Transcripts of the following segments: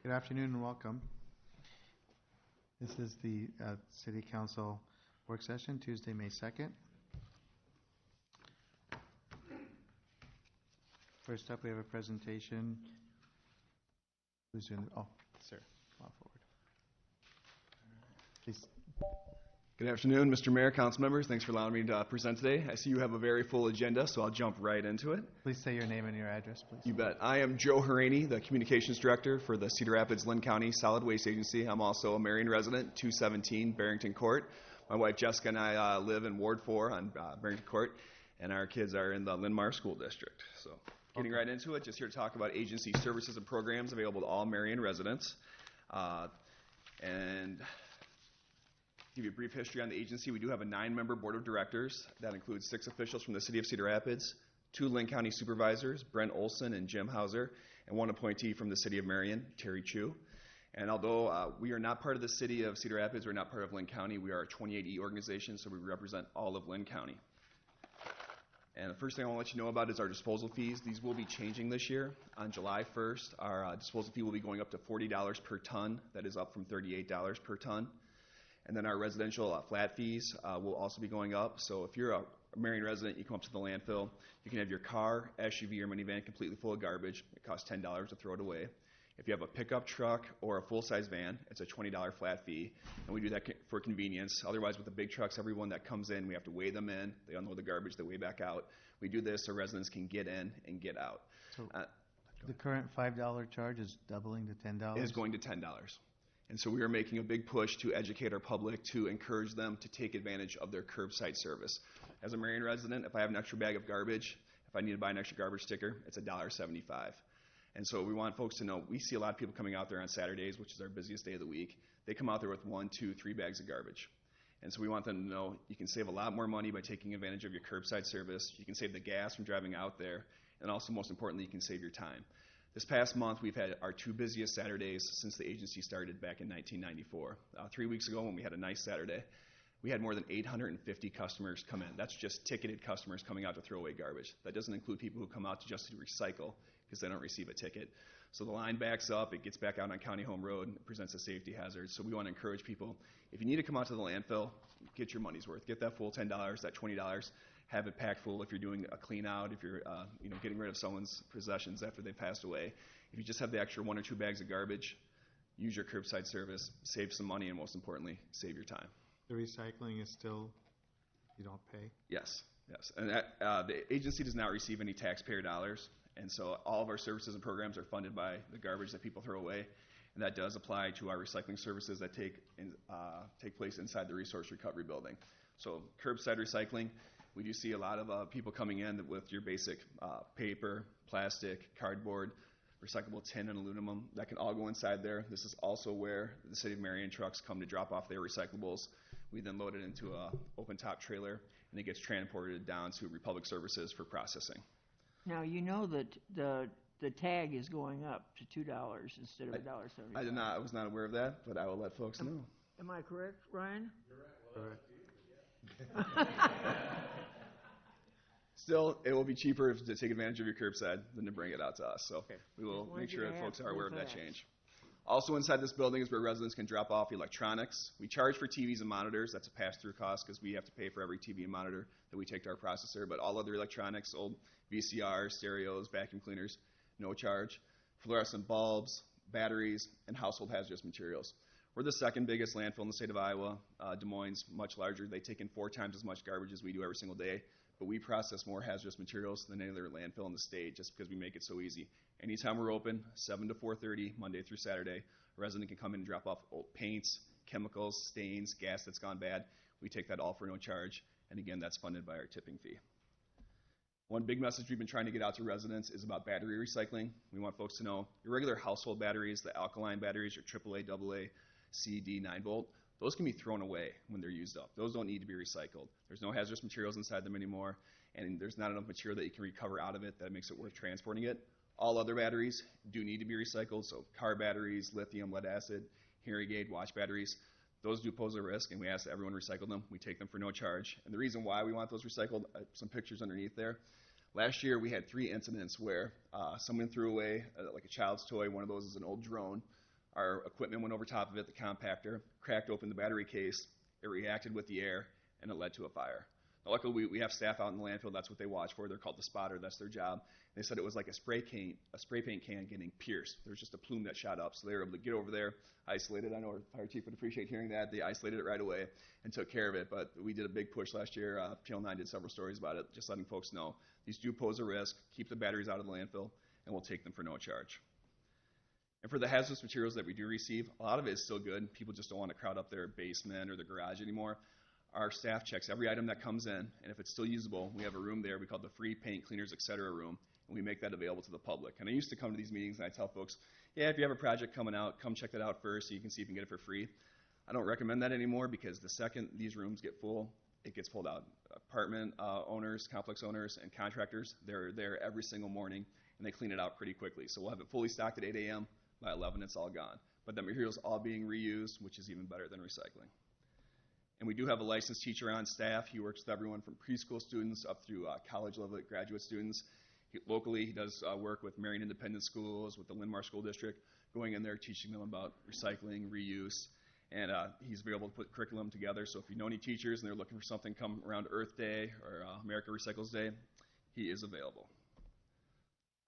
Good afternoon and welcome. This is the City Council work session, Tuesday, May 2nd. First up, we have a presentation. Who's doing? Oh, sir, come on forward. Please. Good afternoon, Mr. Mayor, council members. Thanks for allowing me to present today. I see you have a very full agenda, so I'll jump right into it. Please say your name and your address, please. You bet. I am Joe Harani, the Communications Director for the Cedar Rapids-Lynn County Solid Waste Agency. I'm also a Marion resident, 217 Barrington Court. My wife Jessica and I live in Ward 4 on Barrington Court, and our kids are in the Linn-Mar School District. So getting right into it, just here to talk about agency services and programs available to all Marion residents. And give you a brief history on the agency. We do have a 9-member board of directors. That includes 6 officials from the city of Cedar Rapids, 2 Lynn County supervisors, Brent Olson and Jim Hauser, and 1 appointee from the city of Marion, Terry Chu. And although we are not part of the city of Cedar Rapids, we're not part of Lynn County, we are a 28E organization, so we represent all of Lynn County. And the first thing I want to let you know about is our disposal fees. These will be changing this year. On July 1st, our disposal fee will be going up to $40 per ton. That is up from $38 per ton. And then our residential flat fees will also be going up. So if you're a Marion resident, you come up to the landfill, you can have your car, SUV, or minivan completely full of garbage. It costs $10 to throw it away. If you have a pickup truck or a full-size van, it's a $20 flat fee, and we do that for convenience. Otherwise, with the big trucks, everyone that comes in, we have to weigh them in. They unload the garbage, they weigh back out. We do this so residents can get in and get out. So the current $5 charge is doubling to $10? It is going to $10. And so we are making a big push to educate our public to encourage them to take advantage of their curbside service. As a Marion resident, if I have an extra bag of garbage, if I need to buy an extra garbage sticker, it's $1.75. And so we want folks to know, we see a lot of people coming out there on Saturdays, which is our busiest day of the week. They come out there with 1, 2, 3 bags of garbage. And so we want them to know you can save a lot more money by taking advantage of your curbside service. You can save the gas from driving out there. And also, most importantly, you can save your time. This past month, we've had our 2 busiest Saturdays since the agency started back in 1994. 3 weeks ago, when we had a nice Saturday, we had more than 850 customers come in. That's just ticketed customers coming out to throw away garbage. That doesn't include people who come out just to recycle because they don't receive a ticket. So the line backs up, it gets back out on County Home Road, and it presents a safety hazard. So we want to encourage people, if you need to come out to the landfill, get your money's worth. Get that full $10, that $20. Have it packed full if you're doing a clean out, if you're getting rid of someone's possessions after they passed away. If you just have the extra 1 or 2 bags of garbage, use your curbside service, save some money, and most importantly, save your time. The recycling is still, you don't pay? Yes. And the agency does not receive any taxpayer dollars, and so all of our services and programs are funded by the garbage that people throw away, and that does apply to our recycling services that take place inside the resource recovery building. So curbside recycling, we do see a lot of people coming in with your basic paper, plastic, cardboard, recyclable tin and aluminum. That can all go inside there. This is also where the City of Marion trucks come to drop off their recyclables. We then load it into an open-top trailer, and it gets transported down to Republic Services for processing. Now, you know that the tag is going up to $2 instead of $1.75. I did not. I was not aware of that, but I will let folks know. Am I correct, Ryan? You're right. Still, it will be cheaper to take advantage of your curbside than to bring it out to us. So we will make sure that folks are aware of that change. Also inside this building is where residents can drop off electronics. We charge for TVs and monitors. That's a pass-through cost because we have to pay for every TV and monitor that we take to our processor. But all other electronics, old VCRs, stereos, vacuum cleaners, no charge. Fluorescent bulbs, batteries, and household hazardous materials. We're the 2nd biggest landfill in the state of Iowa. Des Moines, much larger. They take in 4 times as much garbage as we do every single day. But we process more hazardous materials than any other landfill in the state just because we make it so easy. Anytime we're open, 7 to 4:30, Monday through Saturday, a resident can come in and drop off old paints, chemicals, stains, gas that's gone bad. We take that all for no charge. And again, that's funded by our tipping fee. One big message we've been trying to get out to residents is about battery recycling. We want folks to know your regular household batteries, the alkaline batteries, your AAA, AA, C, D, 9-volt, those can be thrown away when they're used up. Those don't need to be recycled. There's no hazardous materials inside them anymore, and there's not enough material that you can recover out of it that makes it worth transporting it. All other batteries do need to be recycled, so car batteries, lithium, lead acid, hearing aid, watch batteries, those do pose a risk, and we ask that everyone recycle them. We take them for no charge. And the reason why we want those recycled, some pictures underneath there. Last year, we had 3 incidents where someone threw away like a child's toy. One of those is an old drone. Our equipment went over top of it, the compactor, cracked open the battery case, it reacted with the air, and it led to a fire. Now, luckily, we have staff out in the landfill. That's what they watch for. They're called the spotter. That's their job. They said it was like a spray paint can getting pierced. There was just a plume that shot up. So they were able to get over there, isolate it. I know our fire chief would appreciate hearing that. They isolated it right away and took care of it. But we did a big push last year. Channel 9 did several stories about it, just letting folks know these do pose a risk. Keep the batteries out of the landfill, and we'll take them for no charge. And for the hazardous materials that we do receive, a lot of it is still good. People just don't want to crowd up their basement or their garage anymore. Our staff checks every item that comes in, and if it's still usable, we have a room there we call the free paint cleaners, etc. room, and we make that available to the public. And I used to come to these meetings and I tell folks, yeah, if you have a project coming out, come check that out first so you can see if you can get it for free. I don't recommend that anymore because the second these rooms get full, it gets pulled out. Apartment owners, complex owners, and contractors, they're there every single morning, and they clean it out pretty quickly. So we'll have it fully stocked at 8 a.m. By 11, it's all gone. But the material's all being reused, which is even better than recycling. And we do have a licensed teacher on staff. He works with everyone from preschool students up through college level graduate students. Locally, he does work with Marion Independent Schools, with the Linn-Mar School District, going in there teaching them about recycling, reuse, and he's able to put curriculum together. So if you know any teachers and they're looking for something come around Earth Day or America Recycles Day, he is available.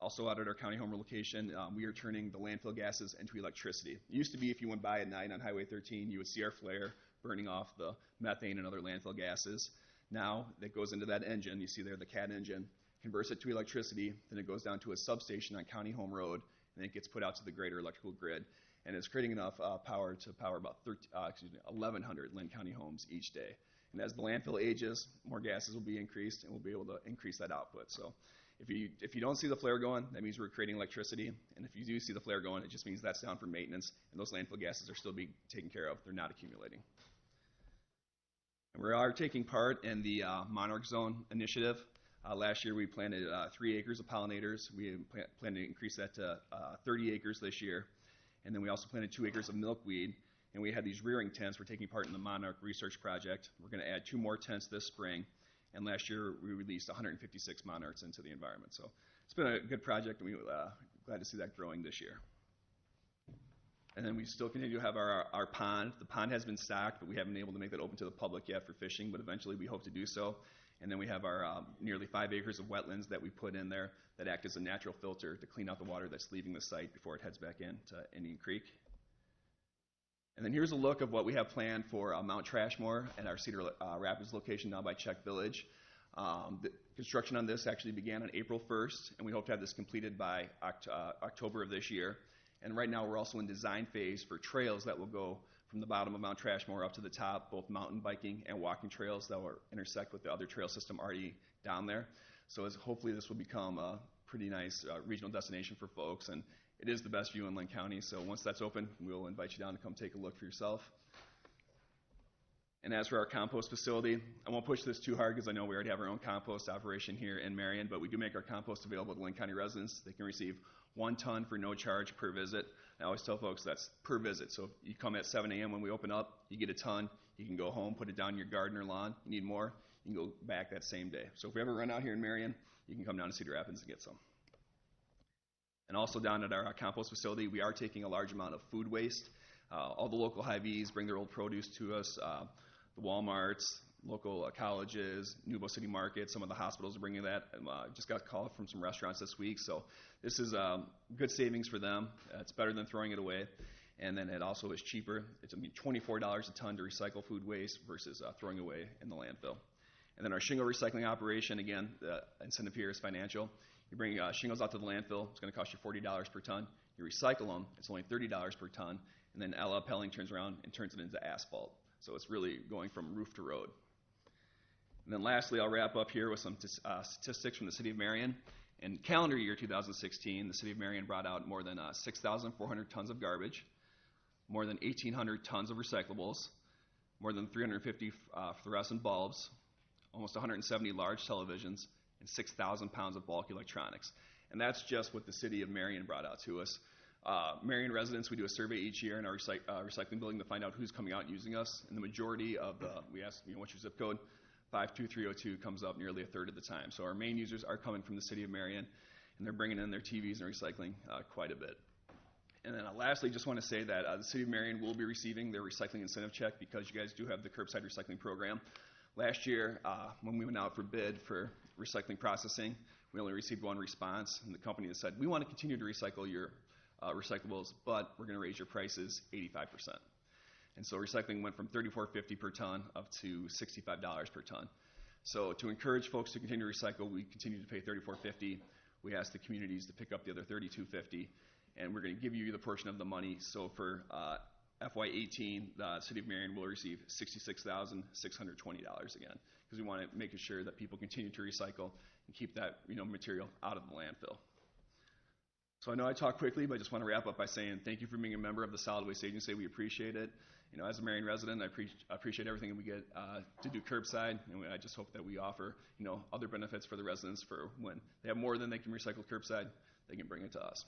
Also out at our county home location, we are turning the landfill gases into electricity. It used to be if you went by at night on Highway 13, you would see our flare burning off the methane and other landfill gases. Now that goes into that engine, you see there the CAT engine, converts it to electricity, then it goes down to a substation on County Home Road, and it gets put out to the greater electrical grid. And it's creating enough power to power about 1,100 Linn County homes each day. And as the landfill ages, more gases will be increased, and we'll be able to increase that output. So if you don't see the flare going, that means we're creating electricity. And if you do see the flare going, it just means that's down for maintenance, and those landfill gases are still being taken care of. They're not accumulating. And we are taking part in the Monarch Zone initiative. Last year we planted 3 acres of pollinators. We plan to increase that to 30 acres this year. And then we also planted 2 acres of milkweed. And we had these rearing tents. We're taking part in the Monarch Research Project. We're going to add 2 more tents this spring. And last year we released 156 monarchs into the environment. So it's been a good project, and we're glad to see that growing this year. And then we still continue to have our pond. The pond has been stocked, but we haven't been able to make that open to the public yet for fishing, but eventually we hope to do so. And then we have our nearly 5 acres of wetlands that we put in there that act as a natural filter to clean out the water that's leaving the site before it heads back into Indian Creek. And then here's a look of what we have planned for Mount Trashmore and our Cedar Rapids location down by Czech Village. The construction on this actually began on April 1st, and we hope to have this completed by October of this year. And right now we're also in design phase for trails that will go from the bottom of Mount Trashmore up to the top, both mountain biking and walking trails that will intersect with the other trail system already down there. So hopefully this will become a pretty nice regional destination for folks, and it is the best view in Linn County. So once that's open, we'll invite you down to come take a look for yourself. And as for our compost facility, I won't push this too hard because I know we already have our own compost operation here in Marion, but we do make our compost available to Linn County residents. They can receive 1 ton for no charge per visit. I always tell folks that's per visit. So if you come at 7 a.m. when we open up, you get a ton. You can go home, put it down in your garden or lawn. You need more, you can go back that same day. So if we ever run out here in Marion, you can come down to Cedar Rapids and get some. And also down at our compost facility, we are taking a large amount of food waste. All the local Hy-Vees bring their old produce to us. The Walmarts, local colleges, Nubo City Market, some of the hospitals are bringing that. Just got a call from some restaurants this week. So this is good savings for them. It's better than throwing it away. And then it also is cheaper. It's $24 a ton to recycle food waste versus throwing away in the landfill. And then our shingle recycling operation, again, the incentive here is financial. You bring shingles out to the landfill, it's going to cost you $40 per ton. You recycle them, it's only $30 per ton. And then LL Pelling turns around and turns it into asphalt. So it's really going from roof to road. And then lastly, I'll wrap up here with some statistics from the City of Marion. In calendar year 2016, the City of Marion brought out more than 6,400 tons of garbage, more than 1,800 tons of recyclables, more than 350 fluorescent bulbs, almost 170 large televisions, and 6,000 pounds of bulk electronics. And that's just what the City of Marion brought out to us. Marion residents, we do a survey each year in our recycling building to find out who's coming out and using us. And the majority of we ask, what's your zip code? 52302 comes up nearly a third of the time. So our main users are coming from the City of Marion, and they're bringing in their TVs and recycling quite a bit. And then lastly, just want to say that the City of Marion will be receiving their recycling incentive check because you guys do have the curbside recycling program. Last year, when we went out for bid for recycling processing, we only received one response, and the company has said, we want to continue to recycle your recyclables, but we're going to raise your prices 85%. And so recycling went from $34.50 per ton up to $65 per ton. So to encourage folks to continue to recycle, we continue to pay $34.50. We ask the communities to pick up the other $32.50, and we're going to give you the portion of the money. So for FY18, the City of Marion will receive $66,620 again, because we want to make sure that people continue to recycle and keep that material out of the landfill. So I know I talk quickly, but I just want to wrap up by saying thank you for being a member of the Solid Waste Agency. We appreciate it. As a Marion resident, I appreciate everything that we get to do curbside, and I just hope that we offer other benefits for the residents for when they have more than they can recycle curbside, they can bring it to us.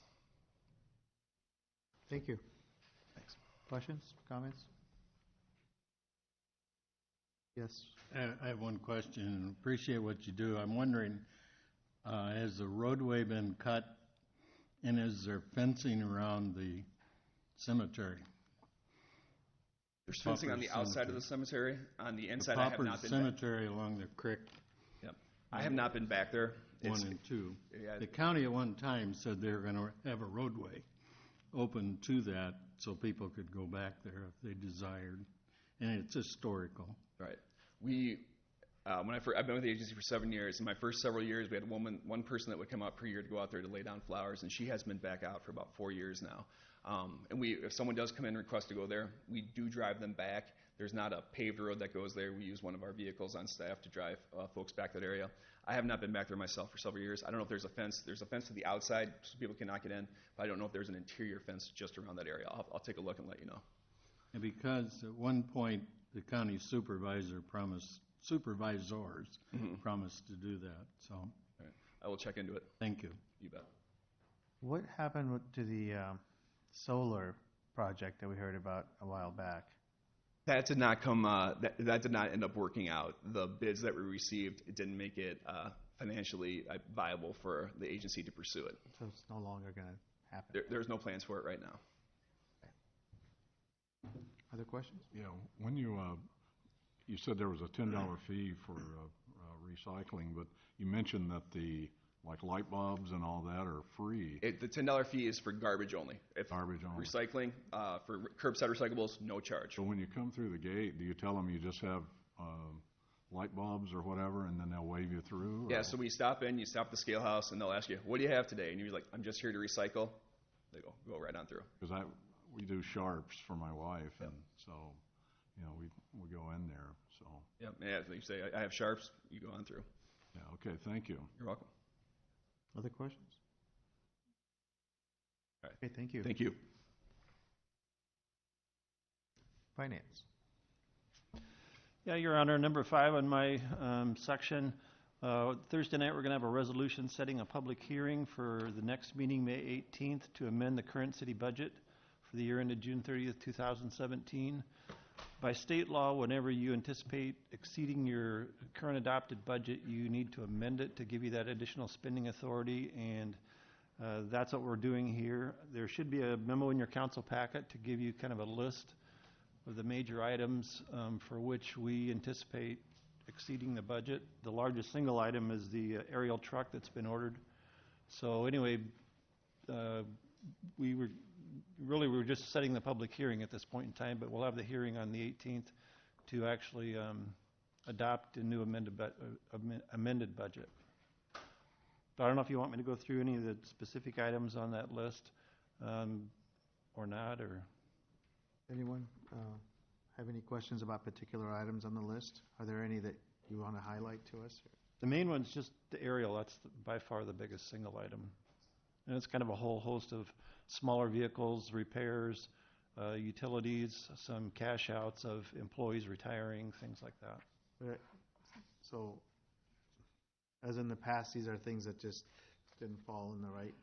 Thank you. Thanks. Questions, comments? Yes. I have one question. Appreciate what you do. I'm wondering, has the roadway been cut, and is there fencing around the cemetery? There's fencing on the outside of the cemetery. On the inside, I have not been cemetery along the creek. Yep. I have not been back there. 1 and 2. Yeah. The county at one time said they were going to have a roadway open to that so people could go back there if they desired, and it's historical. Right. I've been with the agency for 7 years. In my first several years, we had one person that would come out per year to go out there to lay down flowers, and she has been back out for about 4 years now. And if someone does come in and request to go there, we do drive them back. There's not a paved road that goes there. We use one of our vehicles on staff to drive folks back that area. I have not been back there myself for several years. I don't know if there's a fence. There's a fence to the outside so people cannot get in, but I don't know if there's an interior fence just around that area. I'll take a look and let you know. And because at one point the county supervisors promised to do that. So Right. I will check into it. thank you. You bet. What happened to the solar project that we heard about a while back? That did not come. That did not end up working out. The bids that we received, it didn't make it financially viable for the agency to pursue it. So it's no longer going to happen. There's no plans for it right now. Other questions? Yeah, when you said there was a $10 fee for recycling, but you mentioned that the light bulbs and all that are free. The $10 fee is for garbage only. If Garbage only. Recycling, for curbside recyclables, no charge. So when you come through the gate, do you tell them you just have light bulbs or whatever, and then they'll wave you through? Yeah, so we stop in, you stop at the scale house, and they'll ask you, what do you have today? And you're like, I'm just here to recycle. They go right on through. Because we do sharps for my wife, and so we go in there. So Yeah, you say, I have sharps, you go on through. yeah, okay, thank you. You're welcome. Other questions? All right. Okay, thank you. Thank you. Finance. Yeah, Your Honor, number 5 on my section. Thursday night, we're going to have a resolution setting a public hearing for the next meeting, May 18th, to amend the current city budget for the year ended June 30th, 2017. By state law, whenever you anticipate exceeding your current adopted budget, you need to amend it to give you that additional spending authority, and that's what we're doing here. There should be a memo in your council packet to give you kind of a list of the major items for which we anticipate exceeding the budget. The largest single item is the aerial truck that's been ordered. So anyway, we were just setting the public hearing at this point in time, but we'll have the hearing on the 18th to actually adopt a new amended budget. But I don't know if you want me to go through any of the specific items on that list or not, or... Anyone have any questions about particular items on the list? Are there any that you want to highlight to us? The main one's just the aerial. That's by far the biggest single item. And it's kind of a whole host of smaller vehicles, repairs, utilities, some cash outs of employees retiring, things like that. So, as in the past, these are things that just didn't fall in the right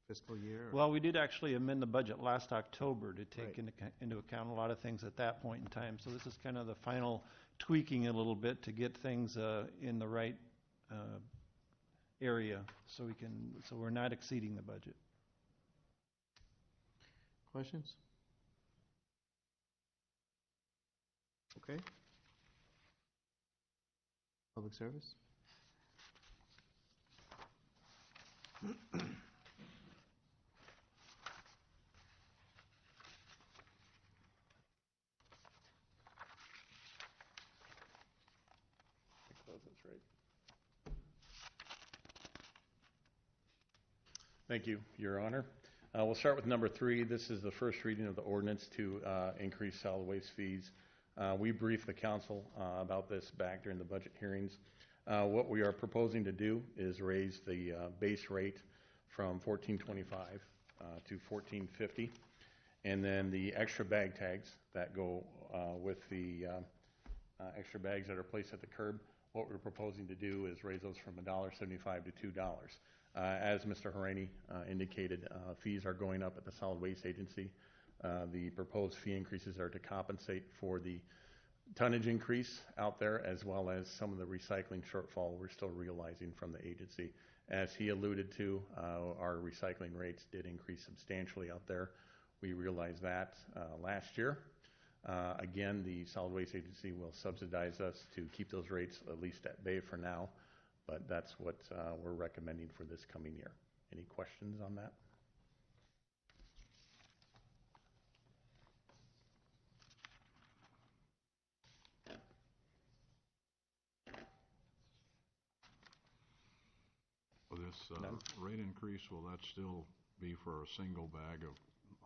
fiscal year? Well, we did actually amend the budget last October to take Right. into account a lot of things at that point in time. So this is kind of the final tweaking a little bit to get things in the right area, so we're not exceeding the budget. Questions? Okay. Public service? That's right. Thank you, Your Honor. We'll start with number 3. This is the first reading of the ordinance to increase solid waste fees. We briefed the council about this back during the budget hearings. What we are proposing to do is raise the base rate from $14.25 to $14.50, and then the extra bag tags that go with the extra bags that are placed at the curb. What we're proposing to do is raise those from $1.75 to $2. As Mr. Harani indicated, fees are going up at the Solid Waste Agency. The proposed fee increases are to compensate for the tonnage increase out there, as well as some of the recycling shortfall we're still realizing from the agency. As he alluded to, our recycling rates did increase substantially out there. We realized that last year. Again, the Solid Waste Agency will subsidize us to keep those rates at least at bay for now, but that's what we're recommending for this coming year. Any questions on that? Will this rate increase, will that still be for a single bag of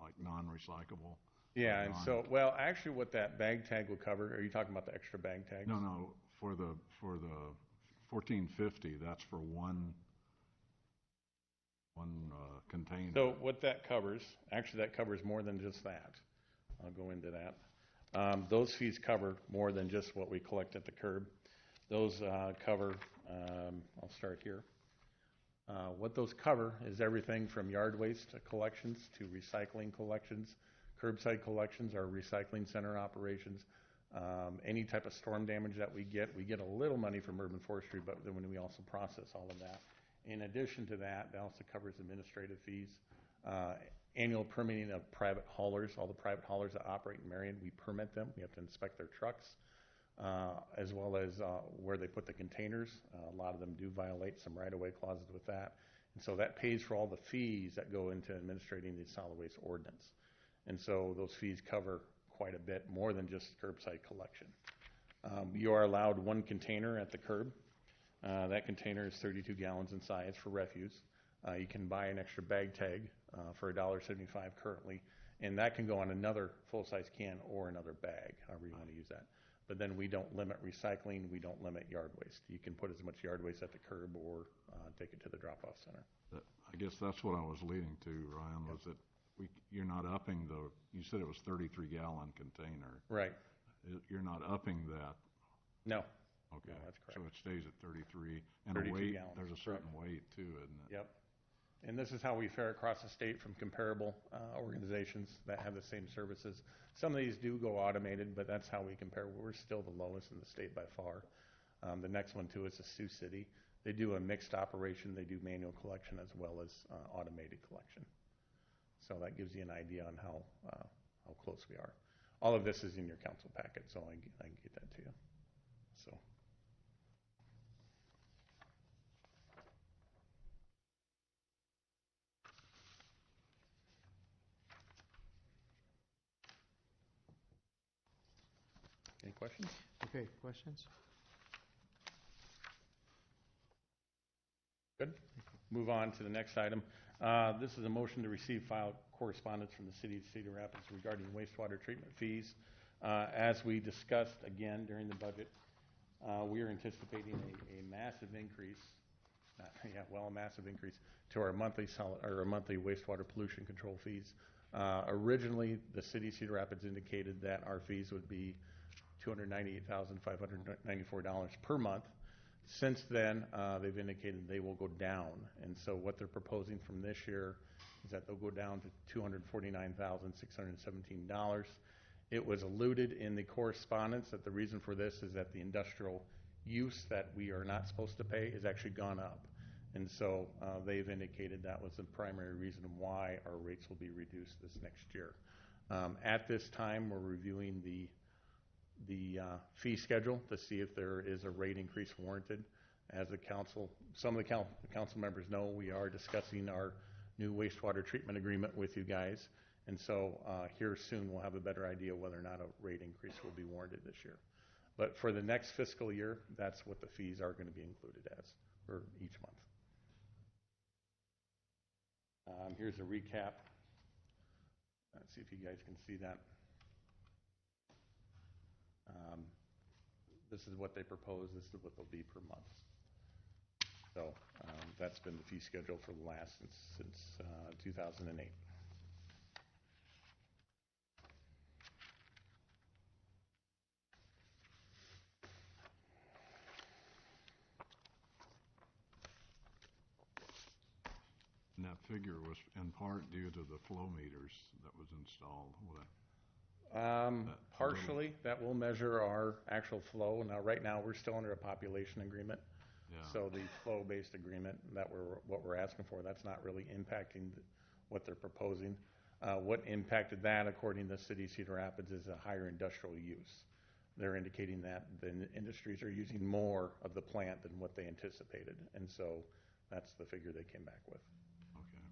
like non-recyclable? Yeah, and so, well, actually what that bag tag will cover, are you talking about the extra bag tags? No, for the $14.50, that's for one container. So what that covers, actually that covers more than just that. I'll go into that. Those fees cover more than just what we collect at the curb. Those cover, I'll start here. What those cover is everything from yard waste collections to recycling collections, curbside collections, our recycling center operations, any type of storm damage that we get a little money from urban forestry, but then when we also process all of that. In addition to that, that also covers administrative fees, annual permitting of private haulers. All the private haulers that operate in Marion, we permit them. We have to inspect their trucks, as well as where they put the containers. A lot of them do violate some right-of-way clauses with that. And so that pays for all the fees that go into administrating the solid waste ordinance. And so those fees cover quite a bit more than just curbside collection. You are allowed one container at the curb. That container is 32 gallons in size for refuse. You can buy an extra bag tag for $1.75 currently, and that can go on another full-size can or another bag, however you want to use that. But then we don't limit recycling, we don't limit yard waste. You can put as much yard waste at the curb or take it to the drop-off center. I guess that's what I was leading to, Ryan, was that you're not upping you said it was 33-gallon container. Right. You're not upping that. No. Okay. No, that's correct. So it stays at 33. And 32 weight, gallons. there's a certain weight too, isn't it? Yep. And this is how we fare across the state from comparable organizations that have the same services. Some of these do go automated, but that's how we compare. We're still the lowest in the state by far. The next one too is the Sioux City. They do a mixed operation. They do manual collection as well as automated collection. So that gives you an idea on how close we are. All of this is in your council packet, so I can get that to you. So. Any questions? Okay, questions? Good. Move on to the next item. This is a motion to receive file correspondence from the city of Cedar Rapids regarding wastewater treatment fees. As we discussed again during the budget, we are anticipating a massive increase, a massive increase to our monthly wastewater pollution control fees. Originally, the city of Cedar Rapids indicated that our fees would be $298,594 per month. Since then, they've indicated they will go down, and so what they're proposing from this year is that they'll go down to $249,617. It was alluded in the correspondence that the reason for this is that the industrial use that we are not supposed to pay has actually gone up, And so they've indicated that was the primary reason why our rates will be reduced this next year. At this time, we're reviewing the fee schedule to see if there is a rate increase warranted. As the council, some of the council members know, we are discussing our new wastewater treatment agreement with you guys. And so here soon we'll have a better idea whether or not a rate increase will be warranted this year. But for the next fiscal year, that's what the fees are going to be included as for each month. Here's a recap. Let's see if you guys can see that. This is what they propose. This is what they'll be per month. So that's been the fee schedule for the last since 2008. And that figure was in part due to the flow meters that was installed. Partially, that will measure our actual flow. Now, right now, we're still under a population agreement. Yeah. So the flow-based agreement that what we're asking for, that's not really impacting what they're proposing. What impacted that, according to the city of Cedar Rapids, is a higher industrial use. They're indicating that the industries are using more of the plant than what they anticipated. And so that's the figure they came back with. Okay.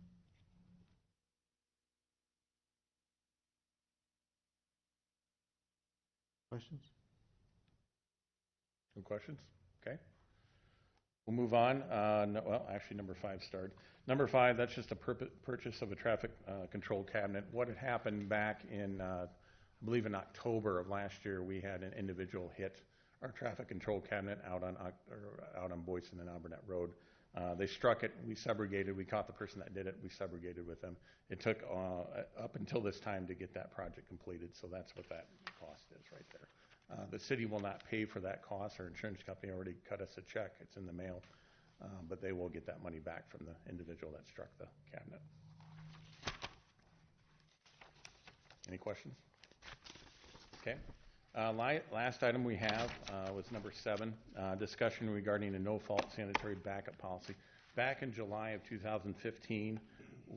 Questions? No questions? Okay. We'll move on. Well, actually, number 5 started. Number 5, that's just a purchase of a traffic control cabinet. What had happened back in, I believe in October of last year, we had an individual hit our traffic control cabinet out on Boyson and Alburnett Road. They struck it. We subrogated. We caught the person that did it. We subrogated with them. It took up until this time to get that project completed, so that's what that cost is right there. The city will not pay for that cost. Our insurance company already cut us a check. It's in the mail, but they will get that money back from the individual that struck the cabinet. Any questions? Okay. Last item we have was number 7, discussion regarding a no-fault sanitary backup policy. Back in July of 2015,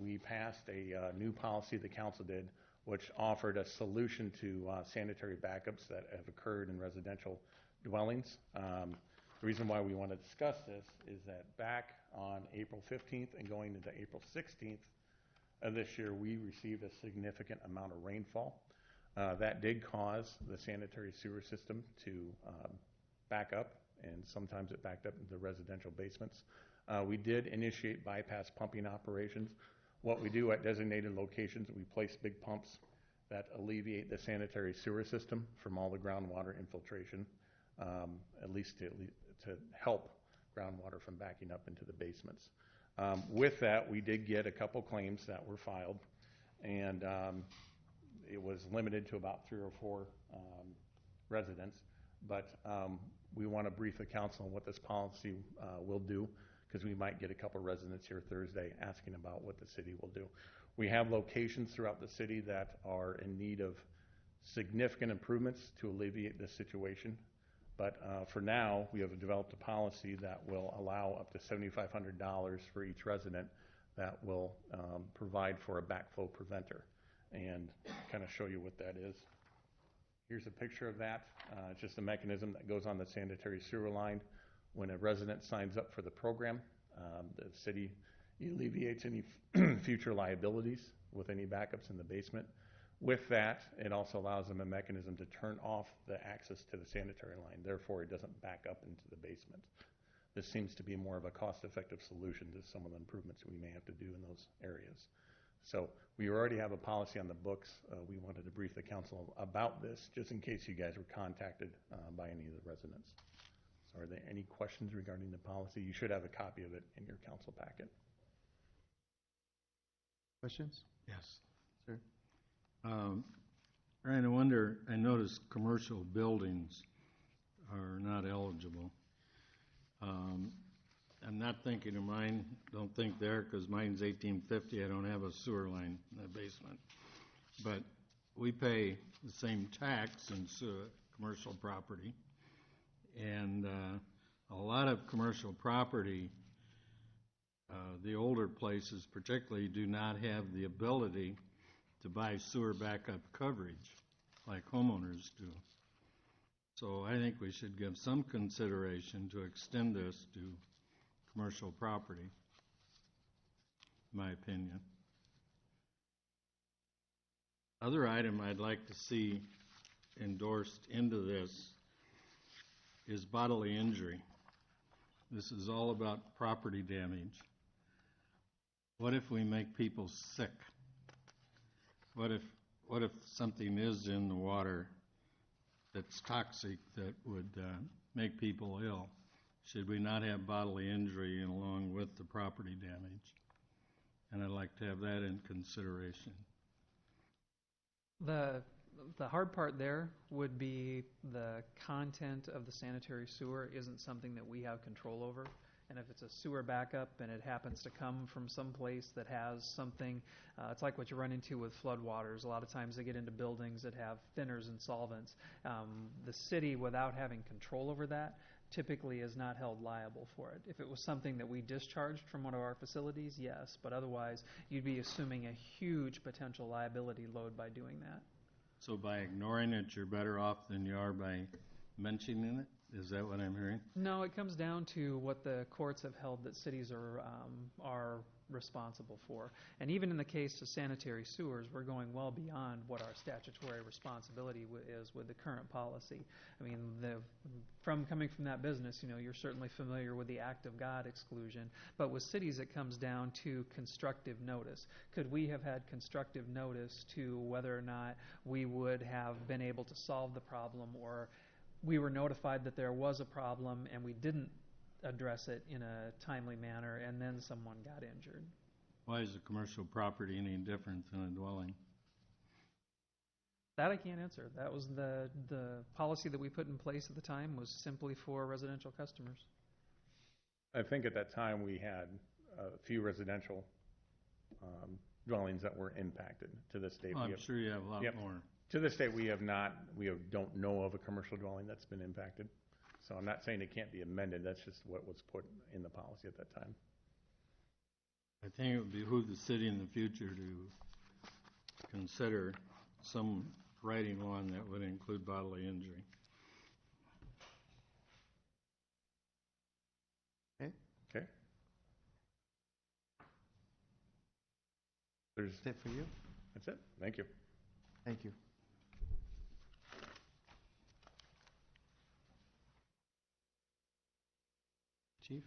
we passed a new policy, the council did, which offered a solution to sanitary backups that have occurred in residential dwellings. The reason why we want to discuss this is that back on April 15th and going into April 16th of this year, we received a significant amount of rainfall. That did cause the sanitary sewer system to back up, and sometimes it backed up into the residential basements. We did initiate bypass pumping operations. What we do at designated locations, we place big pumps that alleviate the sanitary sewer system from all the groundwater infiltration, at least to help groundwater from backing up into the basements. With that, we did get a couple claims that were filed, and it was limited to about 3 or 4 residents, but we want to brief the council on what this policy will do, because we might get a couple residents here Thursday asking about what the city will do. We have locations throughout the city that are in need of significant improvements to alleviate this situation, but for now, we have developed a policy that will allow up to $7,500 for each resident that will provide for a backflow preventer, and kind of show you what that is. Here's a picture of that. It's just a mechanism that goes on the sanitary sewer line. When a resident signs up for the program, the city alleviates any future liabilities with any backups in the basement. With that, it also allows them a mechanism to turn off the access to the sanitary line. Therefore, it doesn't back up into the basement. This seems to be more of a cost-effective solution to some of the improvements we may have to do in those areas. So we already have a policy on the books. We wanted to brief the council about this, just in case you guys were contacted by any of the residents. So are there any questions regarding the policy? You should have a copy of it in your council packet. Questions? Yes. Sir? Ryan, I noticed commercial buildings are not eligible. I'm not thinking of mine, don't think there, because mine's 1850, I don't have a sewer line in the basement. But we pay the same tax in commercial property, and a lot of commercial property the older places particularly do not have the ability to buy sewer backup coverage like homeowners do. So I think we should give some consideration to extend this to commercial property, in my opinion. Other item I'd like to see endorsed into this is bodily injury. This is all about property damage. What if we make people sick? What if something is in the water that's toxic that would make people ill? Should we not have bodily injury along with the property damage? And I'd like to have that in consideration. The hard part there would be the content of the sanitary sewer isn't something that we have control over. And if it's a sewer backup and it happens to come from some place that has something, it's like what you run into with floodwaters. A lot of times they get into buildings that have thinners and solvents. The city, without having control over that, typically is not held liable for it. If it was something that we discharged from one of our facilities, yes, but otherwise you'd be assuming a huge potential liability load by doing that. So by ignoring it, you're better off than you are by mentioning it? Is that what I'm hearing? No, it comes down to what the courts have held that cities are responsible for. And even in the case of sanitary sewers, we're going well beyond what our statutory responsibility is with the current policy. I mean, coming from that business, you're certainly familiar with the act of God exclusion. But with cities, it comes down to constructive notice. Could we have had constructive notice to whether or not we would have been able to solve the problem, or we were notified that there was a problem and we didn't address it in a timely manner, and then someone got injured? Why is a commercial property any different than a dwelling? That I can't answer. That was the policy that we put in place at the time, was simply for residential customers. I think at that time we had a few residential dwellings that were impacted. To this day, I'm sure you have a lot more. To this day, we don't know of a commercial dwelling that's been impacted. So I'm not saying it can't be amended. That's just what was put in the policy at that time. I think it would behoove the city in the future to consider some writing on that would include bodily injury. Okay, Okay? that's it for you? That's it. Thank you. Thank you. Chief?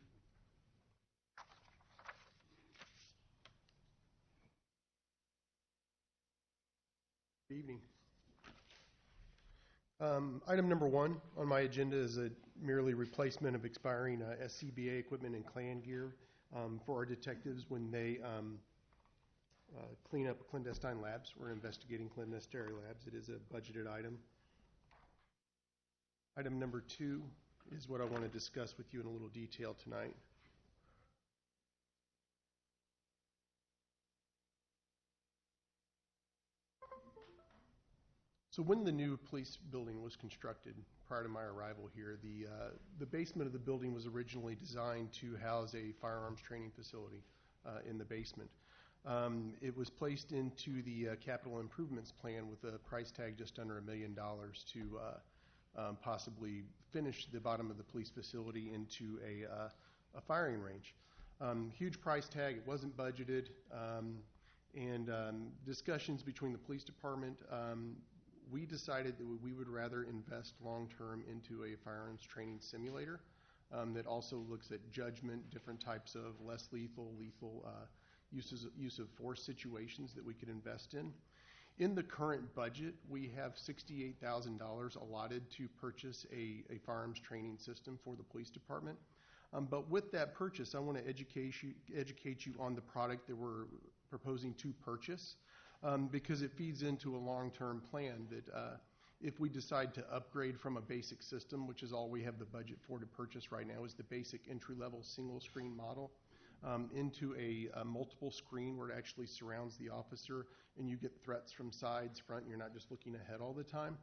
Good evening. Item number 1 on my agenda is a merely replacement of expiring SCBA equipment and clan gear for our detectives when they clean up clandestine labs or investigating clandestine labs. It is a budgeted item. Item number 2 is what I want to discuss with you in a little detail tonight. So when the new police building was constructed, prior to my arrival here, the basement of the building was originally designed to house a firearms training facility in the basement. It was placed into the capital improvements plan with a price tag just under $1 million to possibly finish the bottom of the police facility into a firing range. Huge price tag. It wasn't budgeted. And discussions between the police department, we decided that we would rather invest long-term into a firearms training simulator that also looks at judgment, different types of less lethal use of force situations that we could invest in. In the current budget, we have $68,000 allotted to purchase a firearms training system for the police department. But with that purchase, I want to educate you on the product that we're proposing to purchase, because it feeds into a long-term plan that if we decide to upgrade from a basic system, which is all we have the budget for to purchase right now, is the basic entry-level single-screen model. into a multiple screen where it actually surrounds the officer, and you get threats from sides, front, and you're not just looking ahead all the time.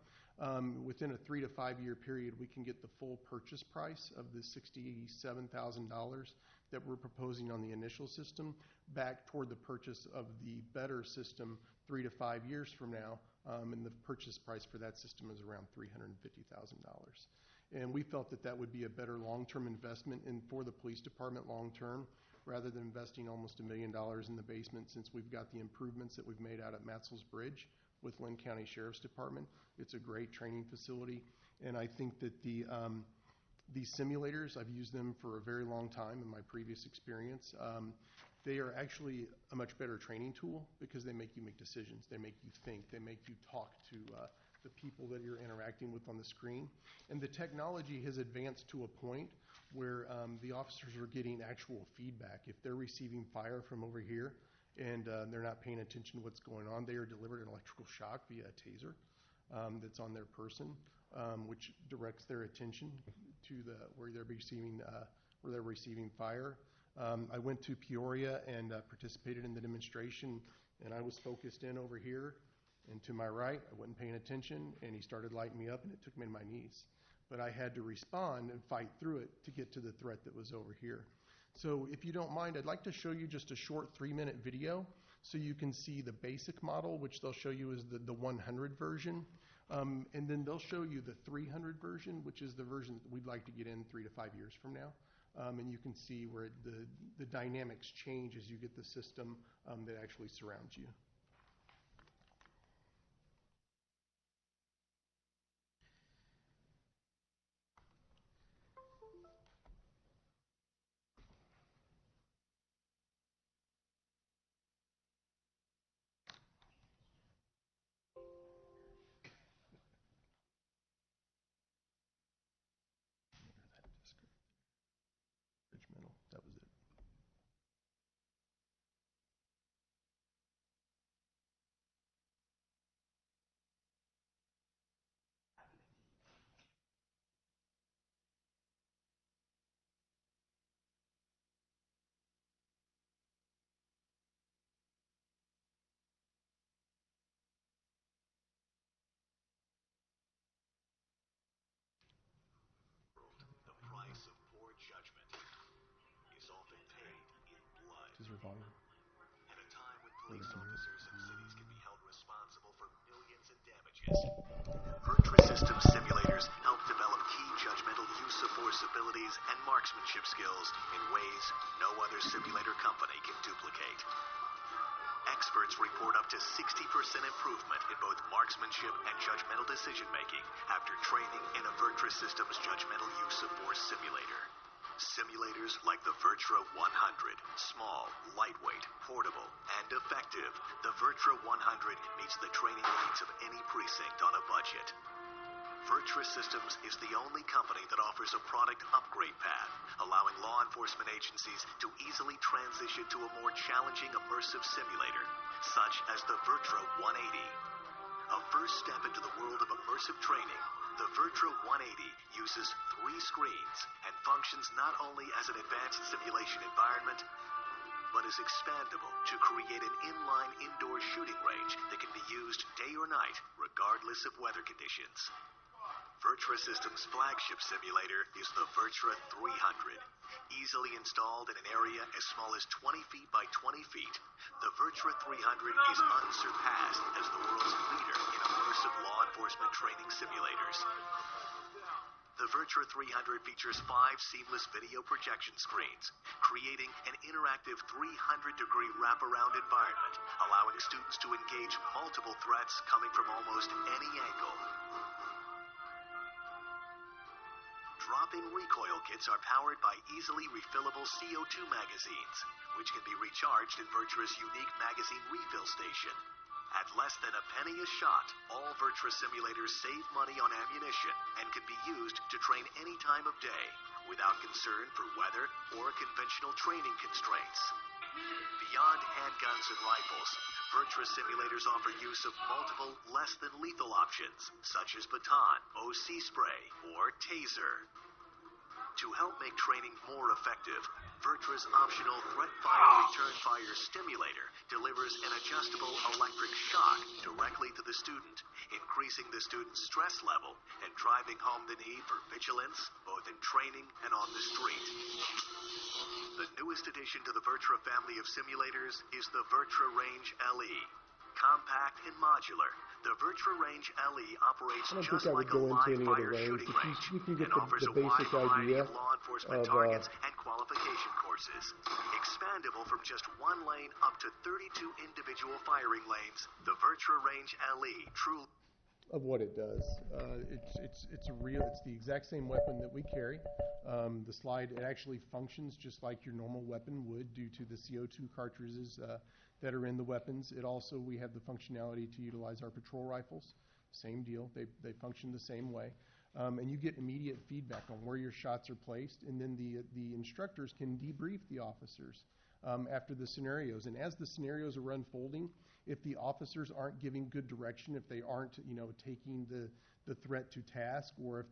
Within a 3 to 5 year period, we can get the full purchase price of the $67,000 that we're proposing on the initial system back toward the purchase of the better system 3 to 5 years from now, and the purchase price for that system is around $350,000. And we felt that that would be a better long-term investment for the police department long-term, rather than investing almost $1 million in the basement, since we've got the improvements that we've made out at Matzel's Bridge with Lynn County Sheriff's Department. It's a great training facility, and I think that these simulators, I've used them for a very long time in my previous experience. They are actually a much better training tool because they make you make decisions, they make you think, they make you talk to the people that you're interacting with on the screen. And the technology has advanced to a point where the officers are getting actual feedback. If they're receiving fire from over here and they're not paying attention to what's going on, they are delivered an electrical shock via a taser that's on their person, which directs their attention to where they're receiving fire. I went to Peoria and participated in the demonstration, and I was focused in over here, and to my right, I wasn't paying attention, and he started lighting me up, and it took me to my knees. But I had to respond and fight through it to get to the threat that was over here. So if you don't mind, I'd like to show you just a short 3-minute video so you can see the basic model, which they'll show you is the 100 version. And then they'll show you the 300 version, which is the version that we'd like to get in 3 to 5 years from now. And you can see where the dynamics change as you get the system that actually surrounds you. That was it. The price of poor judgment is often paid in blood. Is there volume? At a time when police officers and cities can be held responsible for millions in damages, Virtua Systems simulators help develop key judgmental use of force abilities and marksmanship skills in ways no other simulator company can duplicate. Experts report up to 60% improvement in both marksmanship and judgmental decision-making after training in a Virtua Systems judgmental use of force simulator. Simulators like the Virtua 100, small, lightweight, portable, and effective, the Virtua 100 meets the training needs of any precinct on a budget. Virtua Systems is the only company that offers a product upgrade path, allowing law enforcement agencies to easily transition to a more challenging immersive simulator, such as the Virtua 180. A first step into the world of immersive training, the Virtua 180 uses 3 screens and functions not only as an advanced simulation environment, but is expandable to create an inline indoor shooting range that can be used day or night, regardless of weather conditions. Virtua Systems' flagship simulator is the Virtua 300. Easily installed in an area as small as 20 feet by 20 feet, the Virtua 300 is unsurpassed as the world's leader in immersive law enforcement training simulators. The Virtua 300 features 5 seamless video projection screens, creating an interactive 300-degree wraparound environment, allowing students to engage multiple threats coming from almost any angle. Drop-in recoil kits are powered by easily refillable CO2 magazines, which can be recharged in Virtua's unique magazine refill station. At less than a penny a shot, all Virtua simulators save money on ammunition and can be used to train any time of day, without concern for weather or conventional training constraints. Beyond handguns and rifles, Virtua simulators offer use of multiple less-than-lethal options, such as baton, OC spray, or taser. To help make training more effective, VirTra's optional Threat Fire Return Fire Stimulator delivers an adjustable electric shock directly to the student, increasing the student's stress level and driving home the need for vigilance both in training and on the street. The newest addition to the VirTra family of simulators is the VirTra Range LE. Compact and modular, the VirTra Range LE operates just like a live fire shooting range and offers a wide variety of law enforcement targets and qualification courses. Expandable from just one lane up to 32 individual firing lanes, the VirTra Range LE truly of what it does. It's the exact same weapon that we carry. The slide, it actually functions just like your normal weapon would due to the CO2 cartridges that are in the weapons. It also, we have the functionality to utilize our patrol rifles. Same deal, they function the same way. And you get immediate feedback on where your shots are placed, and then the instructors can debrief the officers after the scenarios. And as the scenarios are unfolding, if the officers aren't giving good direction, if they aren't, taking the threat to task, or if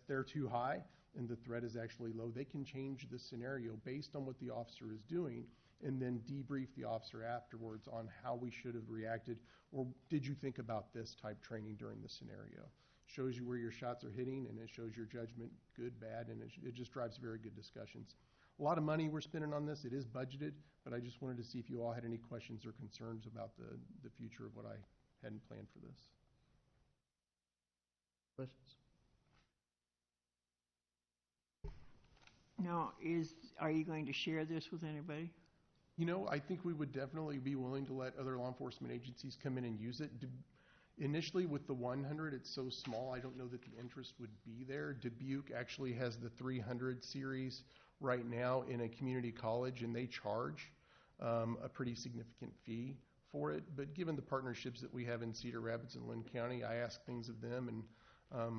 they're too high and the threat is actually low, they can change the scenario based on what the officer is doing, and then debrief the officer afterwards on how we should have reacted, or did you think about this type training during the scenario. Shows you where your shots are hitting, and it shows your judgment, good, bad, and it just drives very good discussions. A lot of money we're spending on this. It is budgeted, but I just wanted to see if you all had any questions or concerns about the future of what I hadn't planned for this. Questions? Now, are you going to share this with anybody? I think we would definitely be willing to let other law enforcement agencies come in and use it. Initially, with the 100, it's so small, I don't know that the interest would be there. Dubuque actually has the 300 series right now in a community college, and they charge a pretty significant fee for it. But given the partnerships that we have in Cedar Rapids and Lynn County, I ask things of them, and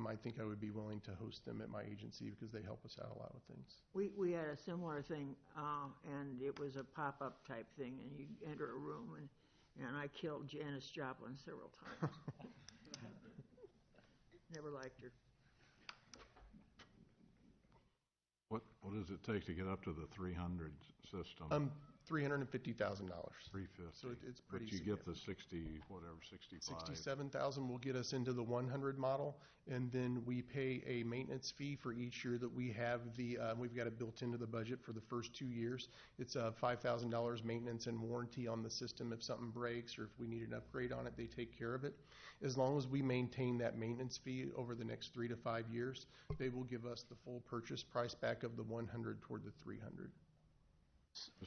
I think I would be willing to host them at my agency because they help us out a lot with things. We had a similar thing, and it was a pop-up type thing, and you enter a room, and I killed Janis Joplin several times. Never liked her. What does it take to get up to the 300 system? $350,000. $350. So it's pretty But you get the 65. 67,000 will get us into the 100 model, and then we pay a maintenance fee for each year that we have we've got it built into the budget for the first 2 years. It's $5,000 maintenance and warranty on the system. If something breaks or if we need an upgrade on it, they take care of it. As long as we maintain that maintenance fee over the next 3 to 5 years, they will give us the full purchase price back of the 100 toward the 300.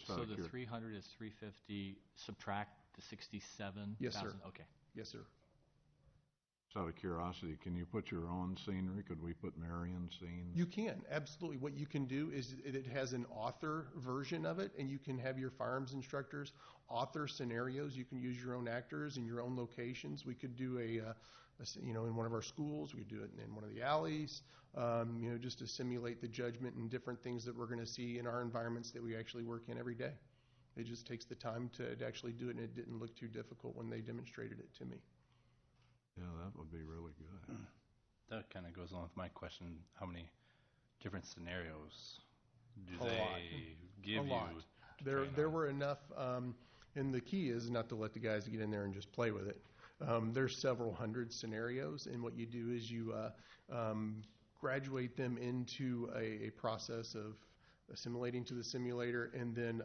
So the 300 is 350, subtract the 67,000? Yes, sir. Okay. Yes, sir. Just out of curiosity, can you put your own scenery? Could we put Marion scenes? You can, absolutely. What you can do is it has an author version of it, and you can have your firearms instructors author scenarios. You can use your own actors in your own locations. We could do in one of our schools. We could do it in one of the alleys, just to simulate the judgment and different things that we're going to see in our environments that we actually work in every day. It just takes the time to actually do it, and it didn't look too difficult when they demonstrated it to me. Yeah, that would be really good. That kind of goes along with my question. How many different scenarios do A they lot. give A you? lot. There were enough, and the key is not to let the guys get in there and just play with it. There's several hundred scenarios, and what you do is you graduate them into a process of assimilating to the simulator, and then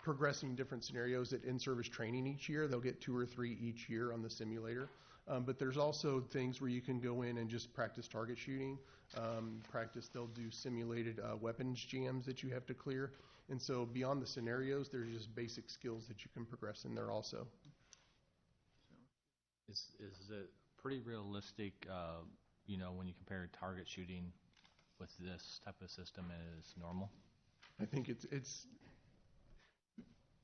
progressing different scenarios at in-service training each year. They'll get 2 or 3 each year on the simulator. But there's also things where you can go in and just practice target shooting. They'll do simulated weapons jams that you have to clear. And so beyond the scenarios, there's just basic skills that you can progress in there also. Is it pretty realistic, when you compare target shooting with this type of system as normal? I think it's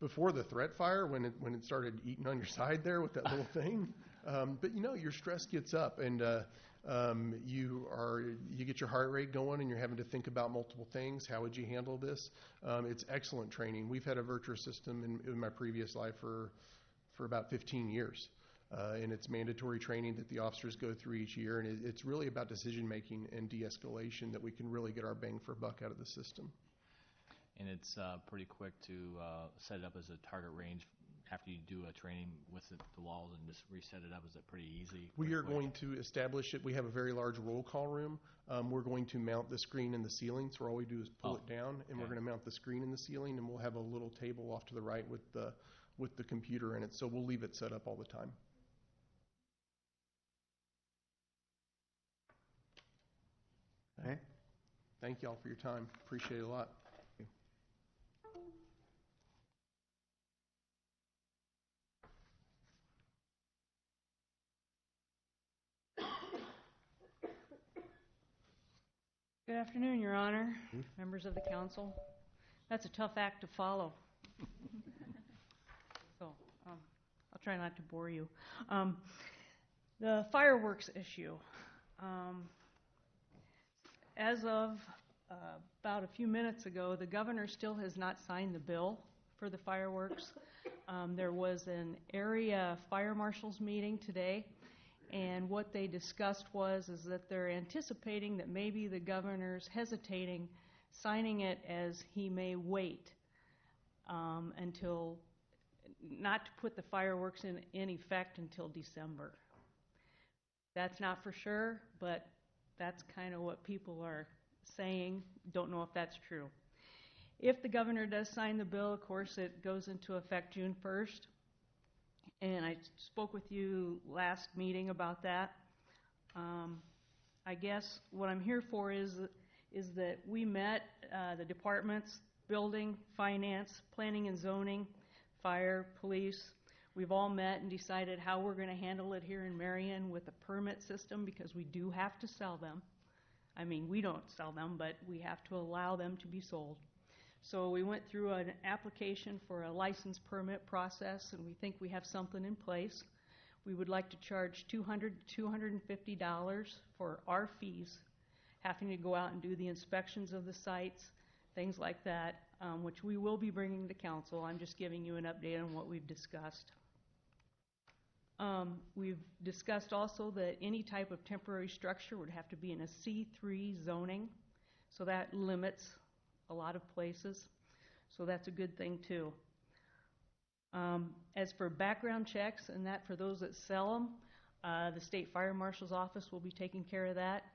before the threat fire when it started eating on your side there with that little thing. But your stress gets up, and you get your heart rate going, and you're having to think about multiple things. How would you handle this? It's excellent training. We've had a VirTra system in my previous life for about 15 years. and it's mandatory training that the officers go through each year, and it's really about decision-making and de-escalation that we can really get our bang for buck out of the system. And it's pretty quick to set it up as a target range after you do a training with the walls and just reset it up. Is it pretty easy? We are going to establish it. We have a very large roll call room. We're going to mount the screen in the ceiling, so all we do is pull it down, and we're going to mount the screen in the ceiling, and we'll have a little table off to the right with the computer in it, so we'll leave it set up all the time. Okay. Thank you all for your time. Appreciate it a lot. Good afternoon, Your Honor, members of the council. That's a tough act to follow. So I'll try not to bore you. The fireworks issue. As of about a few minutes ago, the governor still has not signed the bill for the fireworks. There was an area fire marshal's meeting today, and what they discussed is that they're anticipating that maybe the governor's hesitating signing it, as he may wait until, not to put the fireworks in effect until December. That's not for sure, but that's kind of what people are saying. Don't know if that's true. If the governor does sign the bill, of course, it goes into effect June 1st. And I spoke with you last meeting about that. I guess what I'm here for is that we met, the departments, building, finance, planning and zoning, fire, police. We've all met and decided how we're going to handle it here in Marion with a permit system, because we do have to sell them. I mean, we don't sell them, but we have to allow them to be sold. So we went through an application for a license permit process, and we think we have something in place. We would like to charge $200 to $250 for our fees, having to go out and do the inspections of the sites, things like that, which we will be bringing to council. I'm just giving you an update on what we've discussed. We've discussed also that any type of temporary structure would have to be in a C3 zoning, so that limits a lot of places, so that's a good thing too. As for background checks and that for those that sell them, the state fire marshal's office will be taking care of that.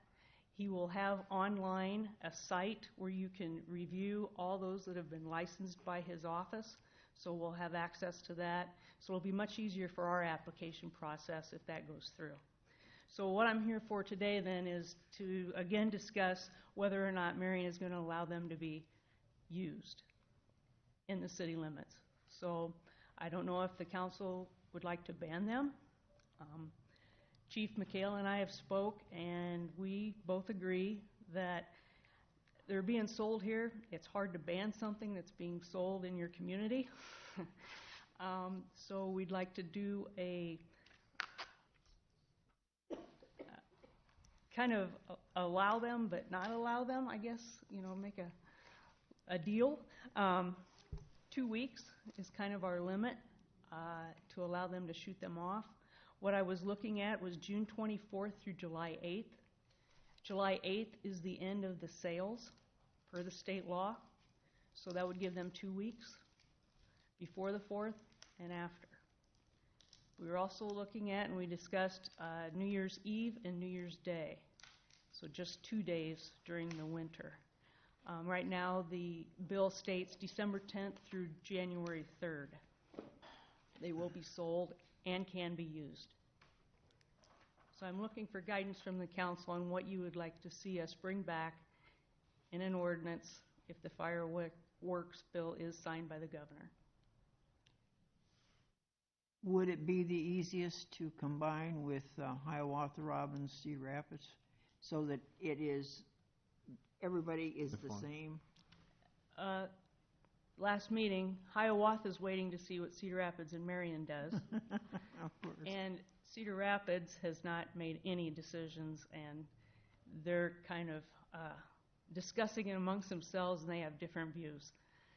He will have online a site where you can review all those that have been licensed by his office, so we'll have access to that. So it'll be much easier for our application process if that goes through. So what I'm here for today then is to again discuss whether or not Marion is going to allow them to be used in the city limits. So I don't know if the council would like to ban them. Chief McHale and I have spoke, and we both agree that they're being sold here. It's hard to ban something that's being sold in your community. So we'd like to do a kind of allow them but not allow them, I guess, make a deal. 2 weeks is kind of our limit to allow them to shoot them off. What I was looking at was June 24th through July 8th. July 8th is the end of the sales per the state law, so that would give them 2 weeks before the 4th and after. We were also looking at, and we discussed, New Year's Eve and New Year's Day, so just 2 days during the winter. Right now, the bill states December 10th through January 3rd. They will be sold and can be used. So I'm looking for guidance from the council on what you would like to see us bring back in an ordinance if the fireworks bill is signed by the governor. Would it be the easiest to combine with Hiawatha, Robbins, Cedar Rapids, so that everybody is the same? Last meeting, Hiawatha is waiting to see what Cedar Rapids and Marion does. Of course. And Cedar Rapids has not made any decisions, and they're kind of discussing it amongst themselves, and they have different views.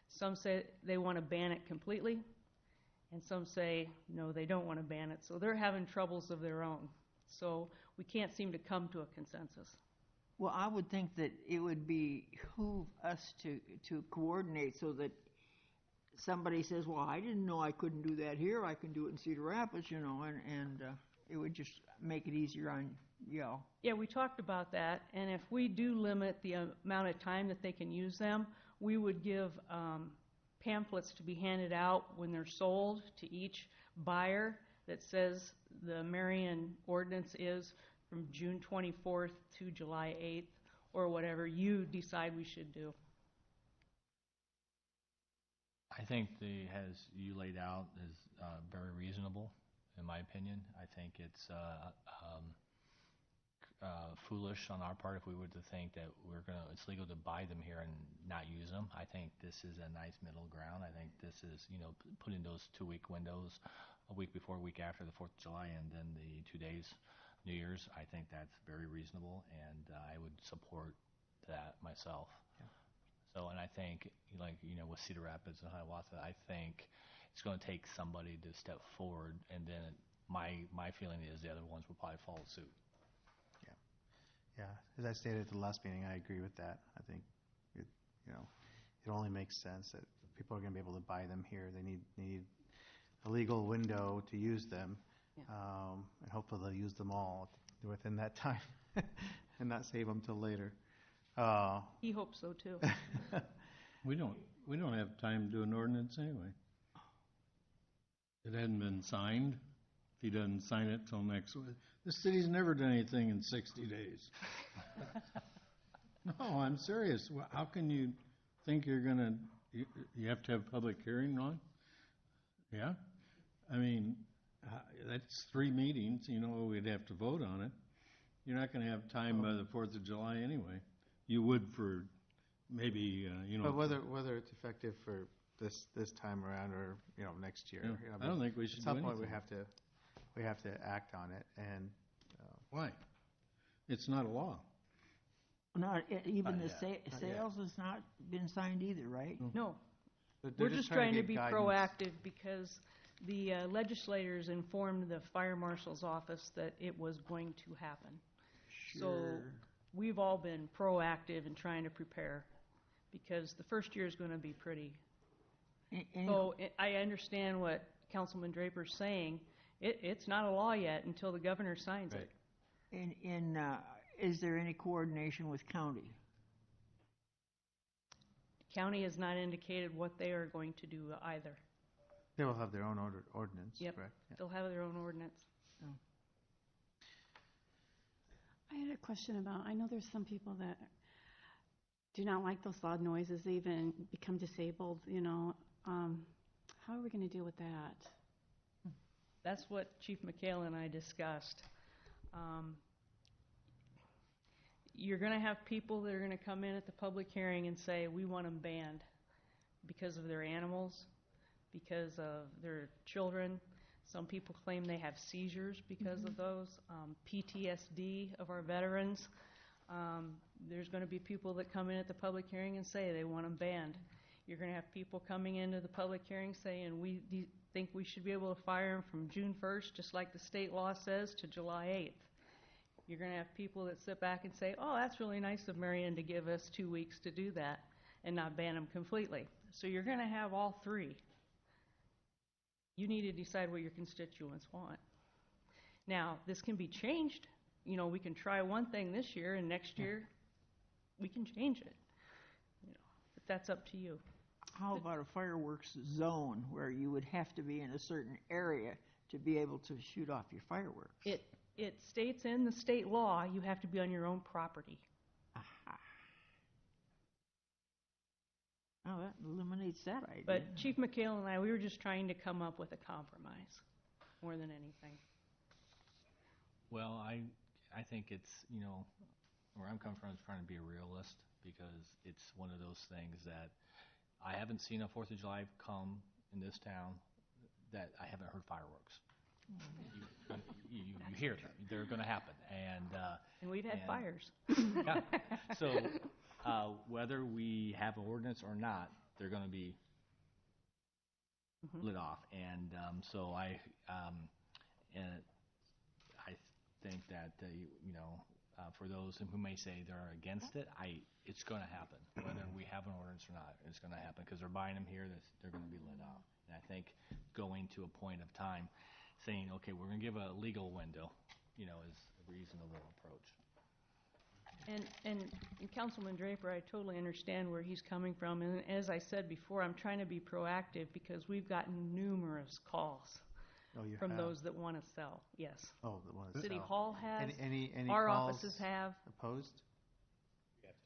Some say they want to ban it completely, and some say, no, they don't want to ban it. So they're having troubles of their own. So we can't seem to come to a consensus. Well, I would think that it would behoove us to coordinate so that somebody says, well, I didn't know I couldn't do that here, I can do it in Cedar Rapids, and it would just make it easier on y'all. Yeah, we talked about that, and if we do limit the amount of time that they can use them, we would give pamphlets to be handed out when they're sold to each buyer that says the Marion ordinance is from June 24th to July 8th, or whatever you decide we should do. I think as you laid out, is very reasonable, in my opinion. I think it's foolish on our part if we were to think that it's legal to buy them here and not use them. I think this is a nice middle ground. I think this is, putting those 2-week windows, a week before, a week after the 4th of July, and then the 2 days, New Year's. I think that's very reasonable, and I would support that myself. So, and I think, with Cedar Rapids and Hiawatha, I think it's going to take somebody to step forward, and then my feeling is the other ones will probably follow suit. Yeah, as I stated at the last meeting, I agree with that. I think it only makes sense that people are going to be able to buy them here. They need a legal window to use them, and hopefully they'll use them all within that time and not save them till later. He hopes so too. We don't have time to do an ordinance anyway. It hadn't been signed. If he doesn't sign it till next week. The city's never done anything in 60 days. No, I'm serious. How can you think you're going to, you have to have public hearing on? Yeah? I mean, that's 3 meetings, we'd have to vote on it. You're not going to have time by the 4th of July anyway. You would for maybe, But whether it's effective for this time around or, next year. I don't think we should at do some anything. point we have to act on it, and Why? It's not a law. Not even the sales has not been signed either, right? No. they're We're just trying to get be guidance. proactive because the legislators informed the fire marshal's office that it was going to happen. So we've all been proactive in trying to prepare because the first year is going to be pretty. So I understand what Councilman Draper's saying. It's not a law yet until the governor signs it. And is there any coordination with county? County has not indicated what they are going to do either. They will have their own ordinance, Yep. correct? Yeah. They'll have their own ordinance. I had a question about, I know there's some people that do not like those loud noises, they even become disabled, how are we going to deal with that? That's what Chief McHale and I discussed. You're going to have people that are going to come in at the public hearing and say, we want them banned because of their animals, because of their children. Some people claim they have seizures because of those, PTSD of our veterans. There's going to be people that come in at the public hearing and say they want them banned. You're going to have people coming into the public hearing saying we think we should be able to fire them from June 1st, just like the state law says, to July 8th. You're going to have people that sit back and say, oh, that's really nice of Marion to give us 2 weeks to do that and not ban them completely. So you're going to have all three. You need to decide what your constituents want. Now, this can be changed. We can try one thing this year, and next year we can change it. But that's up to you. How about a fireworks zone where you would have to be in a certain area to be able to shoot off your fireworks? It states in the state law you have to be on your own property. Aha. Oh, that eliminates that idea. But Chief McHale and I, we were just trying to come up with a compromise more than anything. Well, I think it's, where I'm coming from is trying to be a realist, because it's one of those things that I haven't seen a 4th of July come in this town that I haven't heard fireworks. You hear them. They're going to happen. And we've had fires. Yeah. So whether we have an ordinance or not, they're going to be lit off. And so and I think that, for those who may say they're against it, it's going to happen. Whether we have an ordinance or not, it's going to happen because they're buying them here, they're going to be lit off. And I think going to a point of time saying, okay, we're going to give a legal window, is a reasonable approach. And Councilman Draper, I totally understand where he's coming from. And as I said before, I'm trying to be proactive because we've gotten numerous calls from those that want to sell. Yes. Oh, that want to City sell. Hall has. Any Our calls offices have. Opposed?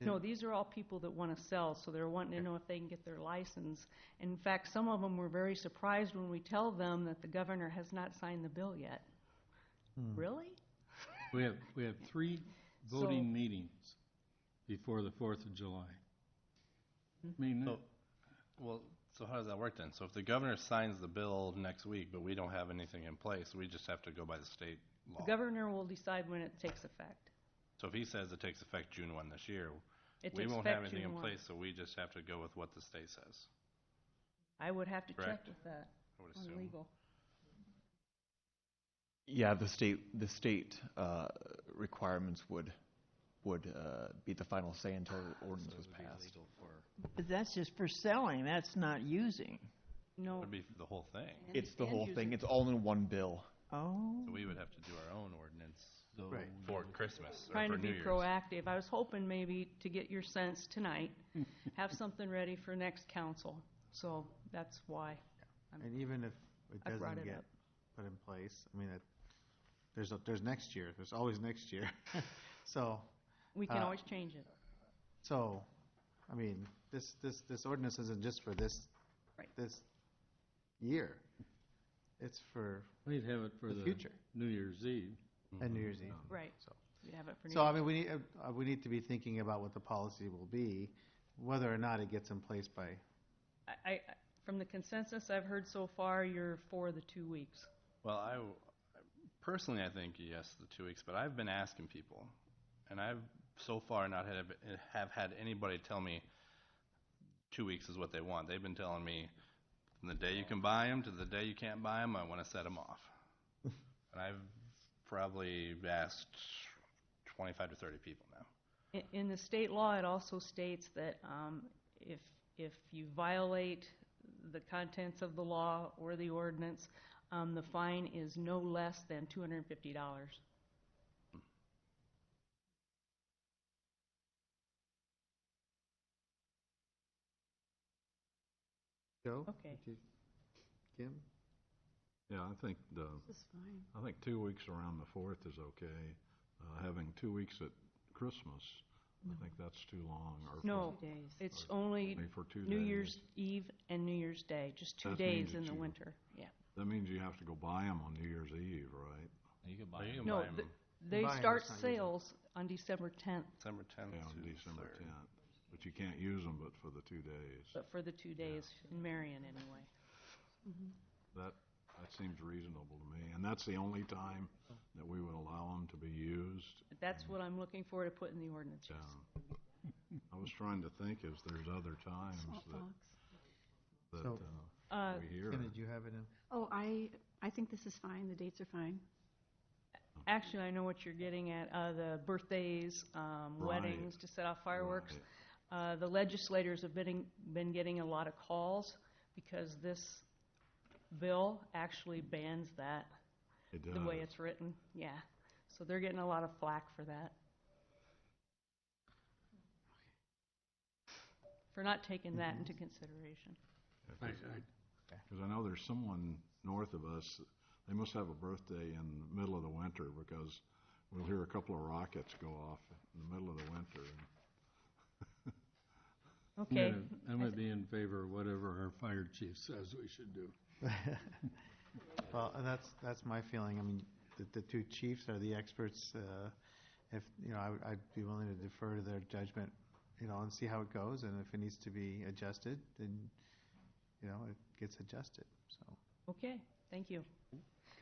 No, these are all people that want to sell, so they're wanting to know if they can get their license. And in fact, some of them were very surprised when we tell them that the governor has not signed the bill yet. Really? We have 3 voting meetings before the 4th of July. I mean, So how does that work then? So if the governor signs the bill next week, but we don't have anything in place, we just have to go by the state law. The governor will decide when it takes effect. So if he says it takes effect June 1 this year, It we takes won't have effect anything in June 1. place, so we just have to go with what the state says. I would have to check Correct. with that I would on assume. legal. Yeah, the state requirements would be the final say until the ordinance was passed. But that's just for selling, that's not using. No. It would be the whole thing. It's the whole thing. It's all in one bill. Oh. So we would have to do our own ordinance Right. for Christmas or Trying for to New be Year's. proactive. I was hoping maybe to get your sense tonight, have something ready for next council. So that's why. And even if it I brought doesn't it get up. put in place, I mean, there's next year. There's always next year. So. We can always change it. So, I mean, this ordinance isn't just for this year. It's for we'd have it for the future. New Year's Eve. And New Year's Eve. Right. So, We'd have it for so I mean, we need to be thinking about what the policy will be, whether or not it gets in place by. I from the consensus I've heard so far, you're for the 2 weeks. Well, personally, I think yes, the 2 weeks, but I've been asking people, and I've so far not have had anybody tell me 2 weeks is what they want. They've been telling me from the day you can buy them to the day you can't buy them, I want to set them off. And I've probably asked 25 to 30 people now. In the state law, it also states that if you violate the contents of the law or the ordinance, the fine is no less than $250. Joe? Okay. Kim? Yeah, I think This is fine. I think 2 weeks around the 4th is okay. Having 2 weeks at Christmas, I think that's too long. Or No, 2 days. it's only for 2 New days. Year's Eve and New Year's Day, just 2 That days means in that the you- winter. Yeah. That means you have to go buy them on New Year's Eve, right? You could But buy you them. can No, buy 'em they Buy 'em, start it's not using. sales on December 10th, December 10th Yeah, on to December 3rd. 10th. But you can't use them but for the 2 days. but for the 2 days in Marion anyway. That seems reasonable to me. And that's the only time that we would allow them to be used. That's what I'm looking for to put in the ordinance. Yeah. I was trying to think if there's other times Soapbox. that So- we hear. Kim, did you have it in? Oh, I think this is fine. The dates are fine. Actually, I know what you're getting at, the birthdays, weddings, to set off fireworks. The legislators have been getting a lot of calls because this bill actually bans that, It the way does. it's written. Yeah. So they're getting a lot of flack for that. For not taking that into consideration. Because I know there's someone north of us, they must have a birthday in the middle of the winter because we'll hear a couple of rockets go off in the middle of the winter. Okay. I'm going to be in favor of whatever our fire chief says we should do. Well, that's my feeling. I mean, the 2 chiefs are the experts. If I'd be willing to defer to their judgment, and see how it goes. And if it needs to be adjusted, then it gets adjusted. So. Okay. Thank you.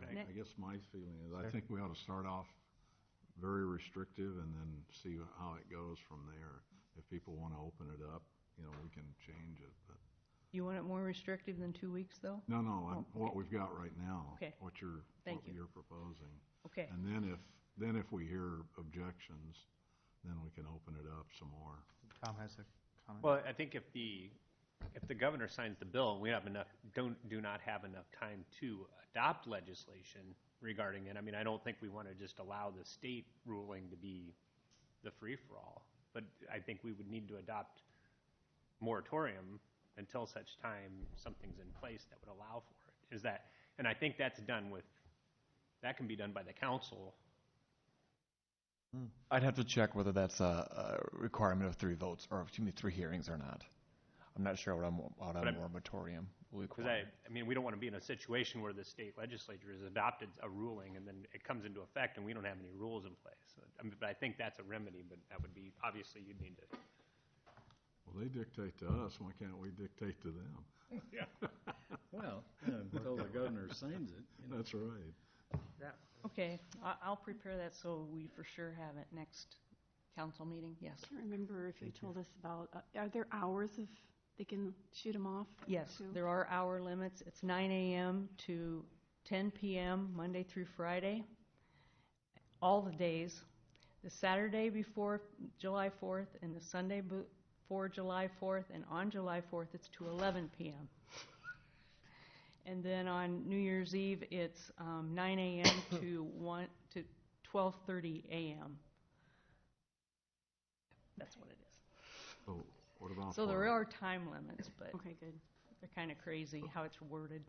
I guess my feeling is I think we ought to start off very restrictive and then see how it goes from there. If people want to open it up, we can change it. But You want it more restrictive than 2 weeks, though? No, Oh, what okay. we've got right now. Okay. What you're Thank you. proposing. Okay. And then if we hear objections, then we can open it up some more. Tom has a comment. Well, I think if the governor signs the bill, we have do not have enough time to adopt legislation regarding it. I mean, I don't think we want to just allow the state ruling to be the free-for-all. But I think we would need to adopt moratorium until such time something's in place that would allow for it. And I think that can be done by the council. I'd have to check whether that's a requirement of 3 votes, or 3 hearings or not. I'm not sure what a moratorium will Because require. I mean, we don't want to be in a situation where the state legislature has adopted a ruling and then it comes into effect and we don't have any rules in place. But I think that's a remedy, but that would be, obviously, you'd need to. Well, they dictate to us, why can't we dictate to them? Yeah. Well, until the governor signs it. That's right. Okay, I'll prepare that so we for sure have it next council meeting, yes. I can't remember if you told us about, are there hours of, they can shoot them off? Yes, too? there are hour limits. It's 9 a.m. to 10 p.m., Monday through Friday, all the days. The Saturday before July 4th and the Sunday before July 4th, and on July 4th, it's to 11 p.m. And then on New Year's Eve, it's 9 a.m. to 12:30 a.m. That's what it is. So what about? So there are time limits, but Okay, good. they're kind of crazy how it's worded.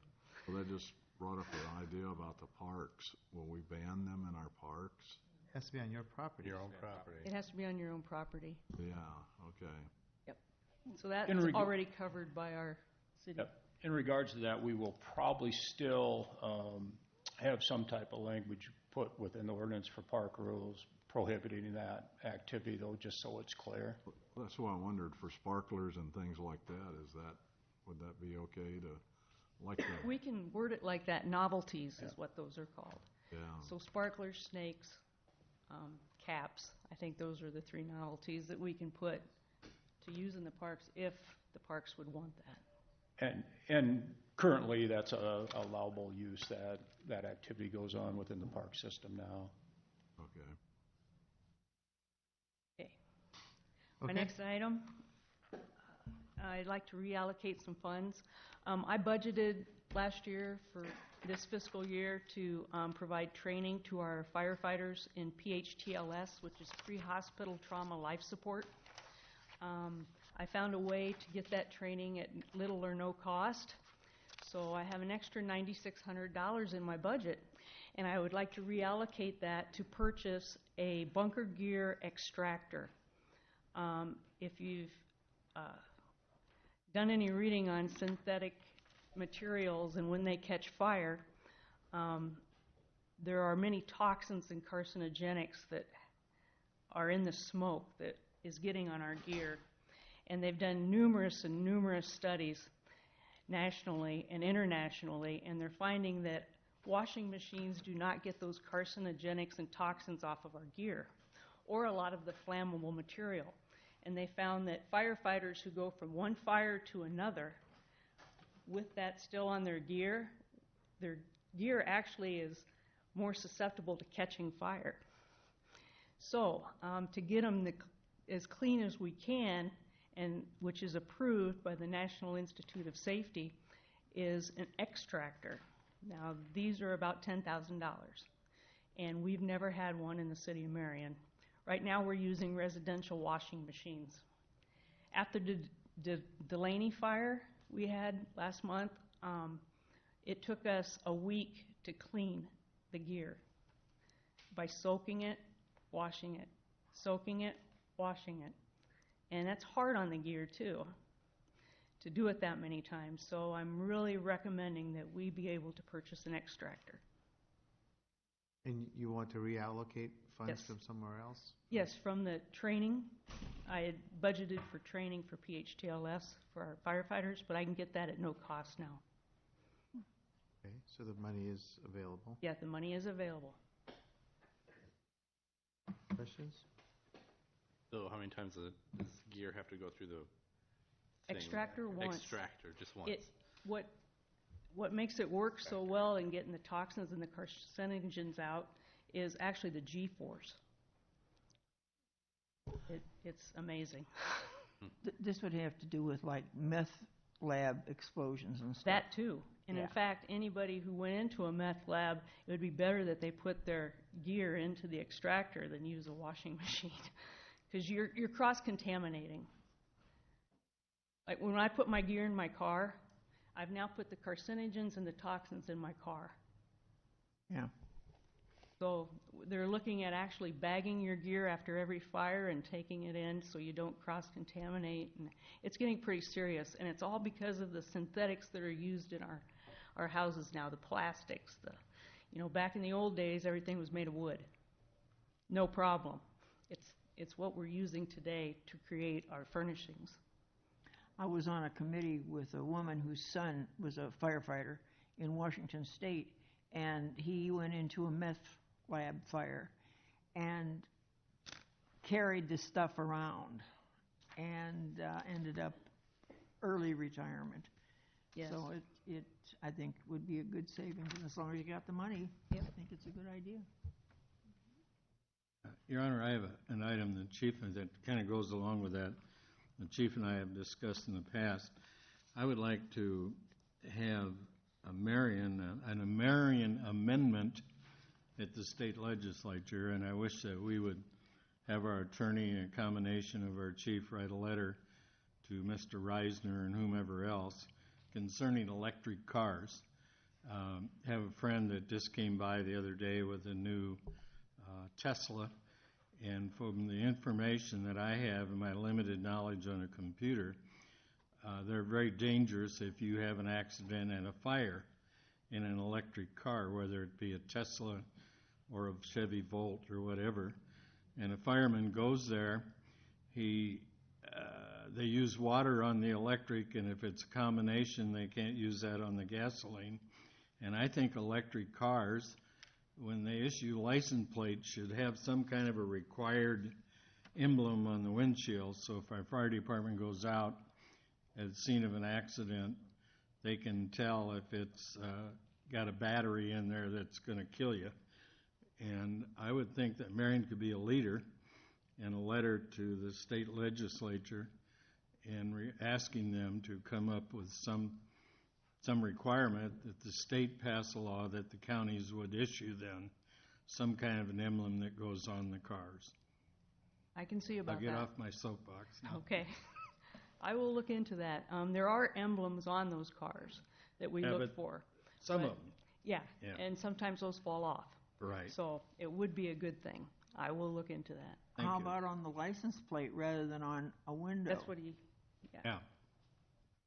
Well, that just brought up an idea about the parks. Will we ban them in our parks? It has to be on your property. Your own property. It has to be on your own property. Yeah, okay. Yep. So that's already covered by our city. Yep. In regards to that, we will probably still have some type of language put within the ordinance for park rules prohibiting that activity, though, just so it's clear. Well, that's why I wondered, for sparklers and things like that, would that be okay to, like that? We can word it like that. Novelties is what those are called. Yeah. So sparklers, snakes, caps, I think those are the 3 novelties that we can put to use in the parks if the parks would want that. And currently, that's a allowable use, that activity goes on within the park system now. Okay. Okay. My next item, I'd like to reallocate some funds. I budgeted last year for this fiscal year to provide training to our firefighters in PHTLS, which is pre-hospital trauma life support. I found a way to get that training at little or no cost. So I have an extra $9,600 in my budget, and I would like to reallocate that to purchase a bunker gear extractor. If you've done any reading on synthetic materials and when they catch fire, there are many toxins and carcinogenics that are in the smoke that is getting on our gear. And they've done numerous and numerous studies nationally and internationally, and they're finding that washing machines do not get those carcinogenics and toxins off of our gear, or a lot of the flammable material. And they found that firefighters who go from one fire to another with that still on their gear actually is more susceptible to catching fire. So to get them as clean as we can, and which is approved by the National Institute of Safety, is an extractor. Now, these are about $10,000, and we've never had one in the city of Marion. Right now, we're using residential washing machines. After the Delaney fire we had last month, it took us a week to clean the gear by soaking it, washing it, soaking it, washing it. And that's hard on the gear, too, to do it that many times. So I'm really recommending that we be able to purchase an extractor. And you want to reallocate funds Yes. from somewhere else? Yes, from the training. I had budgeted for training for PHTLS for our firefighters, but I can get that at no cost now. Okay, so the money is available. Yeah, the money is available. Questions? So how many times does gear have to go through the thing. Extractor once. Extractor, just once. What makes it work so well in getting the toxins and the carcinogens out is actually the G-force. It's amazing. This would have to do with like meth lab explosions and stuff. That too. And in Yeah. fact, anybody who went into a meth lab, it would be better that they put their gear into the extractor than use a washing machine, because you're cross-contaminating. Like when I put my gear in my car, I've now put the carcinogens and the toxins in my car. Yeah. So they're looking at actually bagging your gear after every fire and taking it in so you don't cross-contaminate. And it's getting pretty serious, and it's all because of the synthetics that are used in our houses now, the plastics. Back in the old days, everything was made of wood. No problem. It's what we're using today to create our furnishings. I was on a committee with a woman whose son was a firefighter in Washington State, and he went into a meth lab fire and carried this stuff around and ended up early retirement. Yes. So it I think would be a good savings, and as long as you got the money, Yep. I think it's a good idea. Your Honor, I have an item, the chief, that kind of goes along with that. The chief and I have discussed in the past. I would like to have an Marion amendment at the state legislature, and I wish that we would have our attorney, in combination of our chief, write a letter to Mr. Reisner and whomever else concerning electric cars. Have a friend that just came by the other day with a new Tesla, and from the information that I have and my limited knowledge on a computer, they're very dangerous if you have an accident and a fire in an electric car, whether it be a Tesla or a Chevy Volt or whatever. And a fireman goes there, they use water on the electric, and if it's a combination, they can't use that on the gasoline. And I think electric cars, when they issue license plates, should have some kind of a required emblem on the windshield, so if our fire department goes out at the scene of an accident, they can tell if it's got a battery in there that's going to kill you. And I would think that Marion could be a leader in a letter to the state legislature and asking them to come up with some requirement that the state pass a law that the counties would issue then some kind of an emblem that goes on the cars. I can see about I'll get that. off my soapbox now. Okay. I will look into that. There are emblems on those cars that we look for. Some but- of them. Yeah, Yeah. and sometimes those fall off. Right. So it would be a good thing. I will look into that. Thank How you. about on the license plate rather than on a window? That's what Yeah.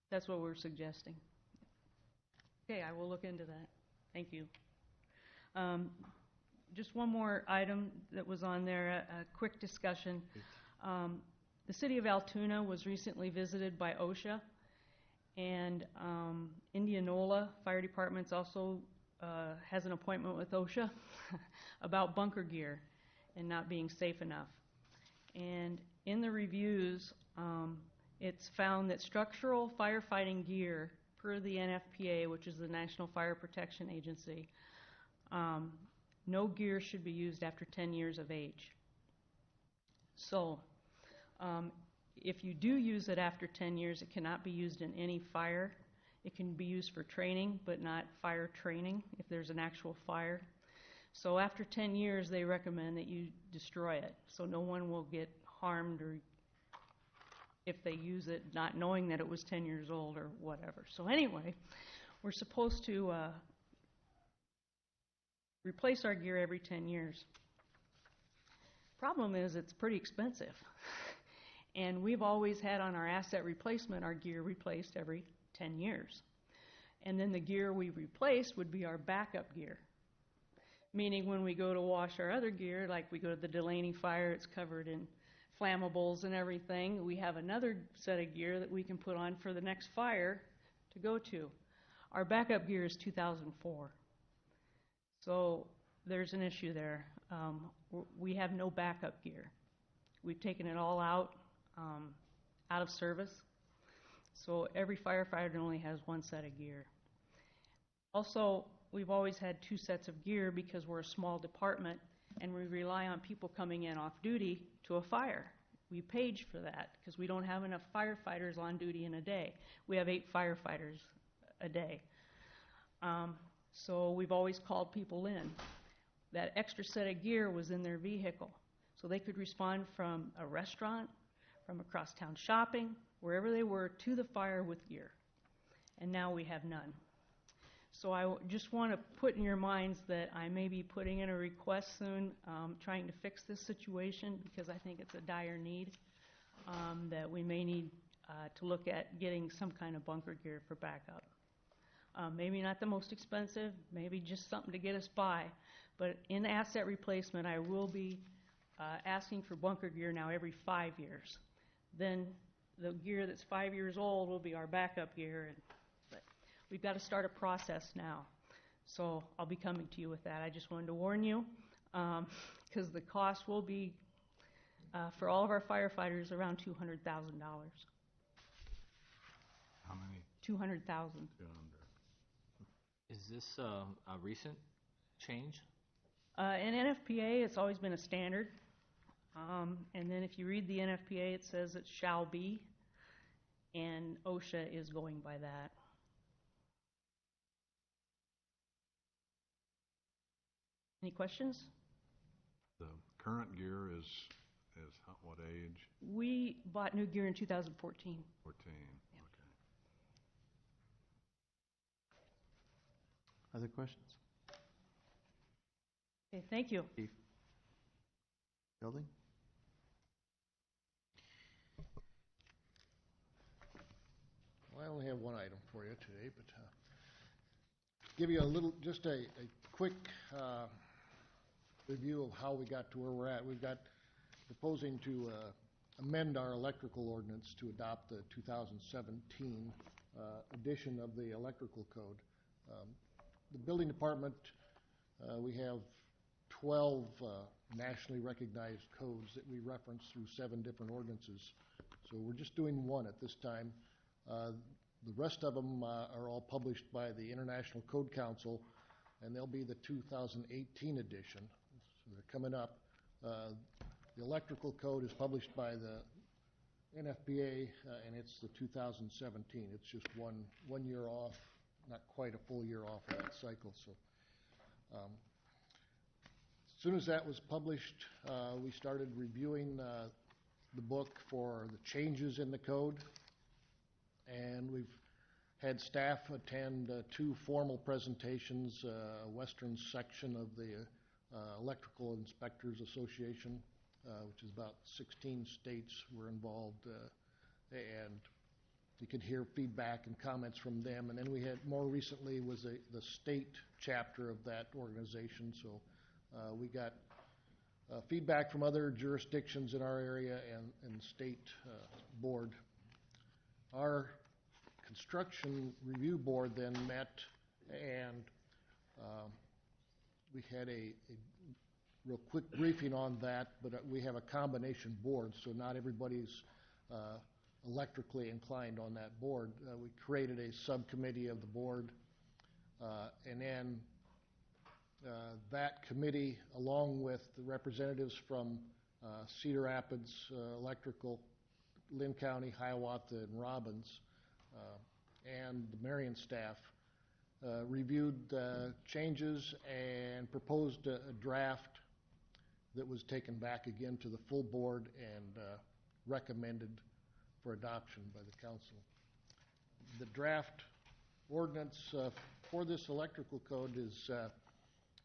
that's what we're suggesting. Okay, I will look into that. Thank you. Just one more item that was on there, a quick discussion. The city of Altoona was recently visited by OSHA, and Indianola Fire Department's also has an appointment with OSHA about bunker gear and not being safe enough. And in the reviews, it's found that structural firefighting gear, per the NFPA, which is the National Fire Protection Agency, no gear should be used after 10 years of age. So if you do use it after 10 years, it cannot be used in any fire. It can be used for training, but not fire training if there's an actual fire. So after 10 years, they recommend that you destroy it, so no one will get harmed or if they use it not knowing that it was 10 years old or whatever. So anyway, we're supposed to replace our gear every 10 years. Problem is it's pretty expensive. And we've always had on our asset replacement our gear replaced every 10 years. And then the gear we replace would be our backup gear. Meaning when we go to wash our other gear, like we go to the Delaney fire, it's covered in flammables and everything, we have another set of gear that we can put on for the next fire to go to. Our backup gear is 2004. So there's an issue there. We have no backup gear. We've taken it all out of service. So every firefighter only has one set of gear. Also, we've always had two sets of gear because we're a small department and we rely on people coming in off duty to a fire. We page for that because we don't have enough firefighters on duty in a day. We have 8 firefighters a day. So we've always called people in. That extra set of gear was in their vehicle. So they could respond from a restaurant, from across town shopping, wherever they were, to the fire with gear. And now we have none. So I just want to put in your minds that I may be putting in a request soon, trying to fix this situation because I think it's a dire need, that we may need to look at getting some kind of bunker gear for backup. Maybe not the most expensive, maybe just something to get us by, but in asset replacement I will be asking for bunker gear now every 5 years. Then the gear that's 5 years old will be our backup gear, but we've got to start a process now. So I'll be coming to you with that. I just wanted to warn you, because the cost will be, for all of our firefighters, around $200,000. How many? 200,000. Is this a recent change? In NFPA, it's always been a standard. And then if you read the NFPA, it says it shall be, and OSHA is going by that. Any questions? The current gear is what age? We bought new gear in 2014. 14. Yeah. Okay. Other questions? Okay, thank you. Chief? Building? Well, I only have one item for you today, but give you just a quick review of how we got to where we're at. We've got proposing to amend our electrical ordinance to adopt the 2017 edition of the electrical code. The building department, we have 12 nationally recognized codes that we reference through 7 different ordinances. So we're just doing one at this time. The rest of them are all published by the International Code Council, and they'll be the 2018 edition. So they're coming up. The electrical code is published by the NFPA, and it's the 2017. It's just one year off, not quite a full year off of that cycle. So as soon as that was published, we started reviewing the book for the changes in the code, and we've had staff attend 2 formal presentations, a western section of the Electrical Inspectors Association, which is about 16 states were involved, and you could hear feedback and comments from them. And then we had, more recently, was the state chapter of that organization. So we got feedback from other jurisdictions in our area and state board. Our construction review board then met, and we had a real quick briefing on that, but we have a combination board, so not everybody's electrically inclined on that board. We created a subcommittee of the board, and then that committee, along with the representatives from Cedar Rapids Electrical, Lynn County, Hiawatha, and Robbins, and the Marion staff, reviewed changes and proposed a draft that was taken back again to the full board and recommended for adoption by the council. The draft ordinance for this electrical code is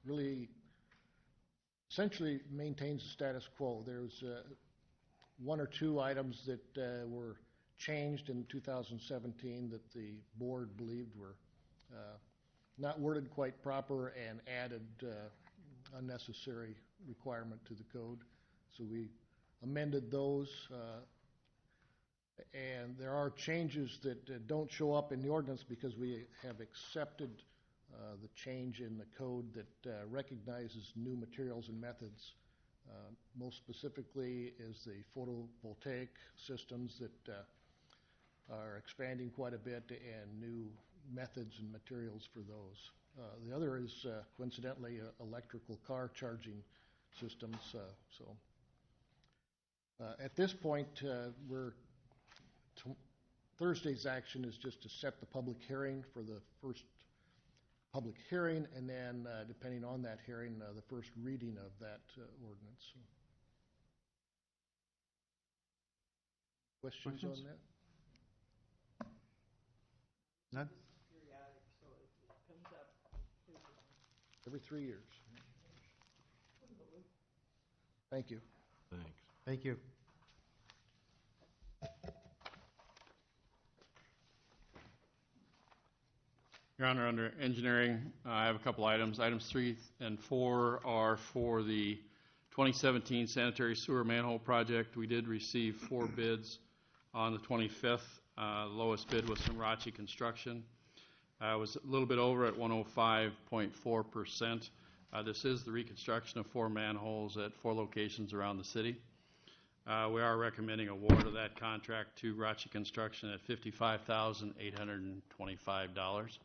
really essentially maintains the status quo. There's 1 or 2 items that were changed in 2017 that the board believed were not worded quite proper and added unnecessary requirement to the code. So we amended those, and there are changes that don't show up in the ordinance because we have accepted the change in the code that recognizes new materials and methods. Most specifically is the photovoltaic systems that are expanding quite a bit, and new methods and materials for those. The other is coincidentally electrical car charging systems. At this point, Thursday's action is just to set the public hearing for the first public hearing, and then depending on that hearing, the first reading of that ordinance. Questions on that? None? Periodic, so it comes up Every 3 years. Thank you. Thanks. Thank you. Your Honor, under engineering, I have a couple items. Items 3 and 4 are for the 2017 sanitary sewer manhole project. We did receive 4 bids on the 25th. The lowest bid was from Rachi Construction. It was a little bit over at 105.4%. This is the reconstruction of 4 manholes at 4 locations around the city. We are recommending award of that contract to Rachi Construction at $55,825.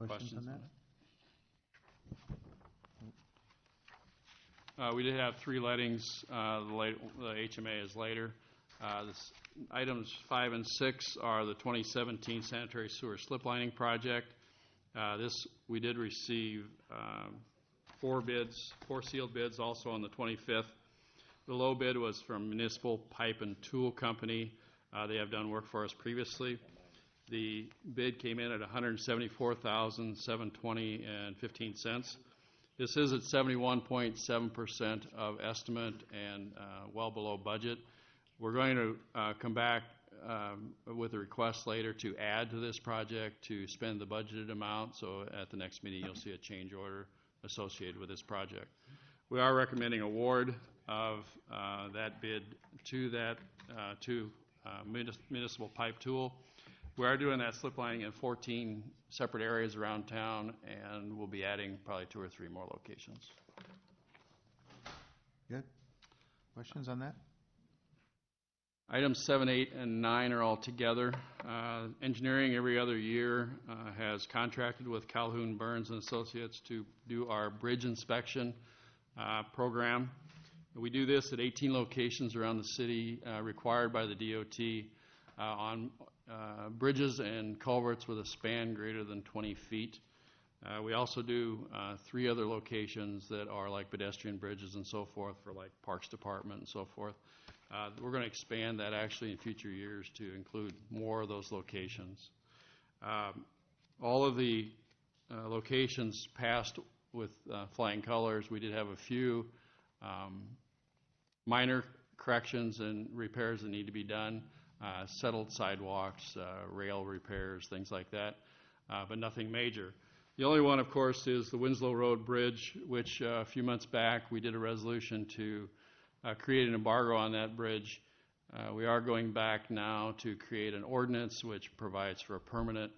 Questions on that? We did have 3 lettings. The HMA is later. Items 5 and 6 are the 2017 sanitary sewer slip lining project. We did receive 4 bids, 4 sealed bids also on the 25th. The low bid was from Municipal Pipe and Tool Company. They have done work for us previously. The bid came in at $174,720.15. This is at 71.7% of estimate and well below budget. We're going to come back with a request later to add to this project to spend the budgeted amount. So at the next meeting, you'll see a change order associated with this project. We are recommending award of that bid to Municipal Pipe Tool. We are doing that slip lining in 14 separate areas around town, and we'll be adding probably 2 or 3 more locations. Good. Questions on that? Items 7, 8, and 9 are all together. Engineering every other year has contracted with Calhoun Burns and Associates to do our bridge inspection program. We do this at 18 locations around the city required by the DOT on bridges and culverts with a span greater than 20 feet. We also do 3 other locations that are like pedestrian bridges and so forth for like Parks Department and so forth. We're going to expand that actually in future years to include more of those locations. All of the locations passed with flying colors. We did have a few minor corrections and repairs that need to be done, settled sidewalks, rail repairs, things like that, but nothing major. The only one, of course, is the Winslow Road Bridge, which a few months back we did a resolution to create an embargo on that bridge. We are going back now to create an ordinance which provides for a permanent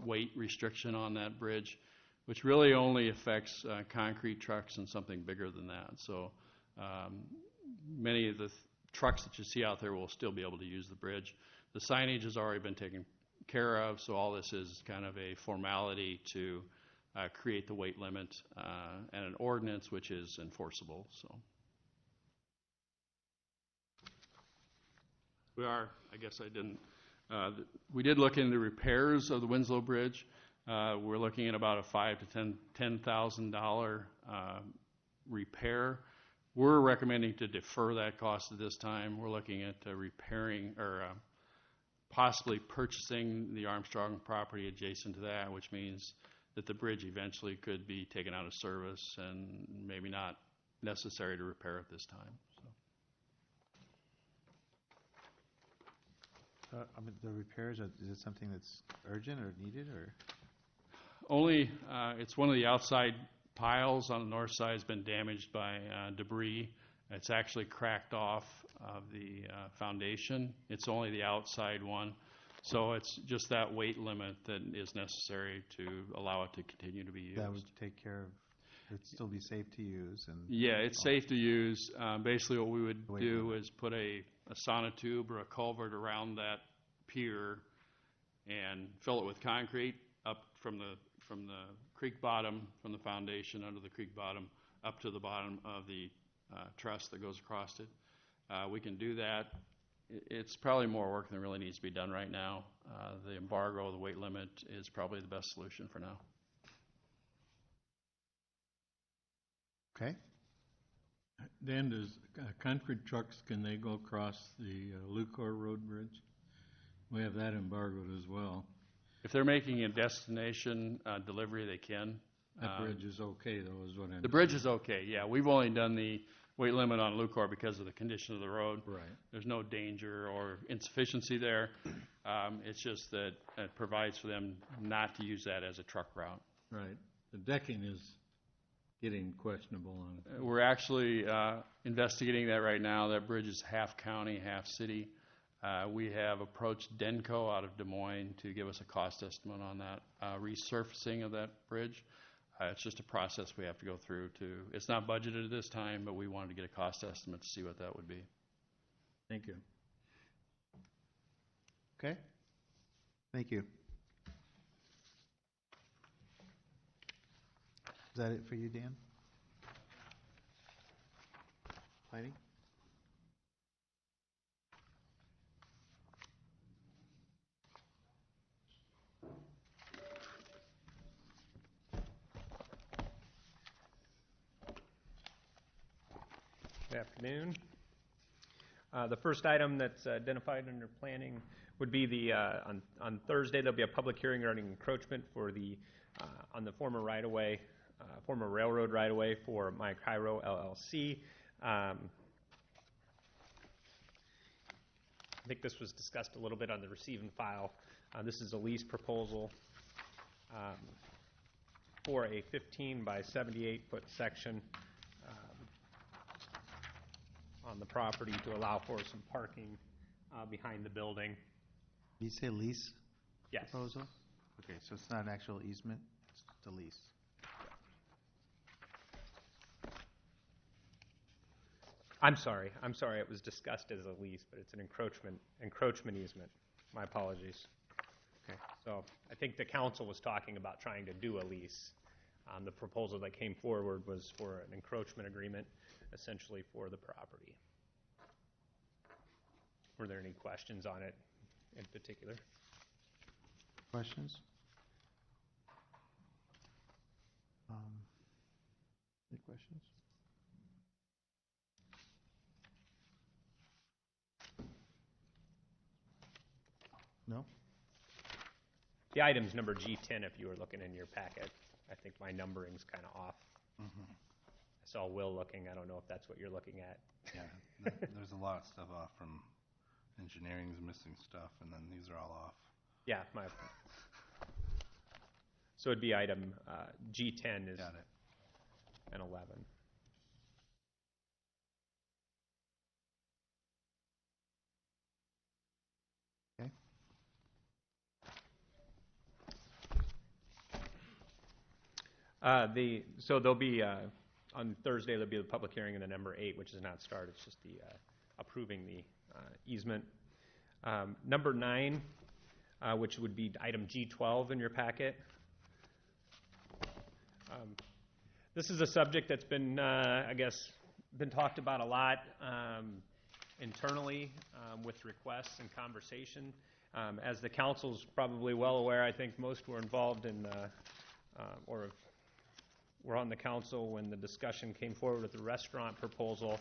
weight restriction on that bridge, which really only affects concrete trucks and something bigger than that. So many of the trucks that you see out there will still be able to use the bridge. The signage has already been taken care of, so all this is kind of a formality to create the weight limit and an ordinance which is enforceable. So we did look into repairs of the Winslow Bridge. We're looking at about a $5,000 to $10,000 repair. We're recommending to defer that cost at this time. We're looking at repairing or possibly purchasing the Armstrong property adjacent to that, which means that the bridge eventually could be taken out of service and maybe not necessary to repair at this time. The repairs, is it something that's urgent or needed, or? Only, it's one of the outside piles on the north side has been damaged by debris. It's actually cracked off of the foundation. It's only the outside one. So it's just that weight limit that is necessary to allow it to continue to be used. That would take care of, it would still be safe to use. And yeah, it's safe to use. Basically what we would do is put a a sonotube or a culvert around that pier and fill it with concrete up from the creek bottom, from the foundation under the creek bottom, up to the bottom of the truss that goes across it. We can do that. It's probably more work than really needs to be done right now. The embargo, the weight limit is probably the best solution for now. Okay. Dan, does concrete trucks, can they go across the Lucor Road Bridge? We have that embargoed as well. If they're making a destination delivery, they can. That bridge is okay, though, is what I'm The bridge is okay, yeah. We've only done the weight limit on Lucor because of the condition of the road. Right. There's no danger or insufficiency there. It's just that it provides for them not to use that as a truck route. Right. The decking is getting questionable on it. We're actually investigating that right now. That bridge is half county, half city. We have approached Denko out of Des Moines to give us a cost estimate on that resurfacing of that bridge. It's just a process we have to go through it's not budgeted at this time, but we wanted to get a cost estimate to see what that would be. Thank you. Okay. Thank you. Is that it for you, Dan? Planning? Good afternoon. The first item that's identified under planning would be the on Thursday there'll be a public hearing regarding encroachment for the on the former right-of-way, former railroad right-of-way for My Cairo LLC. I think this was discussed a little bit on the receive and file. This is a lease proposal for a 15 by 78 foot section on the property to allow for some parking behind the building. Did you say lease? Yes. Proposal? Okay, so it's not an actual easement, it's just a lease. I'm sorry, it was discussed as a lease, but it's an encroachment easement. My apologies. Okay. So I think the council was talking about trying to do a lease. The proposal that came forward was for an encroachment agreement, essentially for the property. Were there any questions on it in particular? Questions? Any questions? No? The item's number G10 if you were looking in your packet. I think my numbering's kind of off. Mm-hmm. I saw Will looking. I don't know if that's what you're looking at. Yeah, there's a lot of stuff off from engineering's missing stuff, and then these are all off. Yeah, so it'd be item G10 is Got it. And 11. Okay. So there'll be on Thursday there'll be the public hearing in the number 8, which is not started. It's just the approving the easement. Number 9, which would be item G12 in your packet. This is a subject that's been, I guess, been talked about a lot internally with requests and conversation. As the council's probably well aware, I think most were involved in or were on the council when the discussion came forward with the restaurant proposal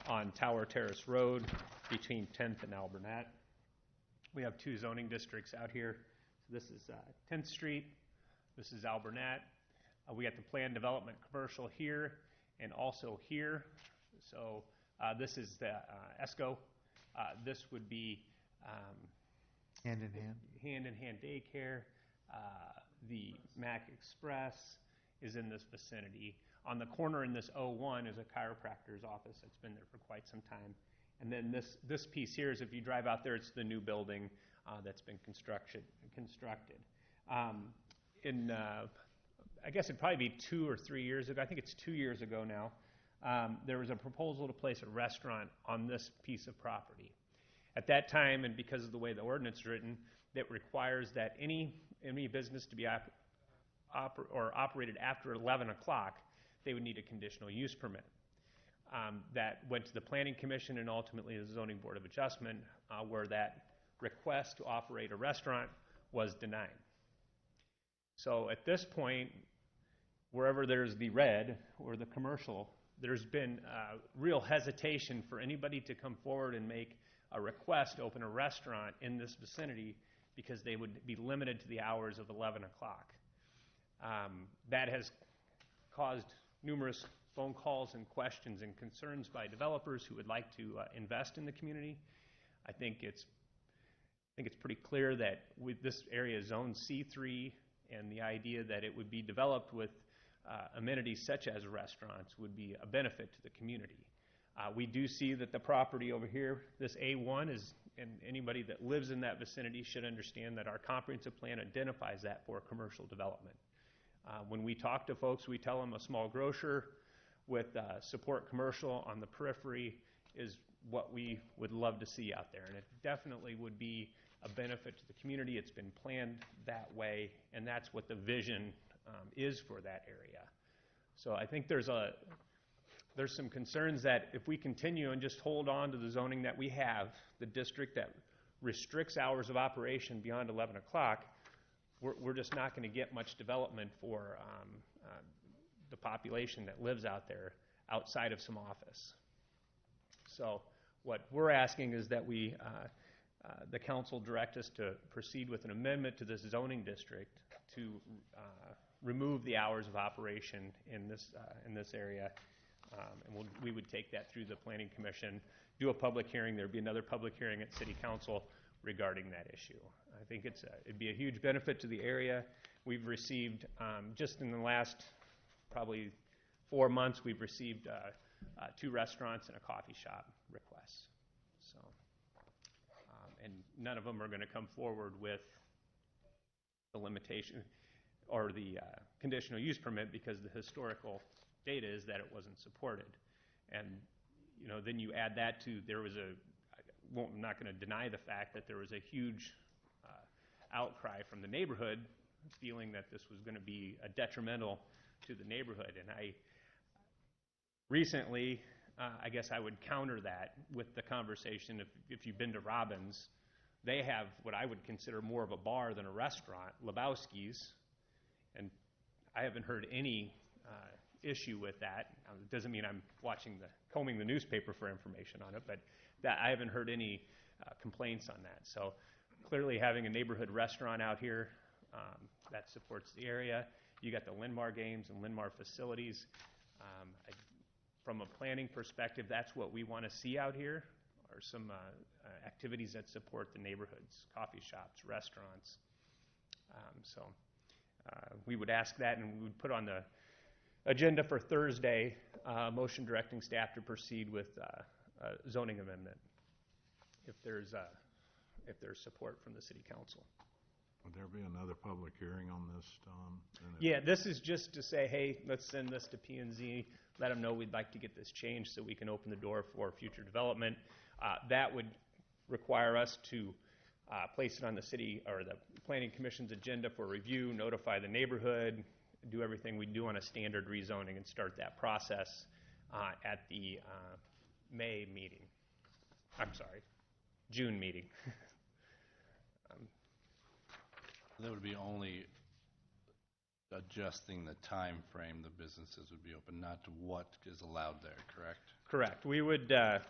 on Tower Terrace Road between 10th and Alburnett. We have 2 zoning districts out here. So this is 10th Street. This is Alburnett. We got the planned development commercial here and also here. So this is the ESCO. This would be hand-in-hand daycare. The Mac Express is in this vicinity. On the corner in this O1 is a chiropractor's office that's been there for quite some time. And then this piece here is, if you drive out there, it's the new building that's been constructed. I guess it'd probably be 2 or 3 years ago. I think it's 2 years ago now. There was a proposal to place a restaurant on this piece of property. At that time, and because of the way the ordinance is written, that requires that any business to be operated after 11 o'clock, they would need a conditional use permit. That went to the Planning Commission and ultimately the Zoning Board of Adjustment, where that request to operate a restaurant was denied. So at this point, wherever there's the red or the commercial, there's been real hesitation for anybody to come forward and make a request to open a restaurant in this vicinity because they would be limited to the hours of 11 o'clock. That has caused numerous phone calls and questions and concerns by developers who would like to invest in the community. I think it's pretty clear that with this area is zoned C3, and the idea that it would be developed with amenities such as restaurants would be a benefit to the community. We do see that the property over here, this A1, is, and anybody that lives in that vicinity should understand that our comprehensive plan identifies that for commercial development. When we talk to folks, we tell them a small grocer with support commercial on the periphery is what we would love to see out there, and it definitely would be a benefit to the community. It's been planned that way, and that's what the vision is for that area. So I think there's some concerns that if we continue and just hold on to the zoning that we have, the district that restricts hours of operation beyond 11 o'clock, we're just not going to get much development for the population that lives out there outside of some office. So what we're asking is that the council direct us to proceed with an amendment to this zoning district to remove the hours of operation in this area, and we would take that through the Planning Commission, do a public hearing. There'd be another public hearing at City Council regarding that issue. I think it'd be a huge benefit to the area. We've received, just in the last probably 4 months, we've received 2 restaurants and a coffee shop requests. So, and none of them are going to come forward with the limitation or the conditional use permit because the historical data is that it wasn't supported. And then you add that to I'm not going to deny the fact that there was a huge outcry from the neighborhood feeling that this was going to be detrimental to the neighborhood. And recently, I guess I would counter that with the conversation. If you've been to Robbins, they have what I would consider more of a bar than a restaurant, Lebowski's, and I haven't heard any issue with that. It doesn't mean I'm combing the newspaper for information on it, but I haven't heard any complaints on that. So clearly having a neighborhood restaurant out here that supports the area. You got the Linmar games and Linmar facilities. From a planning perspective, that's what we want to see out here, are some activities that support the neighborhoods, coffee shops, restaurants. So we would ask that, and we would put on the agenda for Thursday motion directing staff to proceed with zoning amendment if there's support from the City Council. Would there be another public hearing on this, Tom? Yeah, this is just to say, hey, let's send this to P&Z, let them know we'd like to get this changed so we can open the door for future development. That would require us to place it on the city or the Planning Commission's agenda for review, notify the neighborhood, do everything we do on a standard rezoning, and start that process at the May meeting. I'm sorry, June meeting. That would be only adjusting the time frame the businesses would be open, not to what is allowed there, correct? Correct. We would, I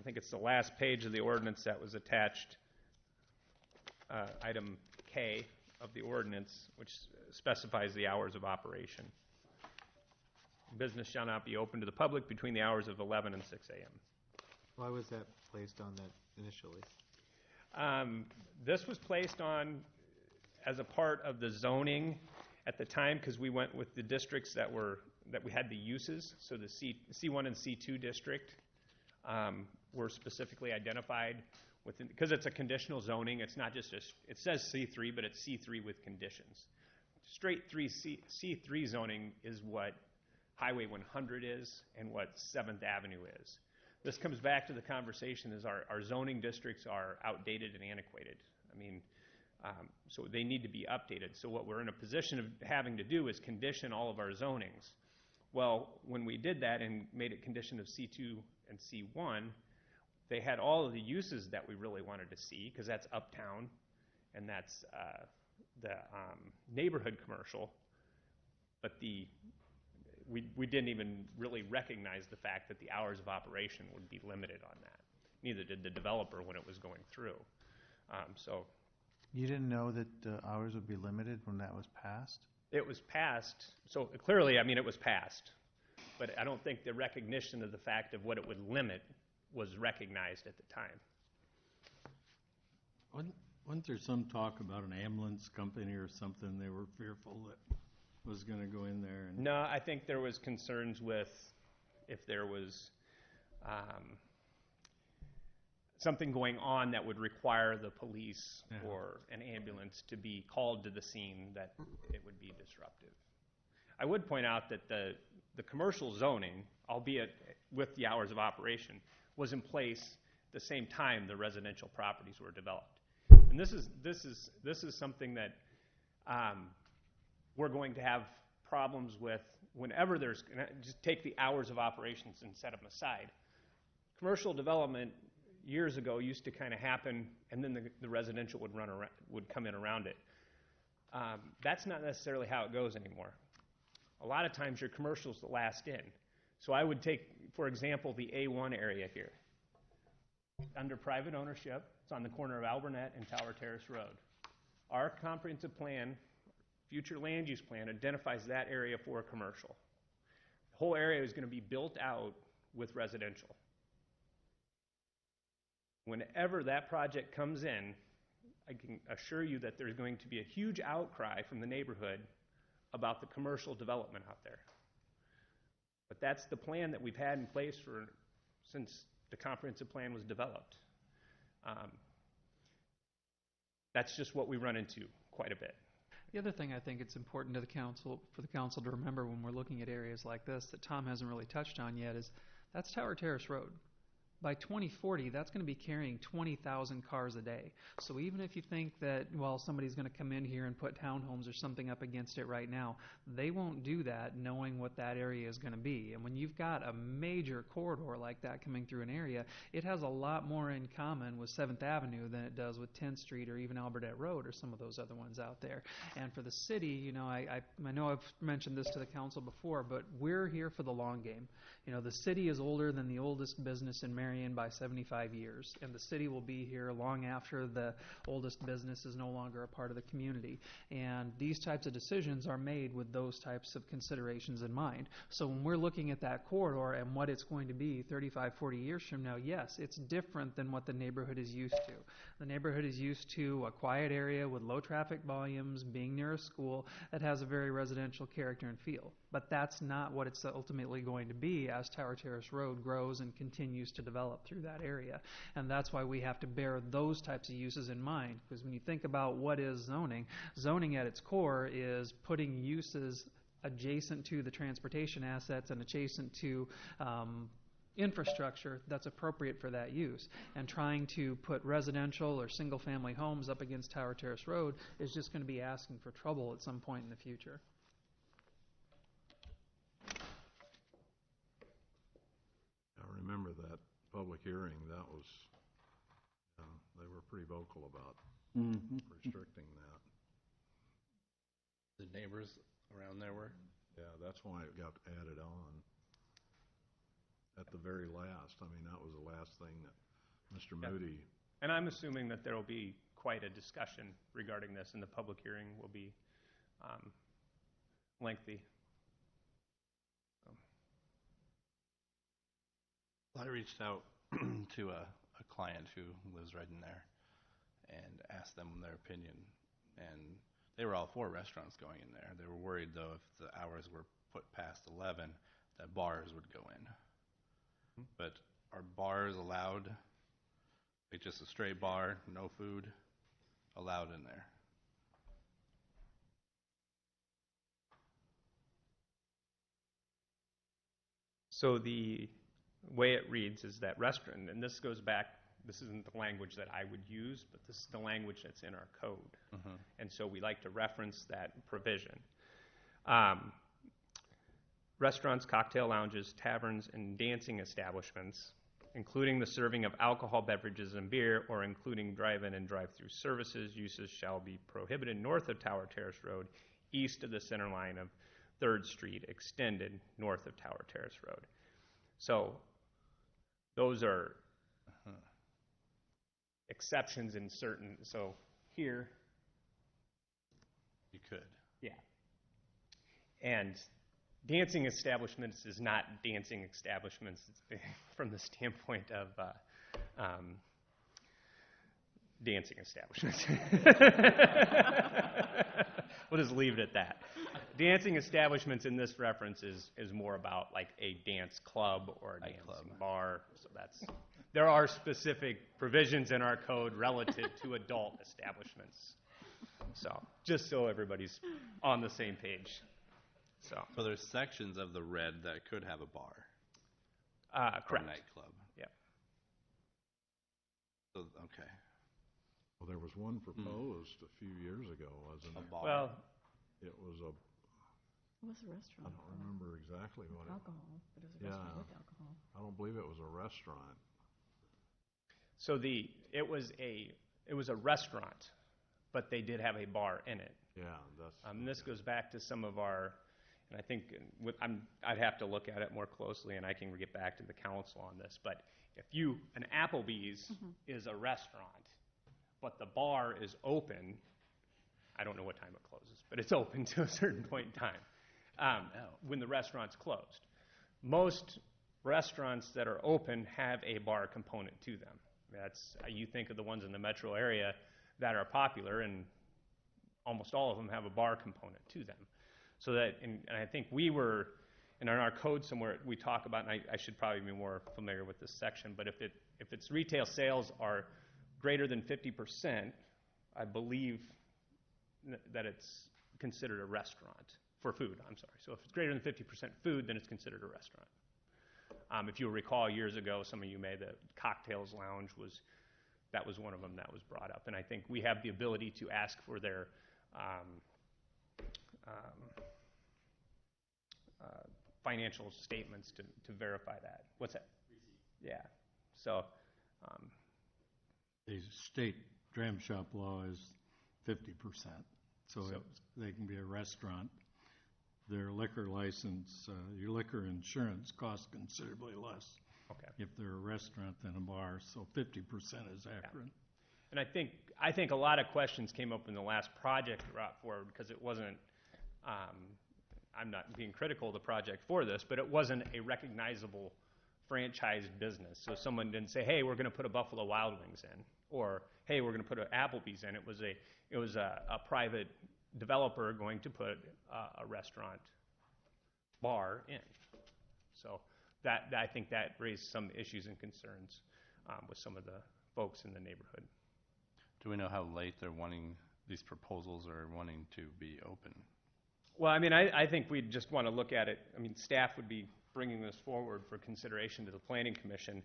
think it's the last page of the ordinance that was attached, item K of the ordinance, which specifies the hours of operation. Business shall not be open to the public between the hours of 11 and 6 a.m. Why was that placed on that initially? This was placed on as a part of the zoning at the time because we went with the districts that we had the uses. So the C1 and C2 district were specifically identified within, because it's a conditional zoning. It's not just it says C3, but it's C3 with conditions. Straight C3 zoning is what Highway 100 is and what 7th Avenue is. this comes back to the conversation is our zoning districts are outdated and antiquated. I mean, so they need to be updated. So what we're in a position of having to do is condition all of our zonings. Well, when we did that and made it condition of C2 and C1, they had all of the uses that we really wanted to see, because that's uptown and that's the neighborhood commercial. But we didn't even really recognize the fact that the hours of operation would be limited on that. Neither did the developer when it was going through. So You didn't know that hours would be limited when that was passed? it was passed, so clearly, I mean, it was passed. But I don't think the recognition of the fact of what it would limit was recognized at the time. Wasn't there some talk about an ambulance company or something? They were fearful that was going to go in there. And No, I think there was concerns with if there was something going on that would require the police or an ambulance to be called to the scene, that it would be disruptive. I would point out that the commercial zoning, albeit with the hours of operation, was in place the same time the residential properties were developed. And this is something that we're going to have problems with whenever there's, just take the hours of operations and set them aside. Commercial development years ago used to kind of happen, and then the residential would come in around it. That's not necessarily how it goes anymore. A lot of times your commercial's the last in. So I would take, for example, the A1 area here. Under private ownership, it's on the corner of Alburnett and Tower Terrace Road. Our comprehensive plan, future land use plan, identifies that area for a commercial. The whole area is going to be built out with residential. Whenever that project comes in, I can assure you that there's going to be a huge outcry from the neighborhood about the commercial development out there. But that's the plan that we've had in place since the comprehensive plan was developed. That's just what we run into quite a bit. The other thing I think it's important to for the council to remember when we're looking at areas like this that Tom hasn't really touched on yet is that's Tower Terrace Road. By 2040, that's going to be carrying 20,000 cars a day. So even if you think that, well, somebody's going to come in here and put townhomes or something up against it right now, they won't do that knowing what that area is going to be. And when you've got a major corridor like that coming through an area, it has a lot more in common with 7th Avenue than it does with 10th Street or even Alburnett Road or some of those other ones out there. And for the city, you know, I know I've mentioned this to the council before, but we're here for the long game. You know, the city is older than the oldest business in Marion by 75 years, and the city will be here long after the oldest business is no longer a part of the community. And these types of decisions are made with those types of considerations in mind. So when we're looking at that corridor and what it's going to be 35, 40 years from now, yes, it's different than what the neighborhood is used to. The neighborhood is used to a quiet area with low traffic volumes, being near a school that has a very residential character and feel. But that's not what it's ultimately going to be as Tower Terrace Road grows and continues to develop through that area. And that's why we have to bear those types of uses in mind. Because when you think about what is zoning, zoning at its core is putting uses adjacent to the transportation assets and adjacent to infrastructure that's appropriate for that use. And trying to put residential or single-family homes up against Tower Terrace Road is just going to be asking for trouble at some point in the future. I remember that public hearing. That was, they were pretty vocal about restricting that. The neighbors around there were? Yeah, that's why it got added on at the very last. I mean, that was the last thing that Mr. Moody. And I'm assuming that there will be quite a discussion regarding this, and the public hearing will be lengthy. I reached out to a client who lives right in there and asked them their opinion, and they were all for restaurants going in there. They were worried, though, if the hours were put past 11, that bars would go in. But are bars allowed? Like just a straight bar, no food, allowed in there? So way it reads is that restaurant, and this goes back, this isn't the language that I would use, but this is the language that's in our code. And so we like to reference that provision. Restaurants, cocktail lounges, taverns, and dancing establishments, including the serving of alcohol beverages and beer, or including drive-in and drive-through services, uses shall be prohibited north of Tower Terrace Road, east of the center line of 3rd Street, extended north of Tower Terrace Road. So those are exceptions in certain, so here. You could. Yeah. And dancing establishments is not dancing establishments from the standpoint of dancing establishments. We'll just leave it at that. Dancing establishments in this reference is more about like a dance club or a dancing bar. So there are specific provisions in our code relative to adult establishments. So just so everybody's on the same page. So there's sections of the red that could have a bar. Correct. Or a nightclub. Yeah. So, okay. Well, there was one proposed a few years ago, wasn't A it? bar. Well, it was a. It was a restaurant. I don't remember exactly what alcohol, but it was a restaurant with alcohol. I don't believe it was a restaurant. So it was a restaurant, but they did have a bar in it. Yeah, that's. This goes back to some of our, and I think I'd have to look at it more closely, and I can get back to the council on this. But if an Applebee's is a restaurant, but the bar is open, I don't know what time it closes, but it's open to a certain point in time when the restaurant's closed. Most restaurants that are open have a bar component to them. You think of the ones in the metro area that are popular, and almost all of them have a bar component to them. So that, and I think we were, and in our code somewhere we talk about, and I should probably be more familiar with this section, but if its retail sales are greater than 50%, I believe that it's considered a restaurant for food. I'm sorry. So if it's greater than 50% food, then it's considered a restaurant. If you'll recall years ago, some of you may, the Cocktails Lounge was one of them that was brought up. And I think we have the ability to ask for their financial statements to verify that. What's that? Yeah. So. The state dram shop law is 50%. So they can be a restaurant. Their liquor license, your liquor insurance costs considerably less if they're a restaurant than a bar. So 50% is accurate. Yeah. And I think a lot of questions came up in the last project brought forward because it wasn't. I'm not being critical of the project for this, but it wasn't a recognizable franchised business. So someone didn't say, "Hey, we're going to put a Buffalo Wild Wings in," or "Hey, we're going to put an Applebee's in." It was a private developer going to put a restaurant bar in. So I think that raised some issues and concerns with some of the folks in the neighborhood. Do we know how late they're wanting these proposals or wanting to be open? Well, I mean, I think we'd just want to look at it. I mean, staff would be bringing this forward for consideration to the Planning Commission.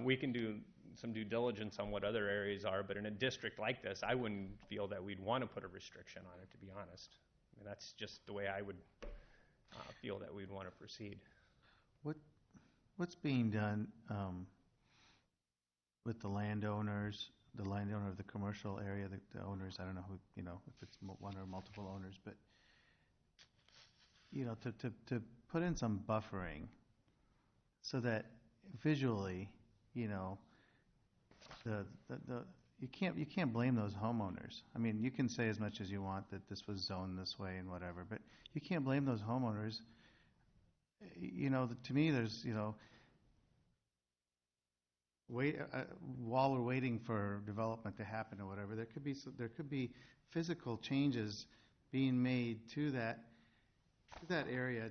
We can do some due diligence on what other areas are, but in a district like this, I wouldn't feel that we'd want to put a restriction on it, to be honest. I mean, that's just the way I would feel that we'd want to proceed. What's being done with the landowners, the landowner of the commercial area, the owners? I don't know who, if it's one or multiple owners, but to put in some buffering so that visually, you can't blame those homeowners. I mean, you can say as much as you want that this was zoned this way and whatever, but you can't blame those homeowners. To me, there's, while we're waiting for development to happen or whatever, there could be physical changes being made to that area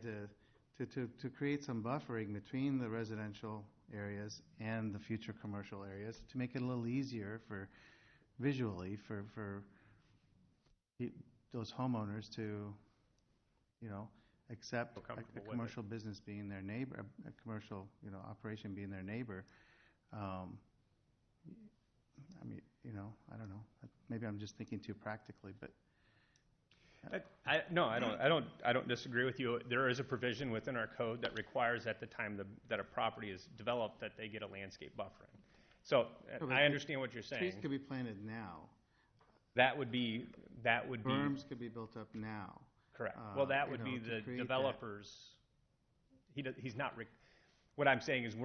to create some buffering between the residential areas and the future commercial areas to make it a little easier visually for those homeowners to, accept Feel comfortable a with it. commercial business being their neighbor, a commercial, operation being their neighbor. I mean, I don't know. Maybe I'm just thinking too practically, but No, I don't disagree with you. There is a provision within our code that requires at the time that a property is developed that they get a landscape buffering. So I understand what you're saying. Trees could be planted now. That would be. Berms could be built up now. Correct. Well, that would be the create developers. He's not. What I'm saying is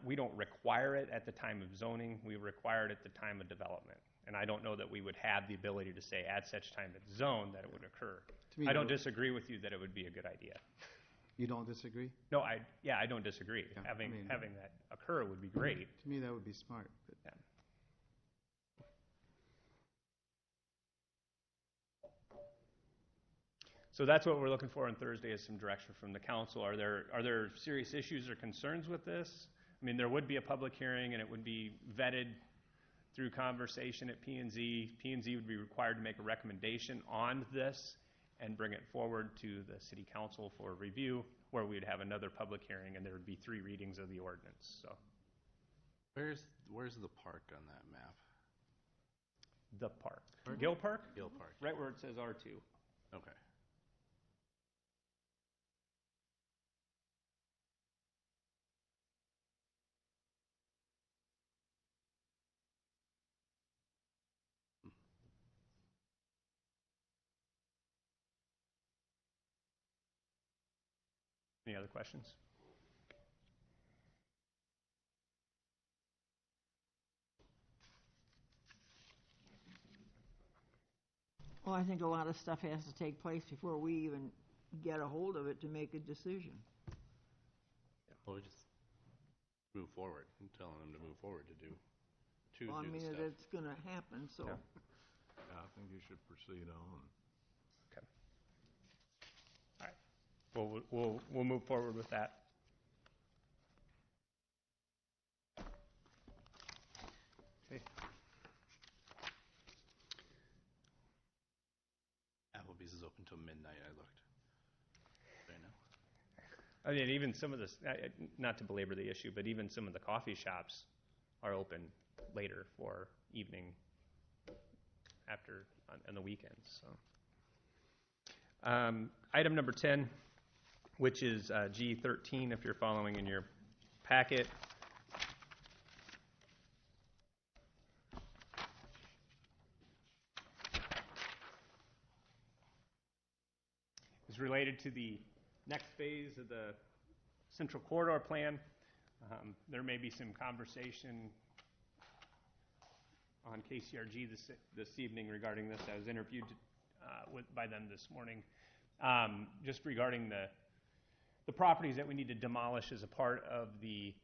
we don't require it at the time of zoning. We require it at the time of development. And I don't know that we would have the ability to say at such time it's zoned that it would occur. me, I don't disagree with you that it would be a good idea. You don't disagree? No, I don't disagree. Having that occur would be great. To me, that would be smart. But Yeah. So that's what we're looking for on Thursday, is some direction from the council. Are there serious issues or concerns with this? I mean, there would be a public hearing, and it would be vetted through conversation at P&Z. P&Z would be required to make a recommendation on this and bring it forward to the city council for review, where we'd have another public hearing, and there would be 3 readings of the ordinance. So, Where's the park on that map? the park. Gill Park? Gill Park. Right where it says R2. Okay. Any other questions? Well, I think a lot of stuff has to take place before we even get a hold of it to make a decision. Well, we just move forward. I'm telling them to move forward to do Well, I the mean, stuff. it's going to happen, so. Yeah. Yeah, I think you should proceed on. Okay. All right. Well, we'll move forward with that. Okay. Applebee's is open till midnight, I looked. Right now. I mean, even some of the, not to belabor the issue, but even some of the coffee shops are open later for evening after on the weekends. So, item number 10, which is G13, if you're following in your packet. Is related to the next phase of the Central Corridor Plan. There may be some conversation on KCRG this evening regarding this. I was interviewed by them this morning, just regarding the properties that we need to demolish as a part of the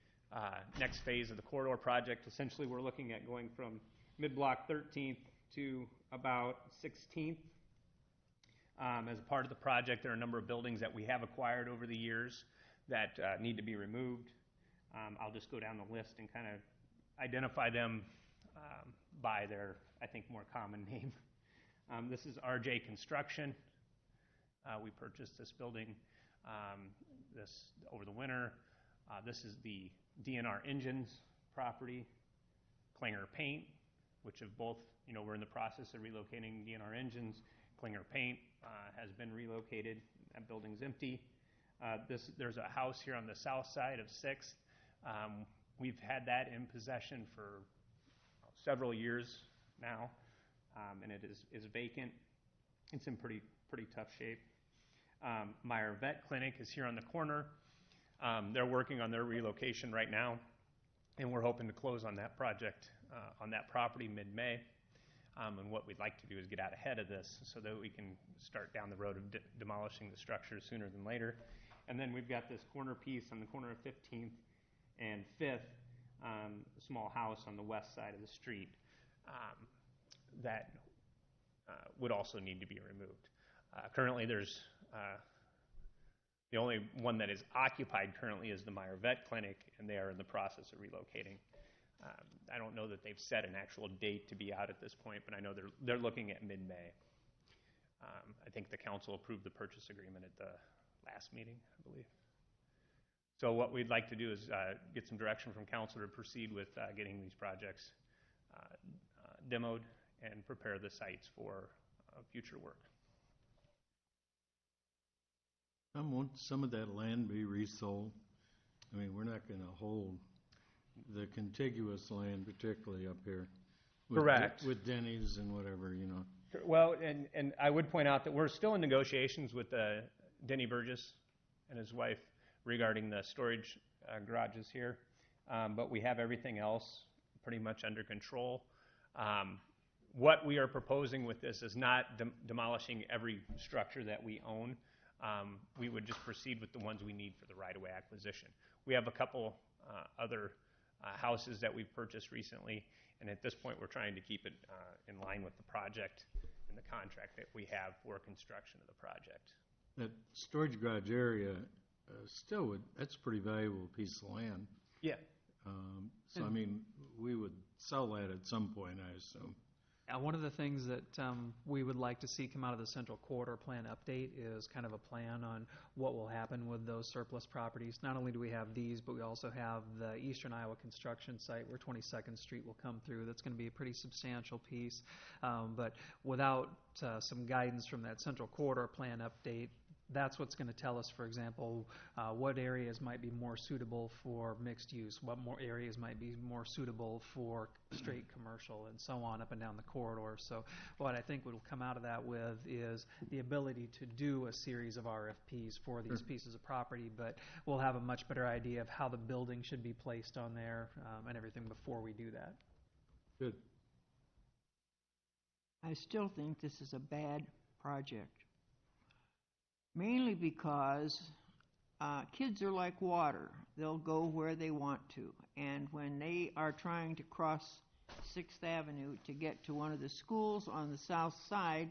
next phase of the corridor project. Essentially, we're looking at going from mid-block 13th to about 16th. As a part of the project, there are a number of buildings that we have acquired over the years that need to be removed. I'll just go down the list and kind of identify them by their, I think, more common name. This is RJ Construction. We purchased this building over the winter. This is the DNR Engines property. Klinger Paint, which have both, we're in the process of relocating DNR Engines. Klinger Paint has been relocated. That building's empty. There's a house here on the south side of 6th. We've had that in possession for several years now, and it is vacant. It's in pretty tough shape. Meyer Vet Clinic is here on the corner. They're working on their relocation right now, and we're hoping to close on that project, on that property mid-May. And what we'd like to do is get out ahead of this so that we can start down the road of demolishing the structure sooner than later. And then we've got this corner piece on the corner of 15th and 5th, a small house on the west side of the street that would also need to be removed. Currently, there's the only one that is occupied currently is the Meyer Vet Clinic, and they are in the process of relocating. I don't know that they've set an actual date to be out at this point, but I know they're looking at mid-May. I think the council approved the purchase agreement at the last meeting, I believe. So what we'd like to do is get some direction from council to proceed with getting these projects demoed and prepare the sites for future work. Won't some of that land be resold? I mean, we're not going to hold the contiguous land, particularly up here. Correct. With Denny's and whatever, you know. Well, and I would point out that we're still in negotiations with Denny Burgess and his wife regarding the storage garages here, but we have everything else pretty much under control. What we are proposing with this is not demolishing every structure that we own. We would just proceed with the ones we need for the right-of-way acquisition. We have a couple other houses that we've purchased recently, and at this point we're trying to keep it in line with the project and the contract that we have for construction of the project. That storage garage area that's a pretty valuable piece of land. Yeah. So, I mean, we would sell that at some point, I assume. One of the things that we would like to see come out of the Central Corridor Plan update is kind of a plan on what will happen with those surplus properties. Not only do we have these, but we also have the Eastern Iowa construction site where 22nd Street will come through. That's going to be a pretty substantial piece. But without some guidance from that Central Corridor Plan update, that's what's going to tell us, for example, what areas might be more suitable for mixed use, what more areas might be more suitable for straight commercial, and so on up and down the corridor. So what I think will come out of that with is the ability to do a series of RFPs for these pieces of property, but we'll have a much better idea of how the building should be placed on there and everything before we do that. Good. I still think this is a bad project. Mainly because kids are like water. They'll go where they want to. And when they are trying to cross 6th Avenue to get to one of the schools on the south side,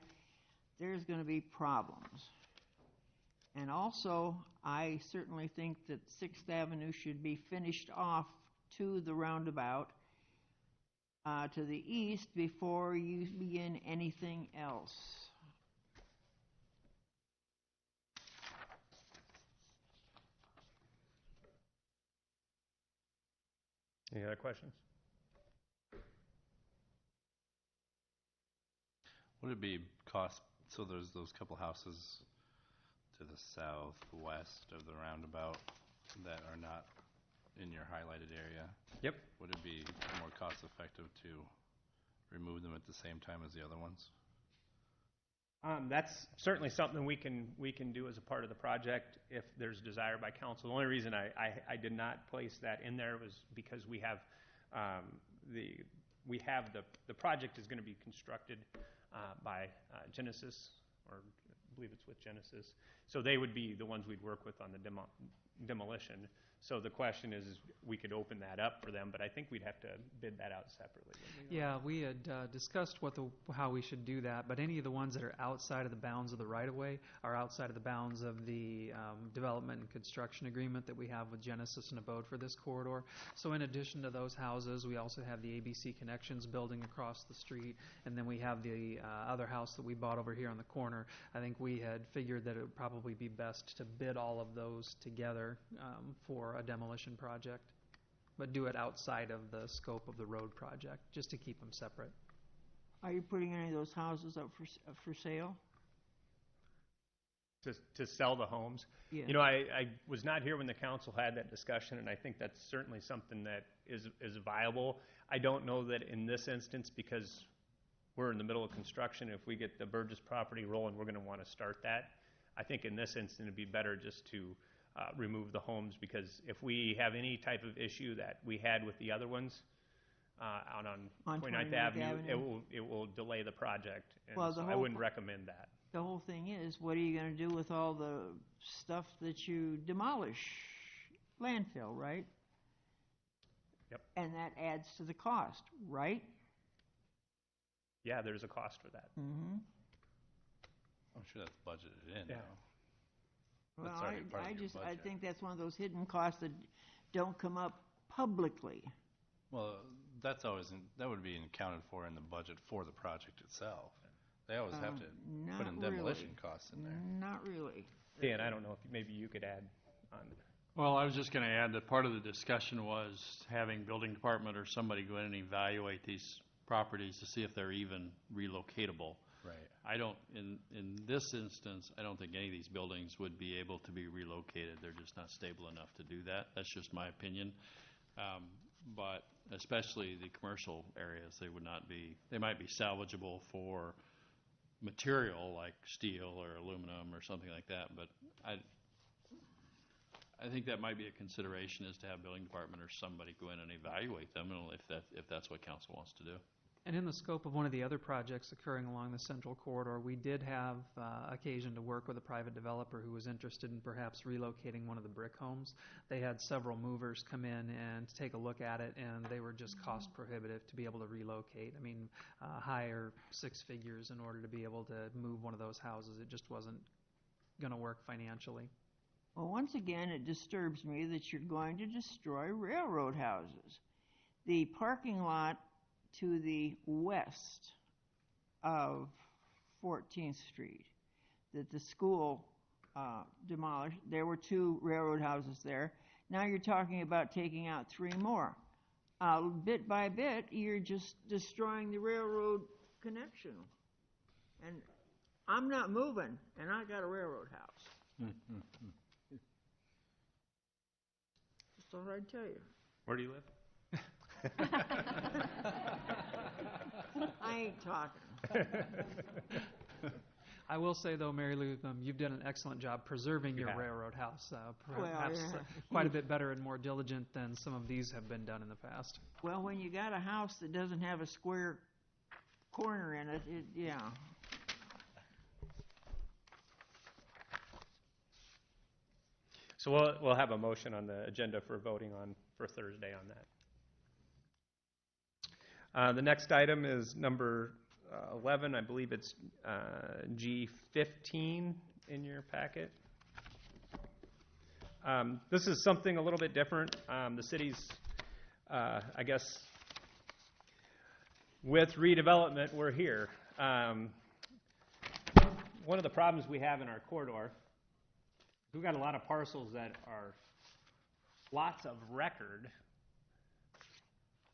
there's going to be problems. And also, I certainly think that 6th Avenue should be finished off to the roundabout to the east before you begin anything else. Any other questions? Would it be cost, so there's those couple houses to the southwest of the roundabout that are not in your highlighted area? Yep. Would it be more cost effective to remove them at the same time as the other ones? That's certainly something we can do as a part of the project if there's desire by council. The only reason I did not place that in there was because we have the project is going to be constructed by Genesis, or I believe it's with Genesis. So they would be the ones we'd work with on the demolition. So the question is we could open that up for them, but I think we'd have to bid that out separately. Yeah, we had discussed how we should do that, but any of the ones that are outside of the bounds of the right-of-way are outside of the bounds of the development and construction agreement that we have with Genesis and Abode for this corridor. So in addition to those houses, we also have the ABC Connections building across the street, and then we have the other house that we bought over here on the corner. I think we had figured that it would probably be best to bid all of those together for a demolition project, but do it outside of the scope of the road project, just to keep them separate. Are you putting any of those houses up for sale? To sell the homes? Yeah. You know, I was not here when the council had that discussion, and I think that's certainly something that is viable. I don't know that in this instance, because we're in the middle of construction, if we get the Burgess property rolling, we're going to want to start that. I think in this instance it'd be better just to remove the homes, because if we have any type of issue that we had with the other ones out on 29th Avenue, it will delay the project, and well, so I wouldn't recommend that. The whole thing is, what are you going to do with all the stuff that you demolish? Landfill, right? Yep. And that adds to the cost, right? Yeah, there's a cost for that. Mm-hmm. I'm sure that's budgeted in. Yeah. Well, That's I think that's one of those hidden costs that don't come up publicly. Well, that would be accounted for in the budget for the project itself. They always have to put in demolition costs in there. Not really. Dan, I don't know if maybe you could add on. Well, I was just going to add that part of the discussion was having building department or somebody go in and evaluate these properties to see if they're even relocatable. Right. I don't, in this instance, I don't think any of these buildings would be able to be relocated. They're just not stable enough to do that. That's just my opinion. But especially the commercial areas, they would not be, they might be salvageable for material like steel or aluminum or something like that, but I think that might be a consideration, is to have building department or somebody go in and evaluate them, if that's what council wants to do. And in the scope of one of the other projects occurring along the central corridor, we did have occasion to work with a private developer who was interested in perhaps relocating one of the brick homes. They had several movers come in and take a look at it, and they were just cost prohibitive to be able to relocate. I mean, higher six figures in order to be able to move one of those houses. It just wasn't going to work financially. Well, once again, it disturbs me that you're going to destroy railroad houses. The parking lot to the west of 14th Street that the school demolished, there were 2 railroad houses there. Now you're talking about taking out 3 more. Bit by bit, you're just destroying the railroad connection. And I'm not moving, and I got a railroad house. Just thought I'd tell you. Where do you live? I ain't talking. I will say, though, Mary Lou, you've done an excellent job preserving your railroad house. Perhaps quite a bit better and more diligent than some of these have been done in the past. Well, when you got a house that doesn't have a square corner in it, yeah. So we'll have a motion on the agenda for voting on for Thursday on that. The next item is number 11. I believe it's G15 in your packet. This is something a little bit different. The city's, I guess, with redevelopment, we're here. One of the problems we have in our corridor, we've got a lot of parcels that are lots of record,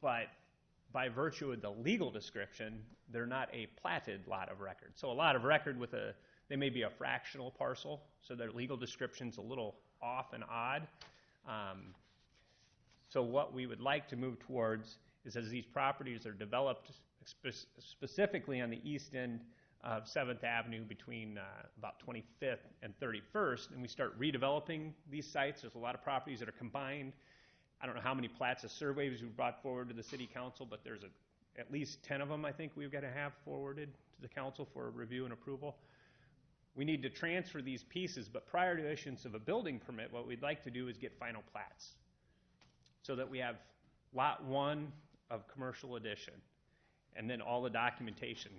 but by virtue of the legal description, they're not a platted lot of record. So a lot of record they may be a fractional parcel, so their legal description's a little off and odd. So what we would like to move towards is, as these properties are developed specifically on the east end of 7th Avenue between about 25th and 31st, and we start redeveloping these sites. There's a lot of properties that are combined. I don't know how many plats of surveys we've brought forward to the city council, but there's at least 10 of them I think we've got to have forwarded to the council for review and approval. We need to transfer these pieces, but prior to issuance of a building permit, what we'd like to do is get final plats so that we have lot 1 of commercial addition. And then all the documentation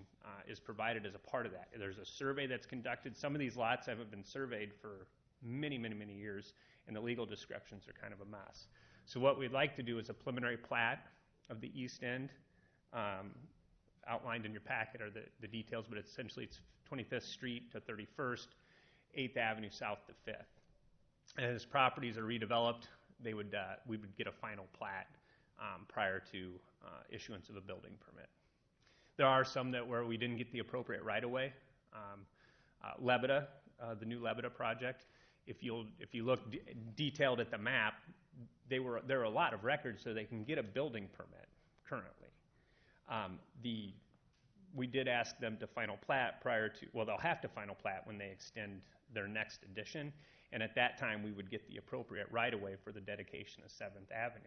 is provided as a part of that. There's a survey that's conducted. Some of these lots haven't been surveyed for many, many, many years, and the legal descriptions are kind of a mess. So what we'd like to do is a preliminary plat of the east end. Outlined in your packet are the details, but essentially it's 25th Street to 31st, 8th Avenue South to 5th. And as properties are redeveloped, we would get a final plat prior to issuance of a building permit. There are some where we didn't get the appropriate right-of-way. Lebeda, the new Lebeda project, if you look detailed at the map, there are a lot of records so they can get a building permit currently. We did ask them to final plat they'll have to final plat when they extend their next addition, and at that time we would get the appropriate right-of-way for the dedication of 7th Avenue.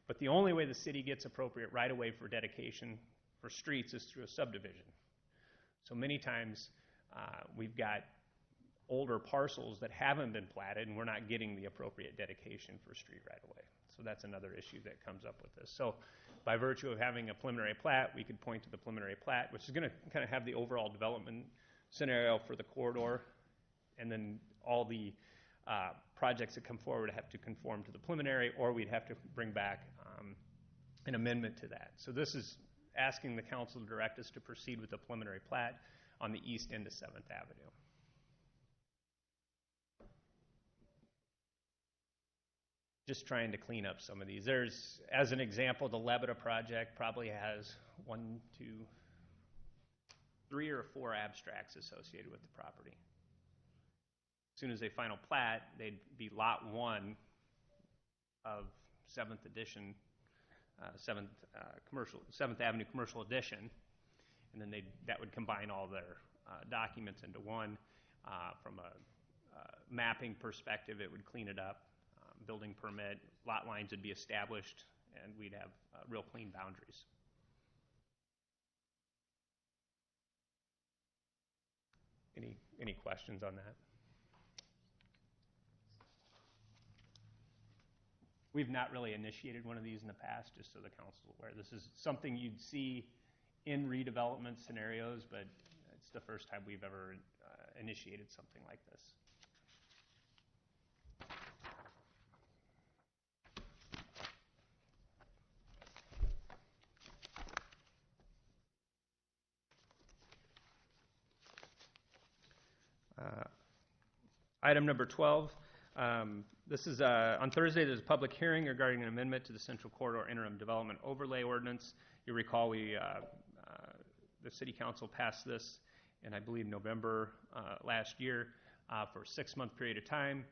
But the only way the city gets appropriate right-of-way for dedication for streets is through a subdivision. So many times we've got older parcels that haven't been platted and we're not getting the appropriate dedication for street right-of-way. So that's another issue that comes up with this. So by virtue of having a preliminary plat, we could point to the preliminary plat, which is going to kind of have the overall development scenario for the corridor, and then all the projects that come forward have to conform to the preliminary, or we'd have to bring back an amendment to that. So this is asking the council to direct us to proceed with the preliminary plat on the east end of 7th Avenue. just trying to clean up some of these. There's, as an example, the Lebeda project probably has 1, 2, 3 or 4 abstracts associated with the property. As soon as they final plat, they'd be lot 1 of 7th edition, 7th Avenue Commercial Edition, and then that would combine all their documents into one. From a mapping perspective, it would clean it up. Building permit, lot lines would be established, and we'd have real clean boundaries. Any questions on that? We've not really initiated one of these in the past, just so the council is aware. This is something you'd see in redevelopment scenarios, but it's the first time we've ever initiated something like this. Item number 12. This is on Thursday. There's a public hearing regarding an amendment to the Central Corridor Interim Development Overlay Ordinance. You recall the City Council passed this in, I believe, November last year for a 6-month period of time.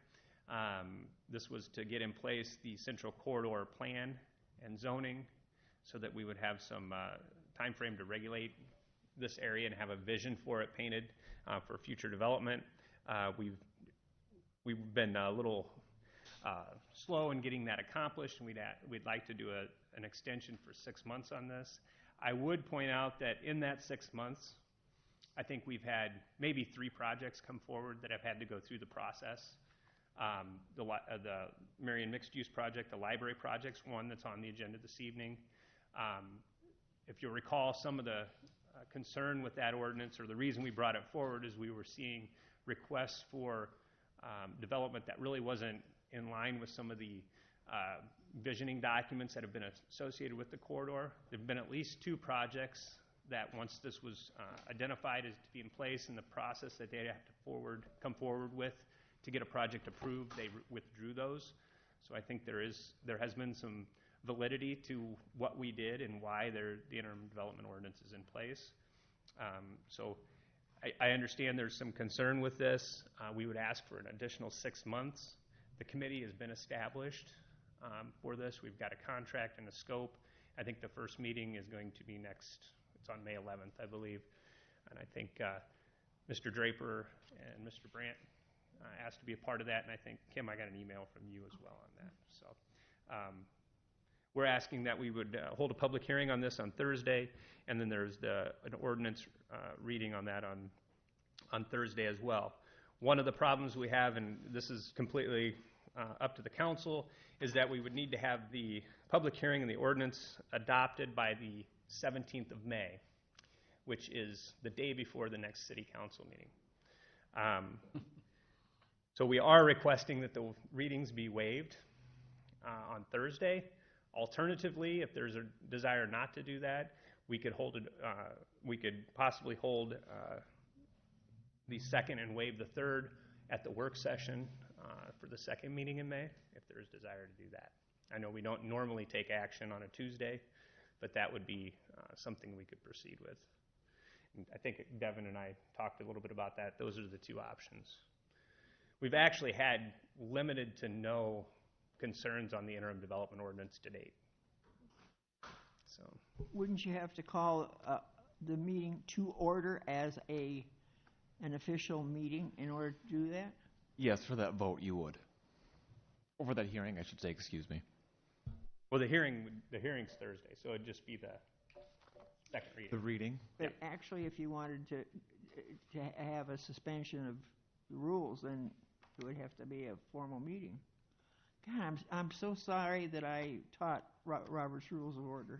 This was to get in place the Central Corridor plan and zoning, so that we would have some time frame to regulate this area and have a vision for it painted for future development. We've been a little slow in getting that accomplished, and we'd like to do an extension for 6 months on this. I would point out that in that 6 months, I think we've had maybe 3 projects come forward that have had to go through the process. The Marion mixed-use project, the library project's one that's on the agenda this evening. If you'll recall, some of the concern with that ordinance, or the reason we brought it forward, is we were seeing requests for development that really wasn't in line with some of the visioning documents that have been associated with the corridor. There have been at least 2 projects that, once this was identified as to be in place in the process that they'd have to come forward with to get a project approved, they withdrew those. So I think there has been some validity to what we did and why the interim development ordinance is in place. So I understand there's some concern with this. We would ask for an additional 6 months. The committee has been established for this. We've got a contract and a scope. I think the first meeting is going to be it's on May 11th, I believe. And I think Mr. Draper and Mr. Brandt asked to be a part of that. And I think, Kim, I got an email from you as well on that. So we're asking that we would hold a public hearing on this on Thursday, and then there's an ordinance reading on that on Thursday as well. One of the problems we have, and this is completely up to the council, is that we would need to have the public hearing and the ordinance adopted by the 17th of May, which is the day before the next city council meeting. So we are requesting that the readings be waived on Thursday. Alternatively, if there's a desire not to do that, we could possibly hold the second and waive the third at the work session for the second meeting in May, if there is desire to do that. I know we don't normally take action on a Tuesday, but that would be something we could proceed with. And I think Devin and I talked a little bit about that. Those are the 2 options. We've actually had limited to no concerns on the interim development ordinance to date. So, wouldn't you have to call the meeting to order as an official meeting in order to do that? Yes, for that vote you would. Or for that hearing, I should say, excuse me. Well, the hearing's Thursday, so it'd just be the second reading. The reading? But actually, if you wanted to have a suspension of the rules, then it would have to be a formal meeting. God, I'm so sorry that I taught Robert's Rules of Order.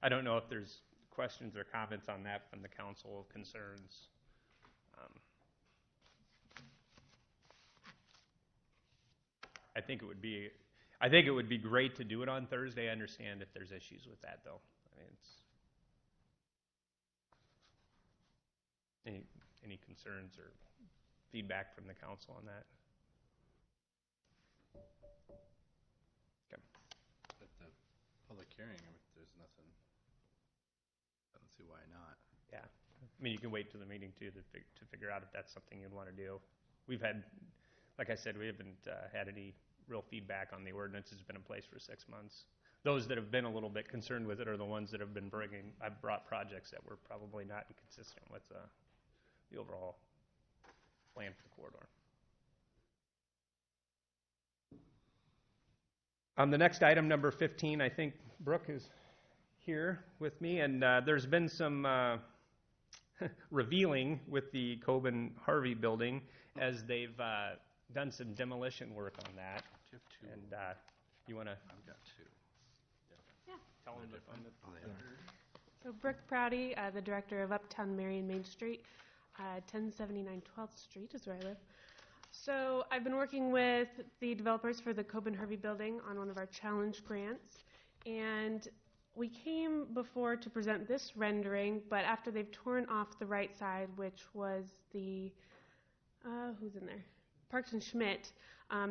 I don't know if there's questions or comments on that from the council, concerns. I think it would be great to do it on Thursday. I understand if there's issues with that, though. I mean, any concerns or feedback from the council on that. Okay. At the public hearing, there's nothing, I don't see why not. Yeah. I mean, you can wait till the meeting too to figure out if that's something you'd want to do. We've had, like I said, we haven't had any real feedback on the ordinance. It's been in place for 6 months. Those that have been a little bit concerned with it are the ones that have been I've brought projects that were probably not consistent with the overall plan for the corridor. On the next item, number 15, I think Brooke is here with me, and there's been some revealing with the Coben Harvey building as they've done some demolition work on that. Do you have two? And you want to? I've got two. Yeah. Tell them to find it. Oh, they are. So Brooke Prouty, the director of Uptown Marion Main Street, 1079 12th Street is where I live. So I've been working with the developers for the Coben Harvey building on one of our challenge grants, and we came before to present this rendering, but after they've torn off the right side, which was the, who's in there? Parks and Schmidt,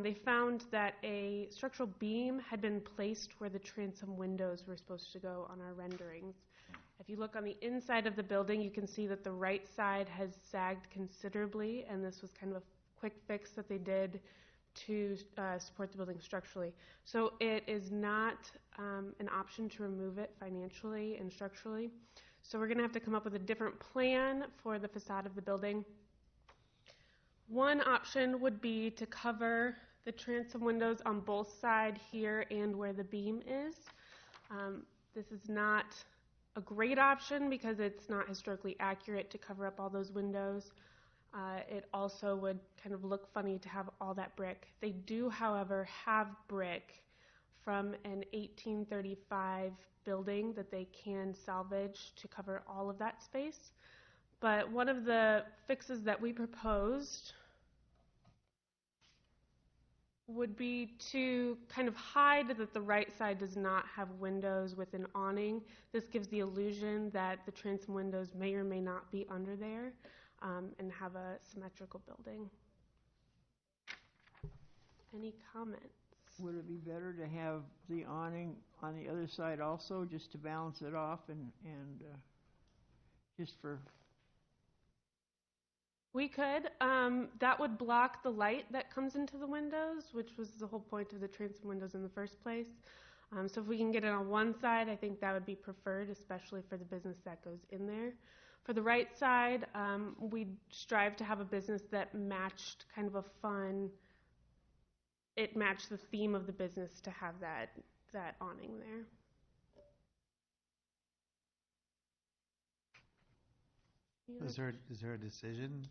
they found that a structural beam had been placed where the transom windows were supposed to go on our renderings. If you look on the inside of the building, you can see that the right side has sagged considerably, and this was kind of a quick fix that they did to support the building structurally. So it is not an option to remove it financially and structurally. So we're going to have to come up with a different plan for the facade of the building. One option would be to cover the transom windows on both sides here and where the beam is. This is not a great option because it's not historically accurate to cover up all those windows. It also would kind of look funny to have all that brick. They do, however, have brick from an 1835 building that they can salvage to cover all of that space. But one of the fixes that we proposed would be to kind of hide that the right side does not have windows with an awning. This gives the illusion that the transom windows may or may not be under there. And have a symmetrical building. Any comments? Would it be better to have the awning on the other side also, just to balance it off and just for? We could. That would block the light that comes into the windows, which was the whole point of the transom windows in the first place. So if we can get it on one side, I think that would be preferred, especially for the business that goes in there. For the right side, we strive to have a business that matched kind of a fun, it matched the theme of the business to have that awning there. Is there a decision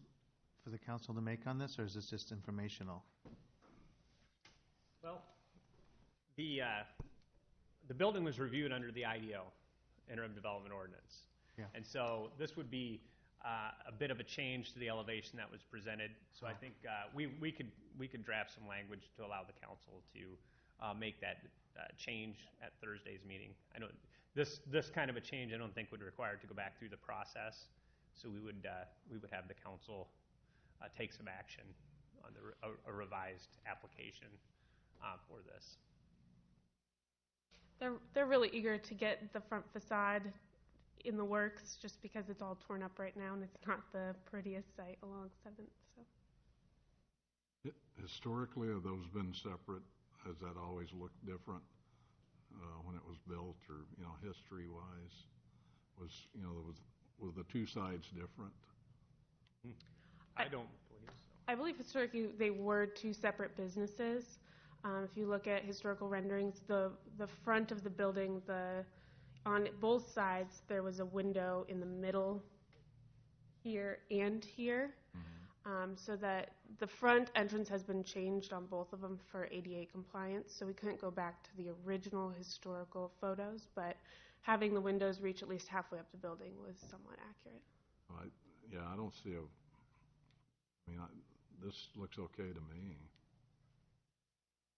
for the council to make on this, or is this just informational? Well, the building was reviewed under the IDO, Interim Development Ordinance. Yeah. And so this would be a bit of a change to the elevation that was presented. So I think we could draft some language to allow the council to make that change at Thursday's meeting. I know this kind of a change I don't think would require to go back through the process. So we would have the council take some action on a revised application for this. They're really eager to get the front facade in the works, just because it's all torn up right now and it's not the prettiest site along 7th. So. Historically, have those been separate? Has that always looked different when it was built, or history-wise? Was the two sides different? I don't believe so. I believe historically they were two separate businesses. If you look at historical renderings, the front of the building, on both sides, there was a window in the middle here and here. Mm-hmm. So that the front entrance has been changed on both of them for ADA compliance. So we couldn't go back to the original historical photos, but having the windows reach at least halfway up the building was somewhat accurate. I don't see this looks okay to me.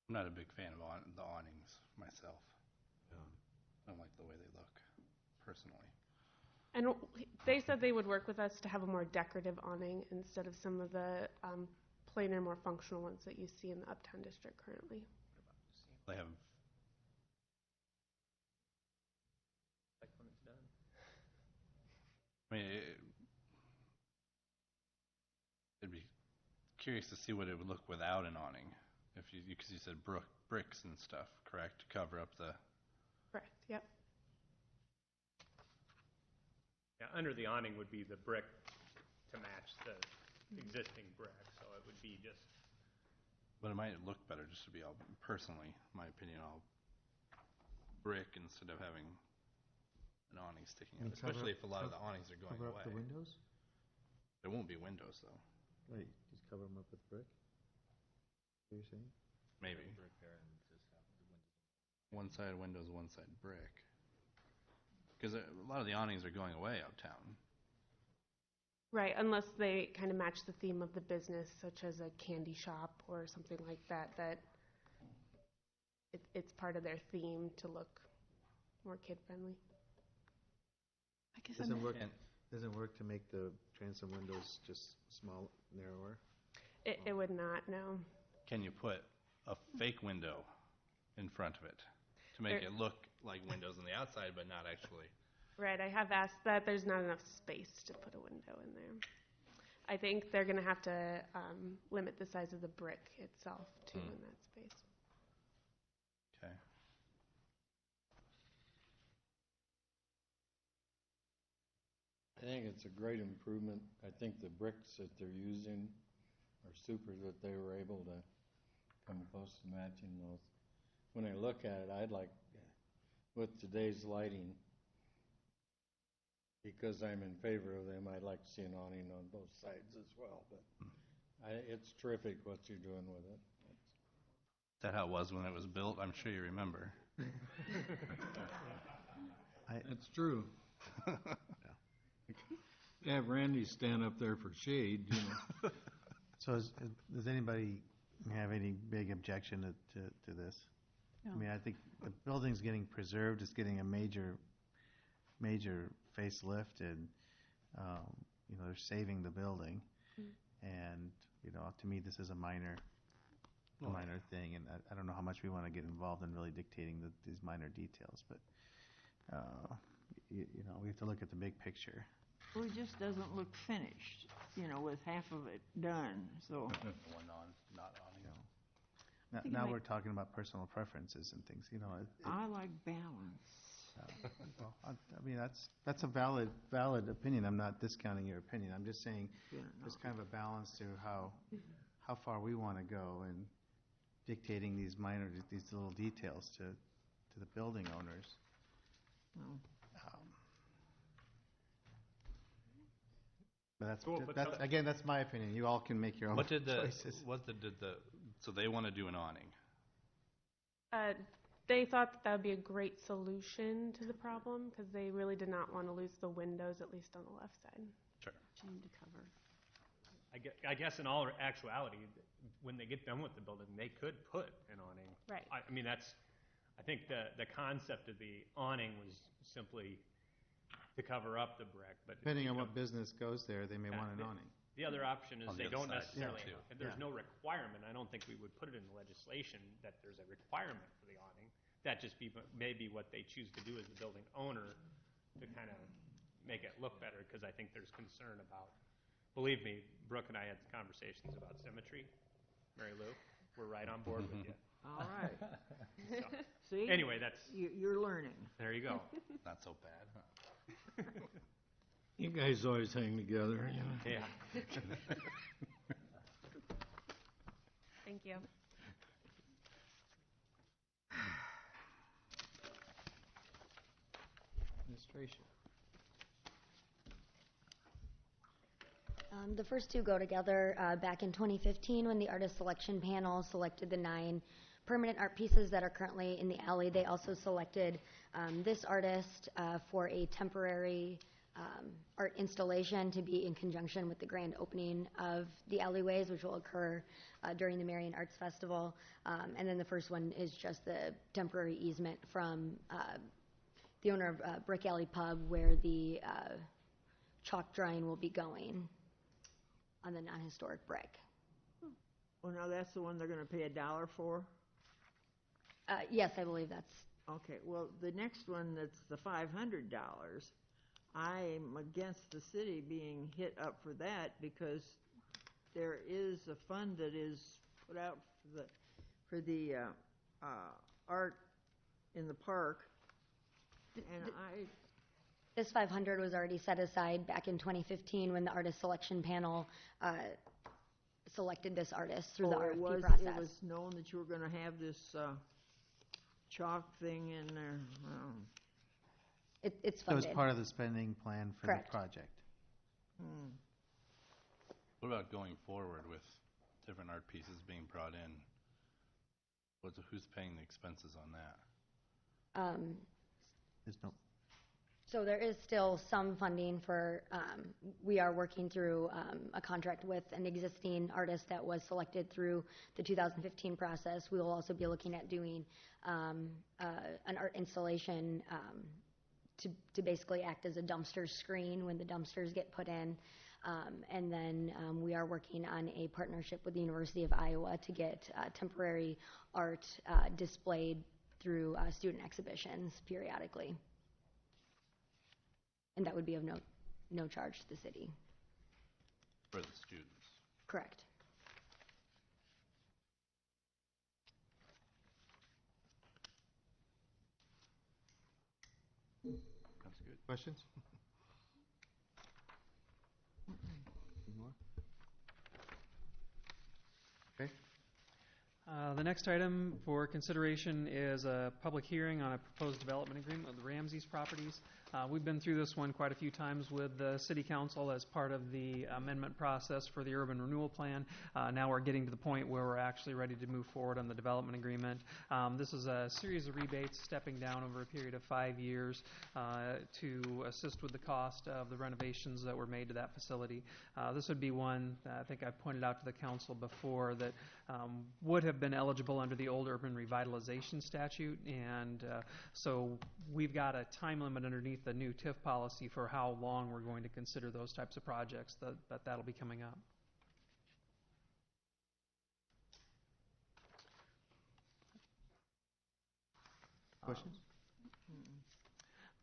I'm not a big fan of the awnings myself. Yeah. I don't like the way they look, personally. And they said they would work with us to have a more decorative awning instead of some of the plainer, more functional ones that you see in the Uptown District currently. They have, Like when it's done. I mean, it'd be curious to see what it would look without an awning. If you, because you said bricks and stuff, correct, to cover up the. Correct. Yep. Yeah, under the awning would be the brick to match the existing brick, so it would be just. But it might look better just to be all, personally, my opinion, all brick instead of having an awning sticking out. Especially if a lot of the awnings are going cover away. up the windows? There won't be windows though. Right, just cover them up with brick? What you're saying? Maybe. One side windows, one side brick. Because a lot of the awnings are going away uptown. Right, unless they kind of match the theme of the business, such as a candy shop or something like that, that it's part of their theme to look more kid-friendly. I guess Doesn't work to make the transom windows just small, narrower? It would not, no. Can you put a fake window in front of it to make it look like windows on the outside, but not actually? Right, I have asked that. There's not enough space to put a window in there. I think they're going to have to limit the size of the brick itself, too, in that space. Okay. I think it's a great improvement. I think the bricks that they're using are super that they were able to come close to matching those. When I look at it, I'd like, with today's lighting, because I'm in favor of them, I'd like to see an awning on both sides as well. But it's terrific what you're doing with it. Is that how it was when it was built? I'm sure you remember. It's true. Have Randy stand up there for shade, you know. So does anybody have any big objection to this? No. I mean, I think the building's getting preserved. It's getting a major facelift, and they're saving the building. And to me, this is a minor thing, and I don't know how much we want to get involved in really dictating these minor details, but we have to look at the big picture. Well, it just doesn't look finished, with half of it done, so. One on, not awning. Now we're talking about personal preferences and things, I like balance. Well, I mean, that's a valid opinion. I'm not discounting your opinion. I'm just saying there's kind of a balance to how far we want to go in dictating these little details to the building owners. Well, But that's my opinion. You all can make your own choices. So they want to do an awning? They thought that would be a great solution to the problem because they really did not want to lose the windows, at least on the left side. Sure. Shame to cover. I guess in all actuality, when they get done with the building, they could put an awning. Right. I mean, I think the concept of the awning was simply to cover up the brick, but Depending on what business goes there, they may want an awning. the other option is On the they other don't side, necessarily, too. if there's no requirement, I don't think we would put it in the legislation that there's a requirement for the awning. That just maybe what they choose to do as the building owner to kind of make it look better, because I think there's concern about, believe me, Brooke and I had conversations about symmetry. Mary Lou, we're right on board with you. all right. So, See? anyway, that's, You're learning. there you go. Not so bad, huh? You guys always hang together, Yeah. Thank you. Administration. The first two go together. Back in 2015, when the artist selection panel selected the 9 permanent art pieces that are currently in the alley, they also selected this artist for a temporary art installation to be in conjunction with the grand opening of the alleyways, which will occur during the Marion Arts Festival. And then the first one is just the temporary easement from the owner of Brick Alley Pub, where the chalk drawing will be going on the non-historic brick. Well, now that's the one they're gonna pay $1 for? Yes, I believe that's, Okay, well, the next one, that's the $500, I'm against the city being hit up for that because there is a fund that is put out for the art in the park, and this 500 was already set aside back in 2015 when the artist selection panel selected this artist through the RFP process. It was known that you were gonna have this chalk thing in there. It's So funded. it's part of the spending plan for Correct. the project. What about going forward with different art pieces being brought in? Who's paying the expenses on that? There's no, So there is still some funding for, we are working through a contract with an existing artist that was selected through the 2015 process. We will also be looking at doing an art installation to basically act as a dumpster screen when the dumpsters get put in. And then we are working on a partnership with the University of Iowa to get temporary art displayed through student exhibitions periodically. And that would be of no charge to the city. For the students. Correct. That's good. questions? Okay. The next item for consideration is a public hearing on a proposed development agreement with the Ramsey's Properties. We've been through this one quite a few times with the City Council as part of the amendment process for the urban renewal plan. Now we're getting to the point where we're actually ready to move forward on the development agreement. This is a series of rebates stepping down over a period of 5 years to assist with the cost of the renovations that were made to that facility. This would be one that I think I pointed out to the council before that would have been eligible under the old urban revitalization statute, and so we've got a time limit underneath the new TIF policy for how long we're going to consider those types of projects. That'll be coming up. Questions?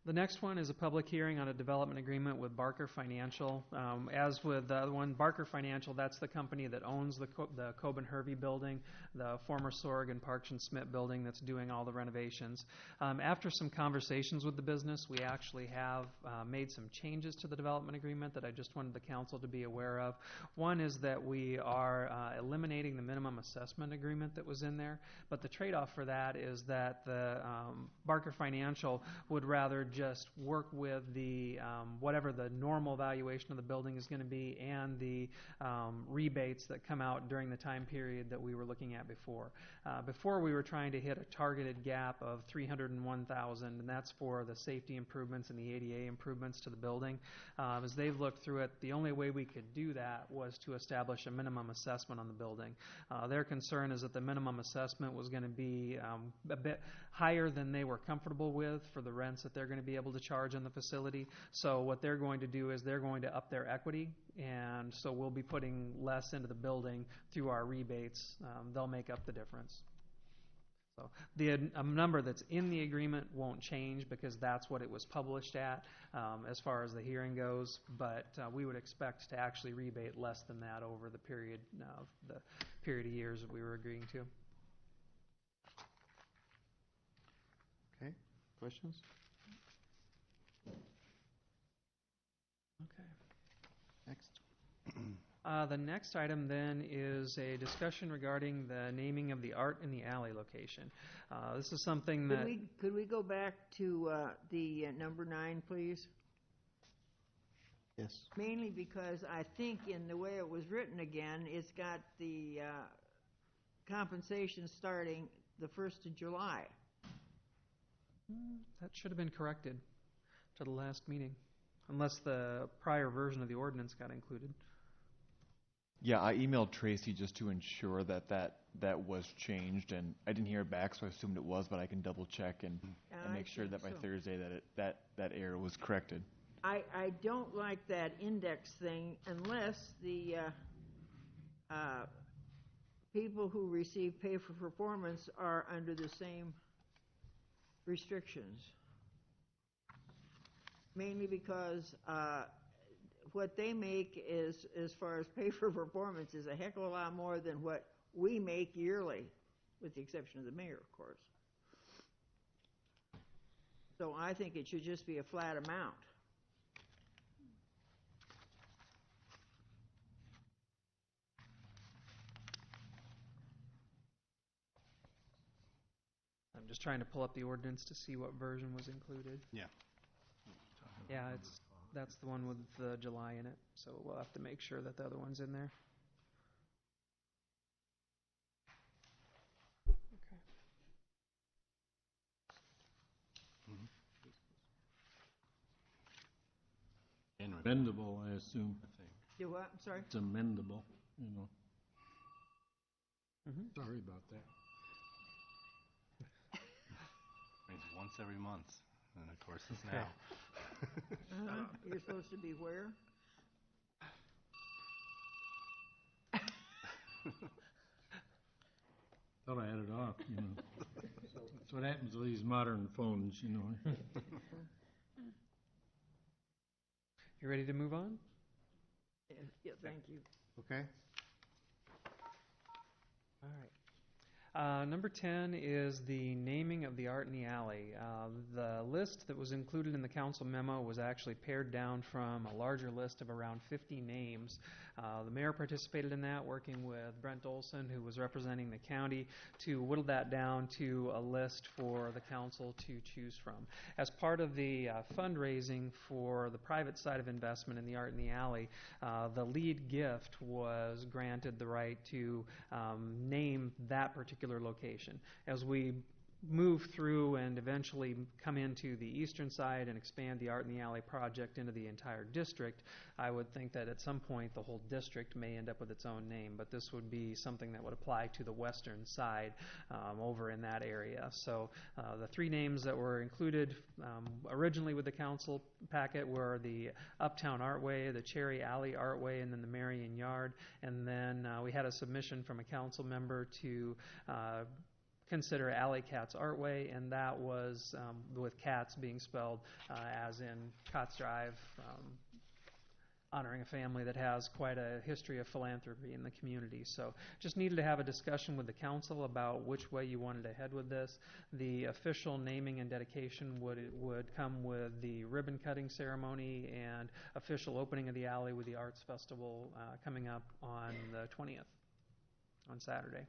The next one is a public hearing on a development agreement with Barker Financial. As with the other one, Barker Financial, that's the company that owns the Coben Hervey building, the former Sorg and Parks and Smith building that's doing all the renovations. After some conversations with the business, we actually have made some changes to the development agreement that I just wanted the council to be aware of. One is that we are eliminating the minimum assessment agreement that was in there, but the trade-off for that is that the Barker Financial would rather just work with the whatever the normal valuation of the building is going to be and the rebates that come out during the time period that we were looking at before. Before we were trying to hit a targeted gap of $301,000, and that's for the safety improvements and the ADA improvements to the building. As they've looked through it, the only way we could do that was to establish a minimum assessment on the building. Their concern is that the minimum assessment was going to be a bit higher than they were comfortable with for the rents that they're going to be able to charge in the facility. So what they're going to do is they're going to up their equity, and so we'll be putting less into the building through our rebates. They'll make up the difference. So the number that's in the agreement won't change because that's what it was published at as far as the hearing goes, but we would expect to actually rebate less than that over the period of years that we were agreeing to. Okay, questions? Okay. Next. The next item then is a discussion regarding the naming of the Art in the Alley location. This is something that... Could we go back to the number 9, please? Yes. Mainly because I think in the way it was written again, it's got the compensation starting the 1st of July. That should have been corrected to the last meeting, unless the prior version of the ordinance got included. Yeah, I emailed Tracy just to ensure that was changed, and I didn't hear back, so I assumed it was, but I can double check and make sure that by Thursday that error was corrected. I don't like that index thing unless the people who receive pay for performance are under the same restrictions. Mainly because what they make is, as far as pay for performance, is a heck of a lot more than what we make yearly, with the exception of the mayor, of course. So I think it should just be a flat amount. I'm just trying to pull up the ordinance to see what version was included. Yeah. Yeah, that's the one with July in it, so we'll have to make sure that the other one's in there. Amendable, I assume. Do what? I'm sorry? It's amendable, you know. Sorry about that. Means once every month, and of course it's now. You're supposed to be where? Thought I had it off, you know. That's what happens with these modern phones, you know. You ready to move on? Yeah, thank you. Okay. All right. Number 10 is the naming of the art in the alley. The list that was included in the council memo was actually pared down from a larger list of around 50 names. The mayor participated in that, working with Brent Olson, who was representing the county, to whittle that down to a list for the council to choose from. As part of the fundraising for the private side of investment in the art in the alley, the lead gift was granted the right to name that particular location. As we move through and eventually come into the eastern side and expand the Art in the Alley project into the entire district, I would think that at some point the whole district may end up with its own name, but this would be something that would apply to the western side over in that area. So the three names that were included originally with the council packet were the Uptown Artway, the Cherry Alley Artway, and then the Marion Yard. And then we had a submission from a council member to consider Alley Cats Artway, and that was with cats being spelled as in Cots Drive, honoring a family that has quite a history of philanthropy in the community. So just needed to have a discussion with the council about which way you wanted to head with this. The official naming and dedication would come with the ribbon cutting ceremony and official opening of the alley with the Arts Festival coming up on the 20th, on Saturday.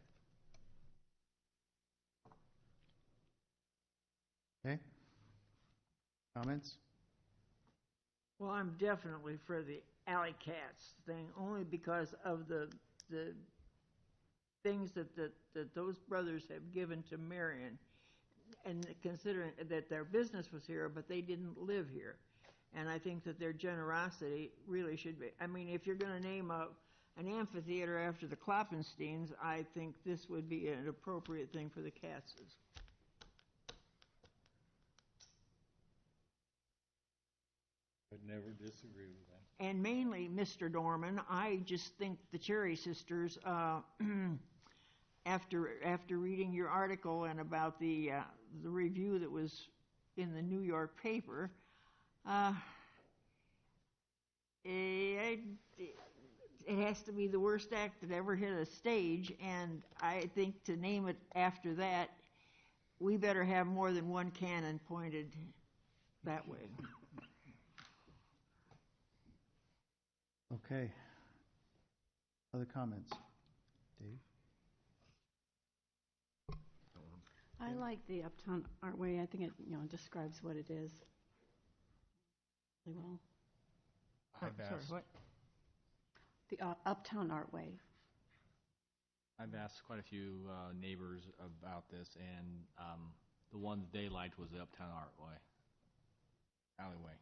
Okay. Comments? Well, I'm definitely for the Alley Cats thing, only because of the things that those brothers have given to Marion, and considering that their business was here, but they didn't live here. And I think that their generosity really should be, I mean, if you're going to name an amphitheater after the Kloppensteins, I think this would be an appropriate thing for the Katzes. I'd never disagree with that. And mainly, Mr. Dorman, I just think the Cherry Sisters, after reading your article and about the review that was in the New York paper, it has to be the worst act that ever hit a stage, and I think to name it after that, we better have more than one cannon pointed that way. Okay. Other comments? Dave? I like the Uptown Artway. I think it, describes what it is really well. Sorry, what? The Uptown Artway. I've asked quite a few neighbors about this, and the one they liked was the Uptown alleyway.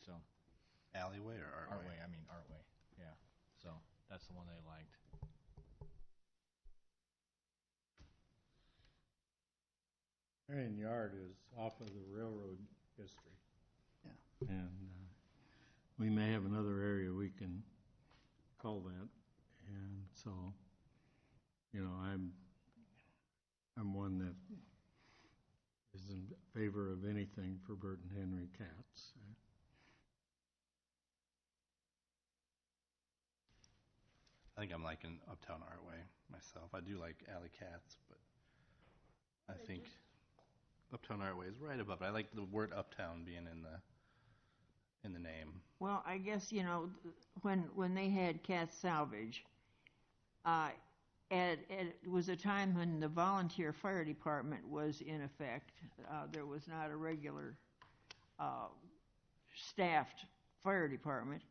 So Alleyway or Artway? Artway, yeah. So That's the one they liked. Marion Yard is off of the railroad history. Yeah. And we may have another area we can call that. And so, I'm one that is in favor of anything for Burton Henry cats. I think I'm liking Uptown Artway myself. I do like alley cats, but I think Uptown Artway is right above it. I like the word uptown being in the name. Well, I guess, when they had cat salvage, it was a time when the volunteer fire department was in effect. There was not a regular staffed fire department.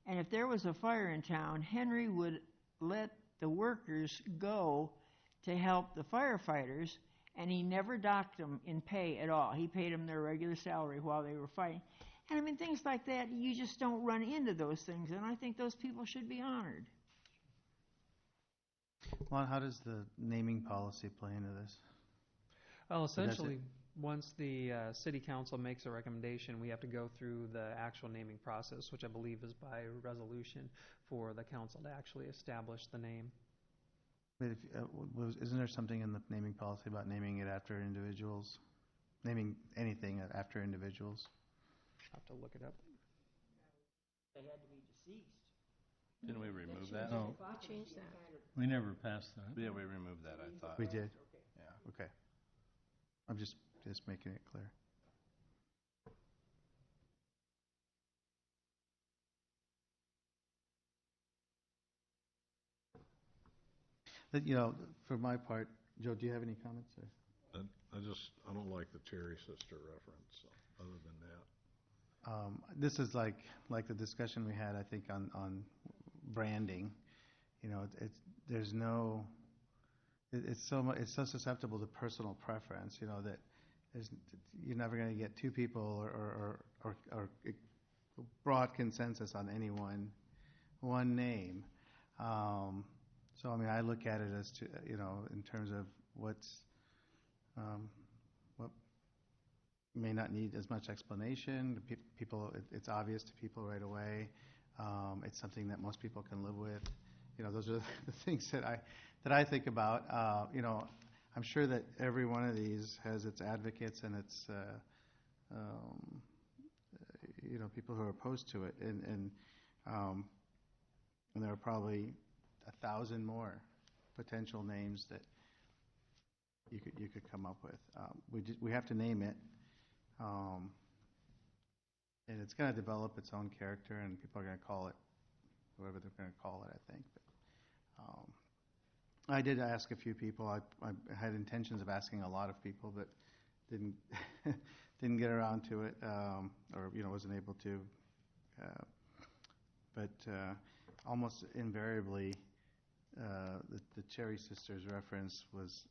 And if there was a fire in town, Henry would let the workers go to help the firefighters, and he never docked them in pay at all. He paid them their regular salary while they were fighting. And I mean, things like that, you just don't run into those things, and I think those people should be honored. Well, how does the naming policy play into this? Well, essentially, once the city council makes a recommendation, we have to go through the actual naming process, which I believe is by resolution for the council to actually establish the name. But isn't there something in the naming policy about naming it after individuals? Naming anything after individuals? I'll have to look it up. They had to be deceased. Didn't we remove that? No. We changed that. We never passed that. Yeah, we removed that, I thought. We did? Yeah. Okay. I'm just making it clear. But, for my part, Joe, do you have any comments? Or? I don't like the Cherry Sister reference, so other than that. This is like the discussion we had, I think, on branding. It's so susceptible to personal preference. That you're never going to get two people or broad consensus on any one name. So I mean, I look at it as in terms of what may not need as much explanation. People, it's obvious to people right away. It's something that most people can live with. Those are the things that I think about. I'm sure that every one of these has its advocates and its people who are opposed to it, and there are probably 1,000 more potential names that you could come up with. We have to name it, and it's going to develop its own character, and people are going to call it whatever they're going to call it, I think. But I did ask a few people. I had intentions of asking a lot of people, but didn't get around to it, or wasn't able to. But almost invariably, the Cherry Sisters reference was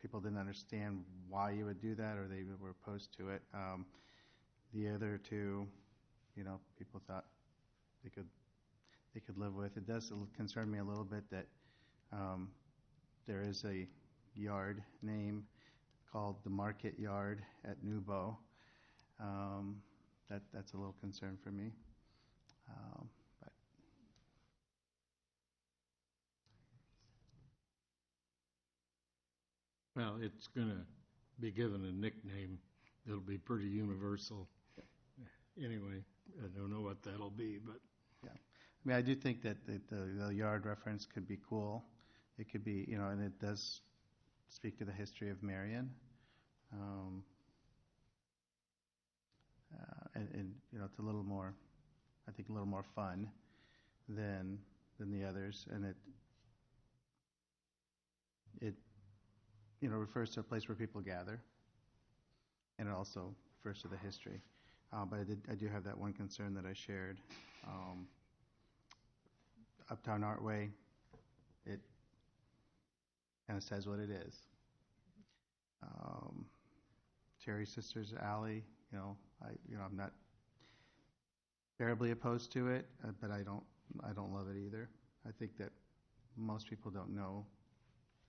people didn't understand why you would do that, or they were opposed to it. The other two, people thought they could live with. It does concern me a little bit that there is a yard name called the Market Yard at Newbo. That's a little concern for me. But well, it's going to be given a nickname that'll be pretty universal. Anyway, I don't know what that'll be, but yeah, I mean, I do think that the yard reference could be cool. It could be, and it does speak to the history of Marion. And it's a little more, I think, a little more fun than the others, and it refers to a place where people gather, and it also refers to the history. But I do have that one concern that I shared. Uptown Artway, it kind of says what it is. Cherry Sisters Alley, I'm not terribly opposed to it, but I don't love it either. I think that most people don't know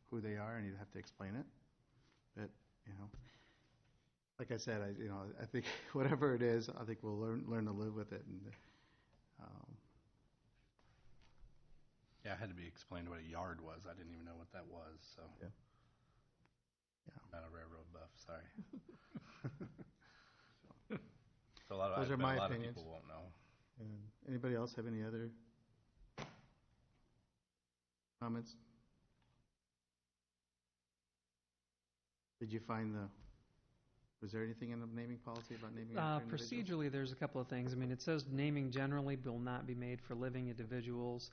who they are, and you'd have to explain it. But, like I said, I think whatever it is, I think we'll learn to live with it. And Yeah, it had to be explained what a yard was. I didn't even know what that was, so. Yeah. I'm not a railroad buff, sorry. So a lot those are of my a lot of opinions. people won't know. And anybody else have any other comments? Did you find was there anything in the naming policy about naming after individuals? Procedurally, there's a couple of things. I mean, it says naming generally will not be made for living individuals,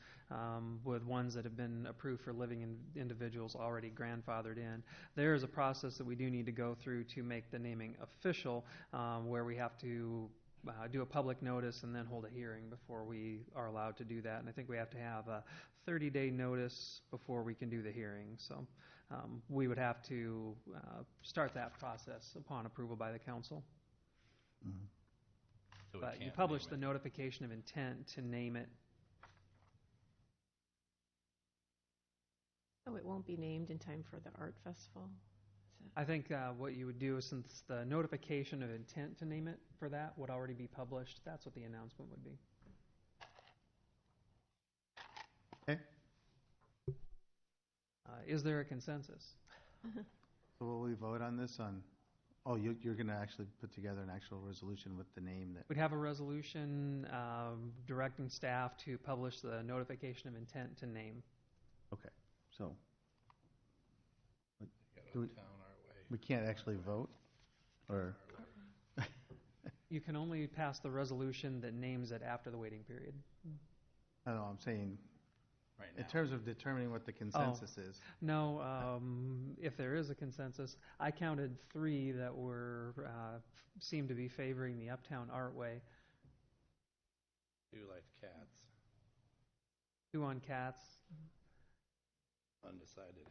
with ones that have been approved for living individuals already grandfathered in. There is a process that we do need to go through to make the naming official, where we have to do a public notice and then hold a hearing before we are allowed to do that. And I think we have to have a 30-day notice before we can do the hearing. So we would have to start that process upon approval by the council. Mm-hmm. So we But you can't publish name the it. notification of intent to name it. Oh, it won't be named in time for the art festival? I think what you would do is, since the notification of intent to name it for that would already be published, that's what the announcement would be. Okay. Is there a consensus? So will we vote on this you're going to actually put together an actual resolution with the name that... We'd have a resolution directing staff to publish the notification of intent to name. Okay, so Town our way. we can't actually vote? Or... You can only pass the resolution that names it after the waiting period. I don't know, I'm saying, Right in now. terms of determining what the consensus is. No, if there is a consensus, I counted 3 that were seemed to be favoring the Uptown Artway. 2 like cats, 2 on cats. undecided.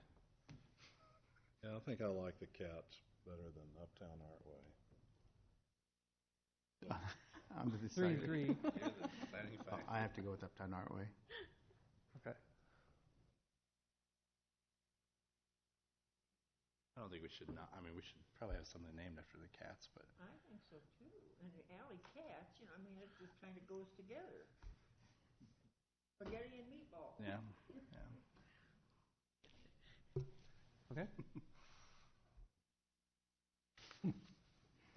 Yeah, I think I like the cats better than Uptown Artway. I'm the 3 and decider. 3. You're the deciding factor. I have to go with Uptown Artway. Okay. I don't think we should not. I mean, we should probably have something named after the cats, but I think so too. And the alley cats, I mean, it just kind of goes together. Spaghetti and meatball. yeah. Okay.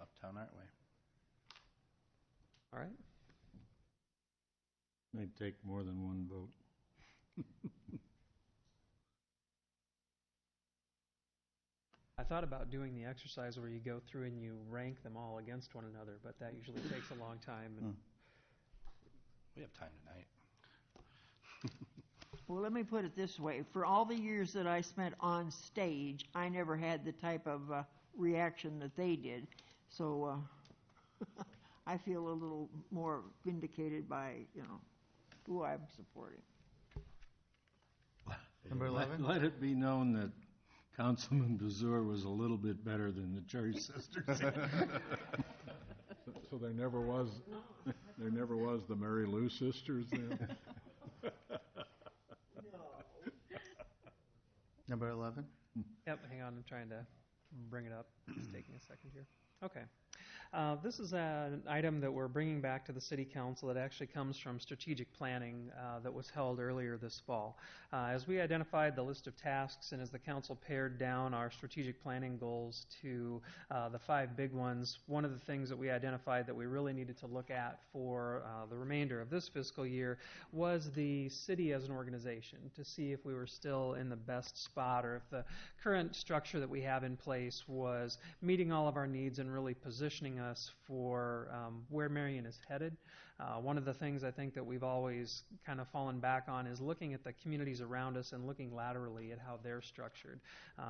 Uptown Artway. All right. May take more than one vote. I thought about doing the exercise where you go through and you rank them all against one another, but that usually takes a long time. And We have time tonight. Well, let me put it this way. For all the years that I spent on stage, I never had the type of reaction that they did. So I feel a little more vindicated by, who I'm supporting. Number 11? Let it be known that Councilman Bazur was a little bit better than the Cherry Sisters. So there never was the Mary Lou sisters then? Number 11? Yep, hang on, I'm trying to bring it up. It's taking a second here. Okay. This is an item that we're bringing back to the City Council that actually comes from strategic planning that was held earlier this fall. As we identified the list of tasks and as the Council pared down our strategic planning goals to the 5 big ones, one of the things that we identified that we really needed to look at for the remainder of this fiscal year was the city as an organization, to see if we were still in the best spot or if the current structure that we have in place was meeting all of our needs and really positioning us for where Marion is headed. One of the things I think that we've always kind of fallen back on is looking at the communities around us and looking laterally at how they're structured.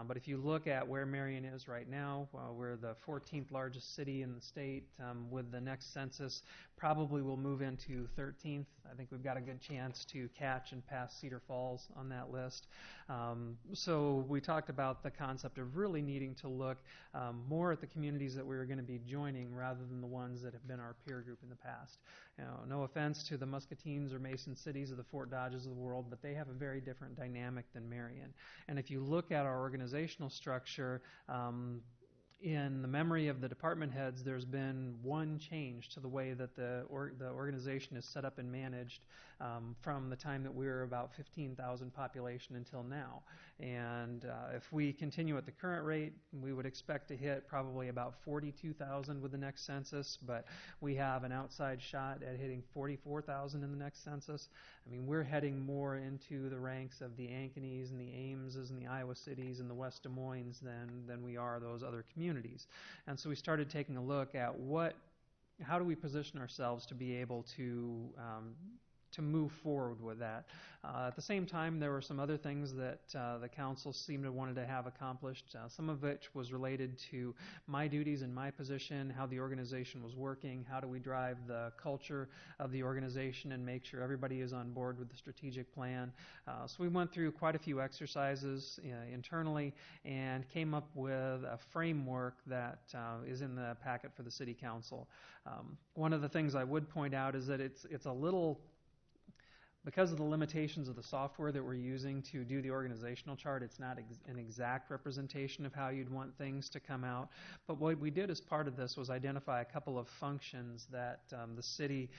But if you look at where Marion is right now, we're the 14th largest city in the state. With the next census, probably will move into 13th. I think we've got a good chance to catch and pass Cedar Falls on that list. So we talked about the concept of really needing to look more at the communities that we were going to be joining rather than the ones that have been our peer group in the past. No offense to the Muscatines or Mason Cities or the Fort Dodges of the world, but they have a very different dynamic than Marion. And if you look at our organizational structure, in the memory of the department heads, there's been one change to the way that the organization is set up and managed from the time that we were about 15,000 population until now. And if we continue at the current rate, we would expect to hit probably about 42,000 with the next census, but we have an outside shot at hitting 44,000 in the next census. I mean, we're heading more into the ranks of the Ankeny's and the Ameses and the Iowa Cities and the West Des Moines than we are those other communities. And so we started taking a look at how do we position ourselves to be able to move forward with that. At the same time, there were some other things that the council seemed to wanted to have accomplished, some of which was related to my duties and my position, how the organization was working, how do we drive the culture of the organization and make sure everybody is on board with the strategic plan. So we went through quite a few exercises internally and came up with a framework that is in the packet for the city council. One of the things I would point out is that it's a little, because of the limitations of the software that we're using to do the organizational chart, it's not an exact representation of how you'd want things to come out. But what we did as part of this was identify a couple of functions that the city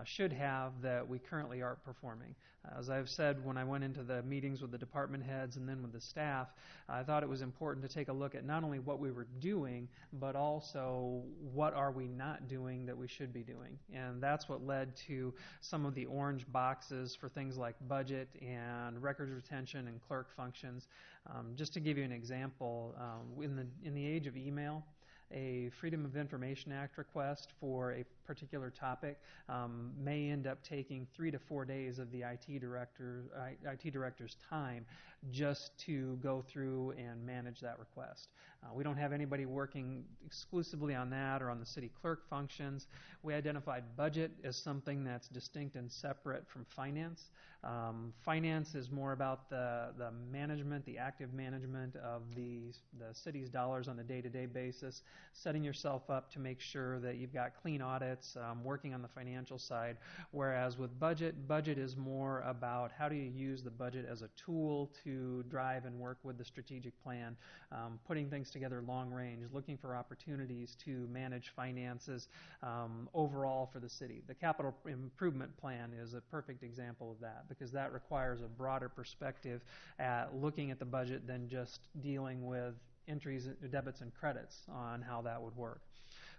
should have that we currently aren't performing. As I've said, when I went into the meetings with the department heads and then with the staff, I thought it was important to take a look at not only what we were doing, but also what are we not doing that we should be doing. And that's what led to some of the orange boxes for things like budget and records retention and clerk functions. Just to give you an example, in the age of email, a Freedom of Information Act request for a particular topic may end up taking 3 to 4 days of the IT director's time just to go through and manage that request. We don't have anybody working exclusively on that or on the city clerk functions. We identified budget as something that's distinct and separate from finance. Finance is more about the management, the active management of the city's dollars on a day-to-day basis, setting yourself up to make sure that you've got clean audits, working on the financial side, whereas with budget is more about how do you use the budget as a tool to drive and work with the strategic plan, putting things together long range, looking for opportunities to manage finances overall for the city. The capital improvement plan is a perfect example of that because that requires a broader perspective at looking at the budget than just dealing with entries, debits, and credits on how that would work.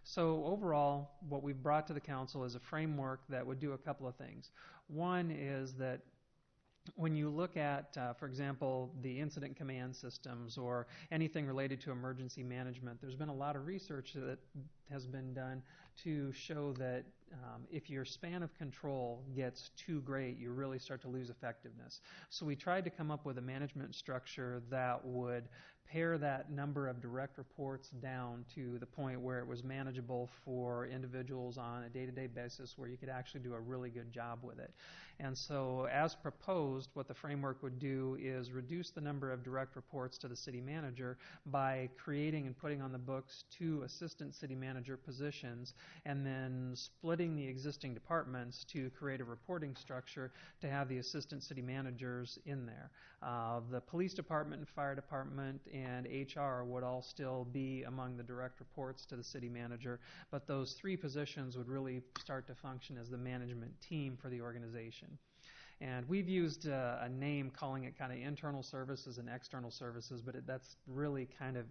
So overall, what we've brought to the council is a framework that would do a couple of things. One is that when you look at, for example, the incident command systems or anything related to emergency management, there's been a lot of research that has been done to show that if your span of control gets too great, you really start to lose effectiveness. So we tried to come up with a management structure that would pare that number of direct reports down to the point where it was manageable for individuals on a day-to-day basis where you could actually do a really good job with it. And so as proposed, what the framework would do is reduce the number of direct reports to the city manager by creating and putting on the books 2 assistant city manager positions and then splitting the existing departments to create a reporting structure to have the assistant city managers in there. The police department and fire department and HR would all still be among the direct reports to the city manager, but those 3 positions would really start to function as the management team for the organization. And we've used a name calling it kind of internal services and external services, but that's really kind of,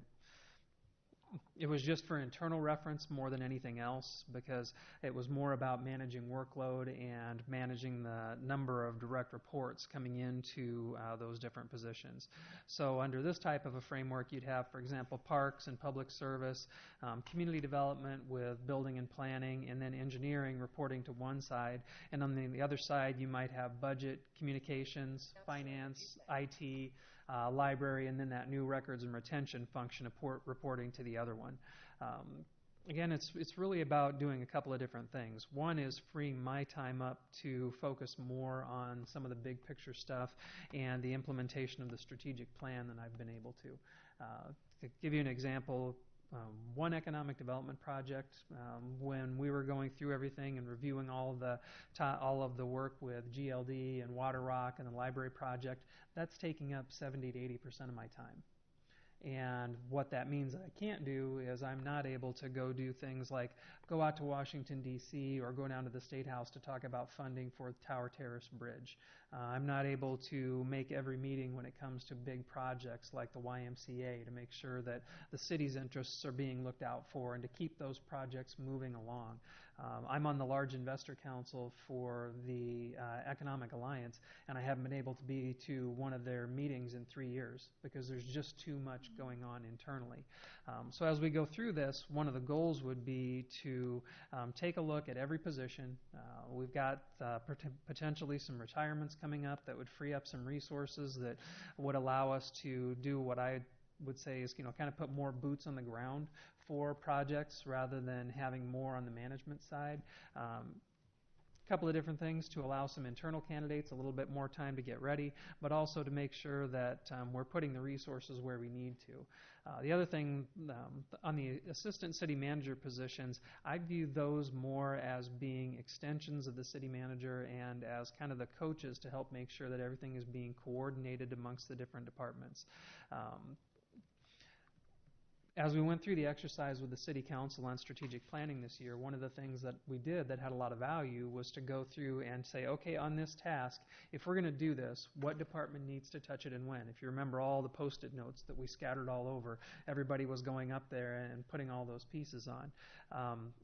it was just for internal reference more than anything else because it was more about managing workload and managing the number of direct reports coming into those different positions. So under this type of a framework, you'd have, for example, parks and public service, community development with building and planning, and then engineering reporting to one side. And on the other side, you might have budget, communications, finance, IT, library, and then that new records and retention function reporting to the other one. Again, it's really about doing a couple of different things. One is freeing my time up to focus more on some of the big picture stuff and the implementation of the strategic plan than I've been able to. To give you an example, one economic development project. When we were going through everything and reviewing all of the work with GLD and Water Rock and the library project, that's taking up 70 to 80% of my time. And what that means that I can't do is I'm not able to go do things like go out to Washington, D.C. or go down to the State House to talk about funding for the Tower Terrace Bridge. I'm not able to make every meeting when it comes to big projects like the YMCA to make sure that the city's interests are being looked out for and to keep those projects moving along. I'm on the large investor council for the Economic Alliance, and I haven't been able to be to one of their meetings in 3 years because there's just too much going on internally. So as we go through this, one of the goals would be to take a look at every position. We've got potentially some retirements coming up that would free up some resources that would allow us to do what I would say is, kind of put more boots on the ground for projects rather than having more on the management side. Couple of different things to allow some internal candidates a little bit more time to get ready, but also to make sure that we're putting the resources where we need to. The other thing, on the assistant city manager positions, I view those more as being extensions of the city manager and as kind of the coaches to help make sure that everything is being coordinated amongst the different departments. As we went through the exercise with the City Council on strategic planning this year, one of the things that we did that had a lot of value was to go through and say, okay, on this task, if we're going to do this, what department needs to touch it and when? If you remember all the Post-it notes that we scattered all over, everybody was going up there and putting all those pieces on.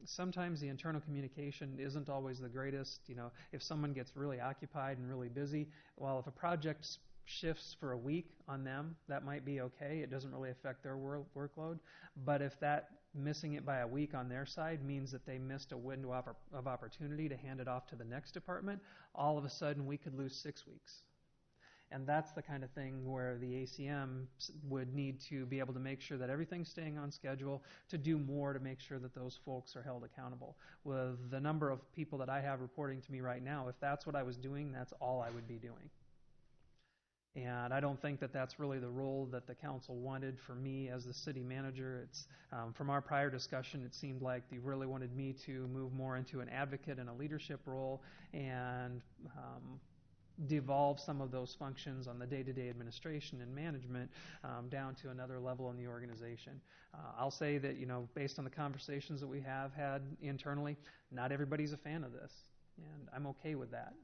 Sometimes the internal communication isn't always the greatest. If someone gets really occupied and really busy, well, if a project shifts for a week on them, that might be okay. It doesn't really affect their workload. But if that missing it by a week on their side means that they missed a window of opportunity to hand it off to the next department, all of a sudden we could lose 6 weeks. And that's the kind of thing where the ACM would need to be able to make sure that everything's staying on schedule, to do more to make sure that those folks are held accountable. With the number of people that I have reporting to me right now, if that's what I was doing, that's all I would be doing. And I don't think that that's really the role that the council wanted for me as the city manager. It's from our prior discussion, it seemed like they really wanted me to move more into an advocate and a leadership role and devolve some of those functions on the day-to-day administration and management down to another level in the organization. I'll say that, based on the conversations that we have had internally, not everybody's a fan of this, and I'm okay with that.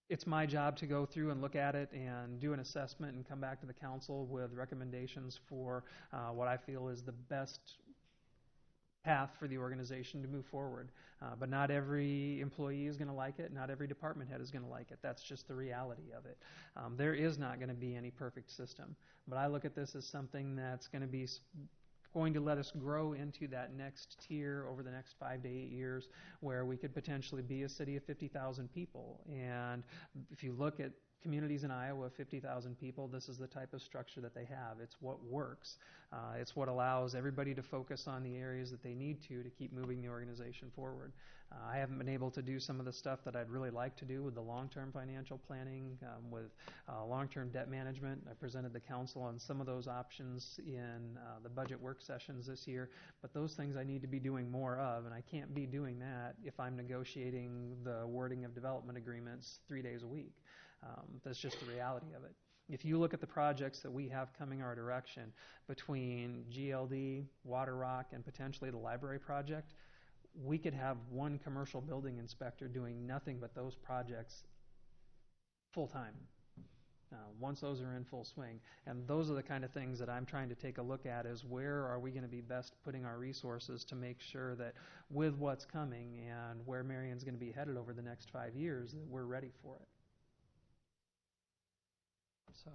It's my job to go through and look at it and do an assessment and come back to the council with recommendations for what I feel is the best path for the organization to move forward. But not every employee is going to like it. Not every department head is going to like it. That's just the reality of it. There is not going to be any perfect system. But I look at this as something that's going to let us grow into that next tier over the next 5 to 8 years, where we could potentially be a city of 50,000 people. And if you look at communities in Iowa, 50,000 people, this is the type of structure that they have. It's what works. It's what allows everybody to focus on the areas that they need to keep moving the organization forward. I haven't been able to do some of the stuff that I'd really like to do with the long-term financial planning, with long-term debt management. I presented the council on some of those options in the budget work sessions this year, but those things I need to be doing more of, and I can't be doing that if I'm negotiating the wording of development agreements 3 days a week. That's just the reality of it. If you look at the projects that we have coming our direction between GLD, Water Rock, and potentially the library project, we could have one commercial building inspector doing nothing but those projects full time once those are in full swing. And those are the kind of things that I'm trying to take a look at, is where are we going to be best putting our resources to make sure that with what's coming and where Marion's going to be headed over the next 5 years, that we're ready for it. So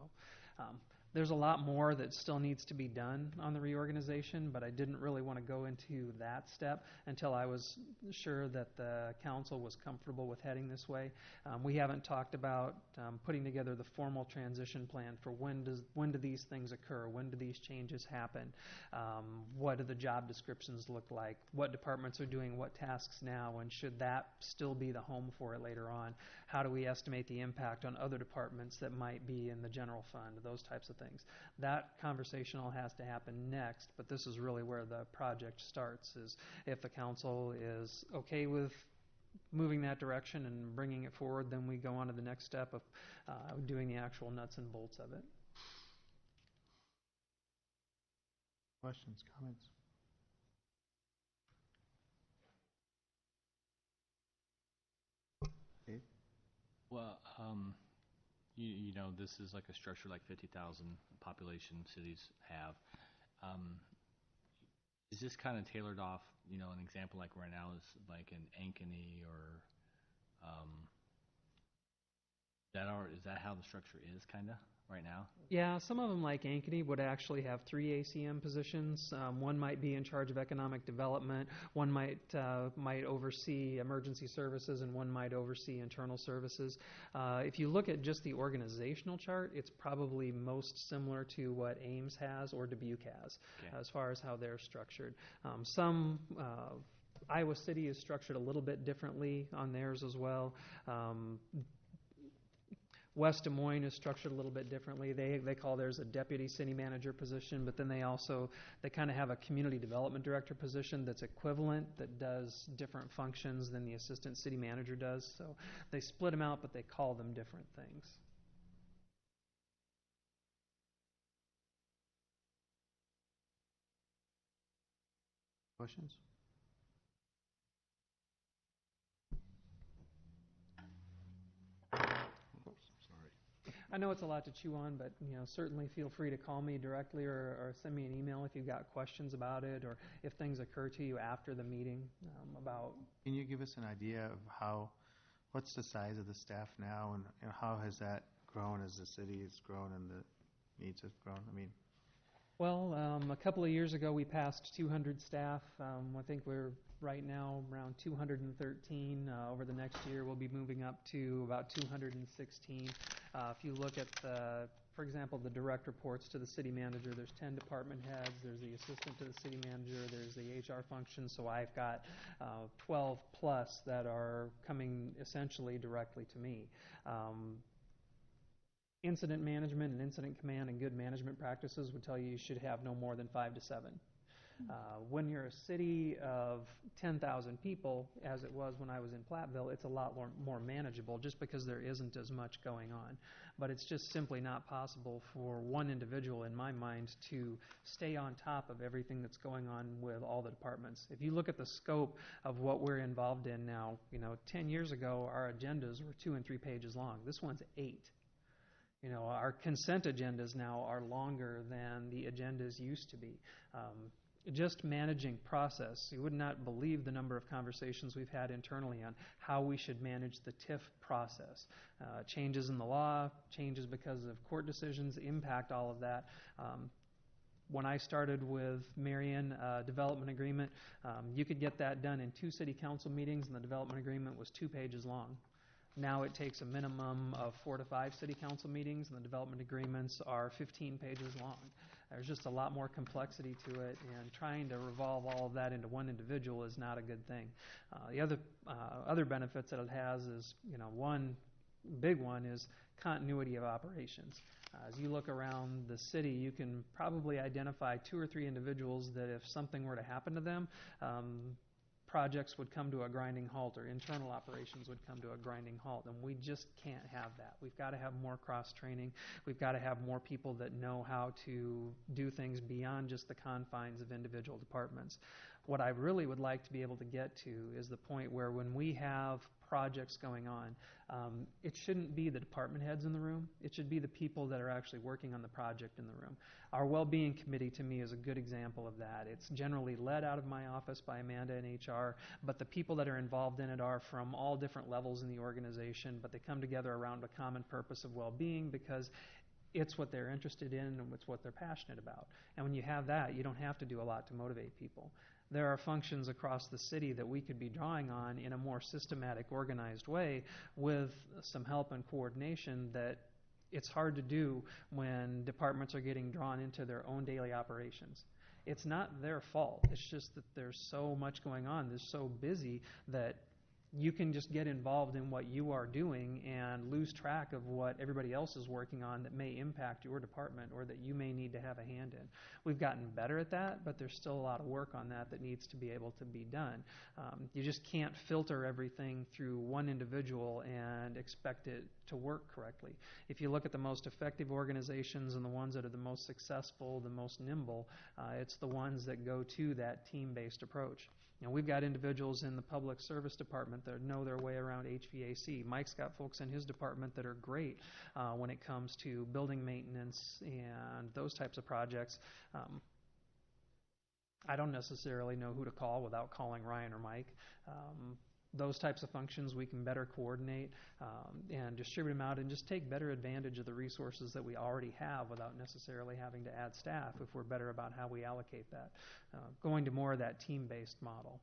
there's a lot more that still needs to be done on the reorganization, but I didn't really want to go into that step until I was sure that the council was comfortable with heading this way. We haven't talked about putting together the formal transition plan for when do these things occur, when do these changes happen, what do the job descriptions look like, what departments are doing what tasks now, and should that still be the home for it later on? How do we estimate the impact on other departments that might be in the general fund, those types of things. things. That conversation all has to happen next, but this is really where the project starts, is if the council is okay with moving that direction and bringing it forward, then we go on to the next step of doing the actual nuts and bolts of it. Questions, comments? Dave? Well, you know, this is like a structure like 50,000 population cities have. Is this kind of tailored off, you know, an example like right now is like in Ankeny or, is that how the structure is kind of right now? Yeah, some of them like Ankeny would actually have 3 ACM positions. One might be in charge of economic development, one might oversee emergency services, and one might oversee internal services. If you look at just the organizational chart, it's probably most similar to what Ames has or Dubuque has, as far as how they're structured. Iowa City is structured a little bit differently on theirs as well. West Des Moines is structured a little bit differently. They call theirs a deputy city manager position, but then they kind of have a community development director position that's equivalent, that does different functions than the assistant city manager does. So they split them out, but they call them different things. Questions? I know it's a lot to chew on, but certainly feel free to call me directly or send me an email if you've got questions about it, or if things occur to you after the meeting about. Can you give us an idea of what's the size of the staff now, and how has that grown as the city has grown and the needs have grown? Well, a couple of years ago we passed 200 staff. I think we're right now around 213. Over the next year we'll be moving up to about 216. If you look at, for example, the direct reports to the city manager, there's 10 department heads, there's the assistant to the city manager, there's the HR function, so I've got 12 plus that are coming essentially directly to me. Incident management and incident command and good management practices would tell you should have no more than 5 to 7. When you're a city of 10,000 people, as it was when I was in Platteville, it's a lot more manageable just because there isn't as much going on. But it's just simply not possible for one individual, in my mind, to stay on top of everything that's going on with all the departments. If you look at the scope of what we're involved in now, 10 years ago our agendas were 2 and 3 pages long. This one's 8. Our consent agendas now are longer than the agendas used to be. Just managing process, you would not believe the number of conversations we've had internally on how we should manage the TIF process. Changes in the law, changes because of court decisions impact all of that. When I started with Marion development agreement, you could get that done in 2 city council meetings, and the development agreement was 2 pages long. Now it takes a minimum of 4 to 5 city council meetings, and the development agreements are 15 pages long. There's just a lot more complexity to it, and trying to revolve all of that into one individual is not a good thing. The other benefits that it has is, one big one is continuity of operations. As you look around the city, you can probably identify 2 or 3 individuals that if something were to happen to them, projects would come to a grinding halt, or internal operations would come to a grinding halt, and we just can't have that. We've got to have more cross-training. We've got to have more people that know how to do things beyond just the confines of individual departments. What I really would like to be able to get to is the point where when we have projects going on, it shouldn't be the department heads in the room. It should be the people that are actually working on the project in the room. Our well-being committee, to me, is a good example of that. It's generally led out of my office by Amanda in HR, but the people that are involved in it are from all different levels in the organization, but they come together around a common purpose of well-being because it's what they're interested in and it's what they're passionate about. And when you have that, you don't have to do a lot to motivate people. There are functions across the city that we could be drawing on in a more systematic, organized way with some help and coordination that it's hard to do when departments are getting drawn into their own daily operations. It's not their fault. It's just that there's so much going on. They're so busy that you can just get involved in what you are doing and lose track of what everybody else is working on that may impact your department or that you may need to have a hand in. We've gotten better at that, but there's still a lot of work on that that needs to be able to be done. You just can't filter everything through one individual and expect it to work correctly. If you look at the most effective organizations and the ones that are the most successful, the most nimble, it's the ones that go to that team-based approach. We've got individuals in the public service department that know their way around HVAC. Mike's got folks in his department that are great when it comes to building maintenance and those types of projects. I don't necessarily know who to call without calling Ryan or Mike. Those types of functions we can better coordinate and distribute them out and just take better advantage of the resources that we already have without necessarily having to add staff if we're better about how we allocate that. Going to more of that team-based model.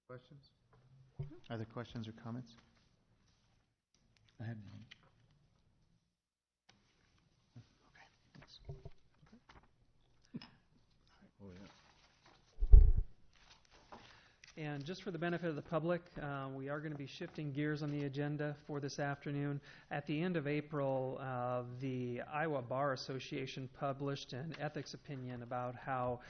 Questions? Other questions or comments? I had none. Oh, yeah. And just for the benefit of the public, we are going to be shifting gears on the agenda for this afternoon. At the end of April, the Iowa Bar Association published an ethics opinion about how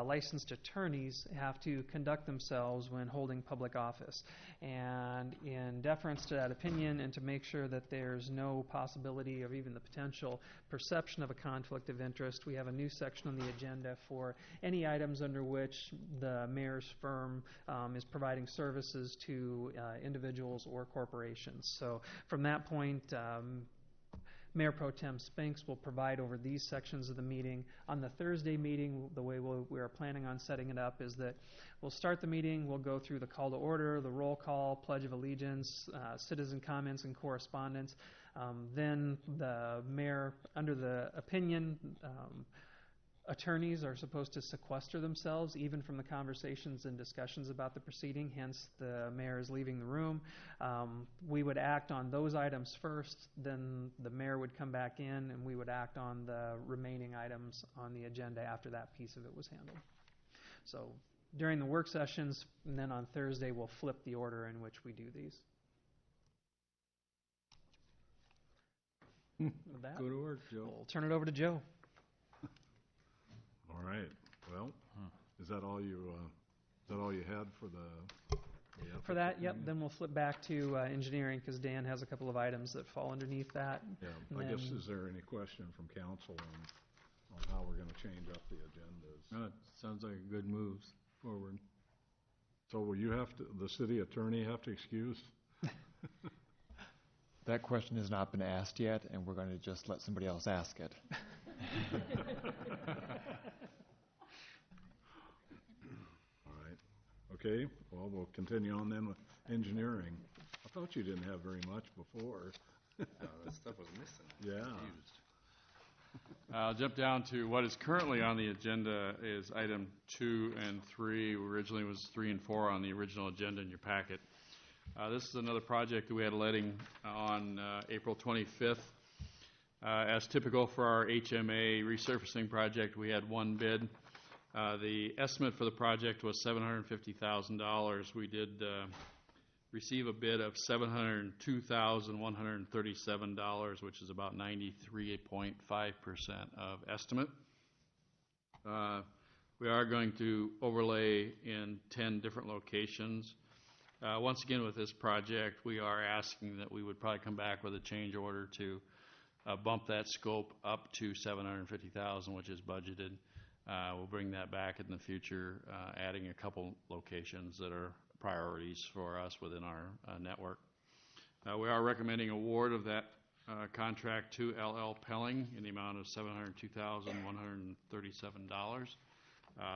licensed attorneys have to conduct themselves when holding public office. And in deference to that opinion and to make sure that there's no possibility of even the potential perception of a conflict of interest, we have a new section on the agenda for any items under which the mayor's firm is providing services to individuals or corporations. So from that point, Mayor Pro Tem Spinks will provide over these sections of the meeting. On the Thursday meeting, the way we are planning on setting it up is that we'll start the meeting, we'll go through the call to order, the roll call, Pledge of Allegiance, citizen comments and correspondence. Then the mayor, under the opinion, attorneys are supposed to sequester themselves even from the conversations and discussions about the proceeding, hence the mayor is leaving the room. We would act on those items first, then the mayor would come back in and we would act on the remaining items on the agenda after that piece of it was handled. So during the work sessions, and then on Thursday we'll flip the order in which we do these. With that, Go to work, Joe. we'll turn it over to Joe. All right. Well, is that all you had for the For that, yep, then we'll flip back to engineering because Dan has a couple of items that fall underneath that. Yeah, I guess, is there any question from council on how we're going to change up the agendas? It sounds like a good move forward. So will the city attorney have to excuse? That question has not been asked yet, and we're going to just let somebody else ask it. All right. Okay, well, we'll continue on then with engineering. I thought you didn't have very much before. That stuff was missing. Yeah. I'll jump down to what is currently on the agenda is item 2 and 3. Originally was 3 and 4 on the original agenda in your packet. This is another project that we had a letting on April 25th. As typical for our HMA resurfacing project, we had one bid. The estimate for the project was $750,000. We did receive a bid of $702,137, which is about 93.5% of estimate. We are going to overlay in 10 different locations. Once again, with this project, we are asking that we would probably come back with a change order to bump that scope up to $750,000, which is budgeted. We'll bring that back in the future, adding a couple locations that are priorities for us within our network. We are recommending award of that contract to LL Pelling in the amount of $702,137.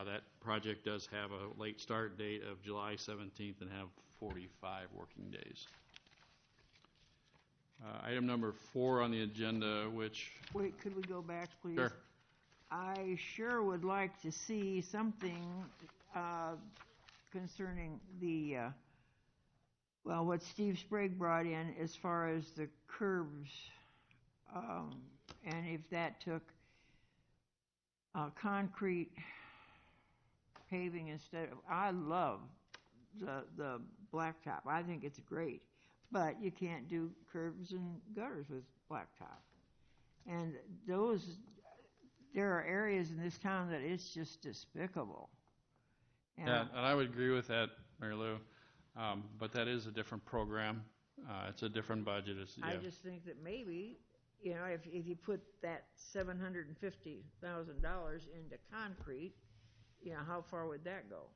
That project does have a late start date of July 17th and have 45 working days. Item number 4 on the agenda, which... Wait, could we go back, please? Sure. I sure would like to see something concerning the, what Steve Sprague brought in as far as the curbs, and if that took concrete paving instead of, I love the blacktop. I think it's great. But you can't do curbs and gutters with blacktop. And there are areas in this town that it's just despicable. Yeah, and I would agree with that, Mary Lou. But that is a different program. It's a different budget. I just think that maybe, if you put that $750,000 into concrete, how far would that go?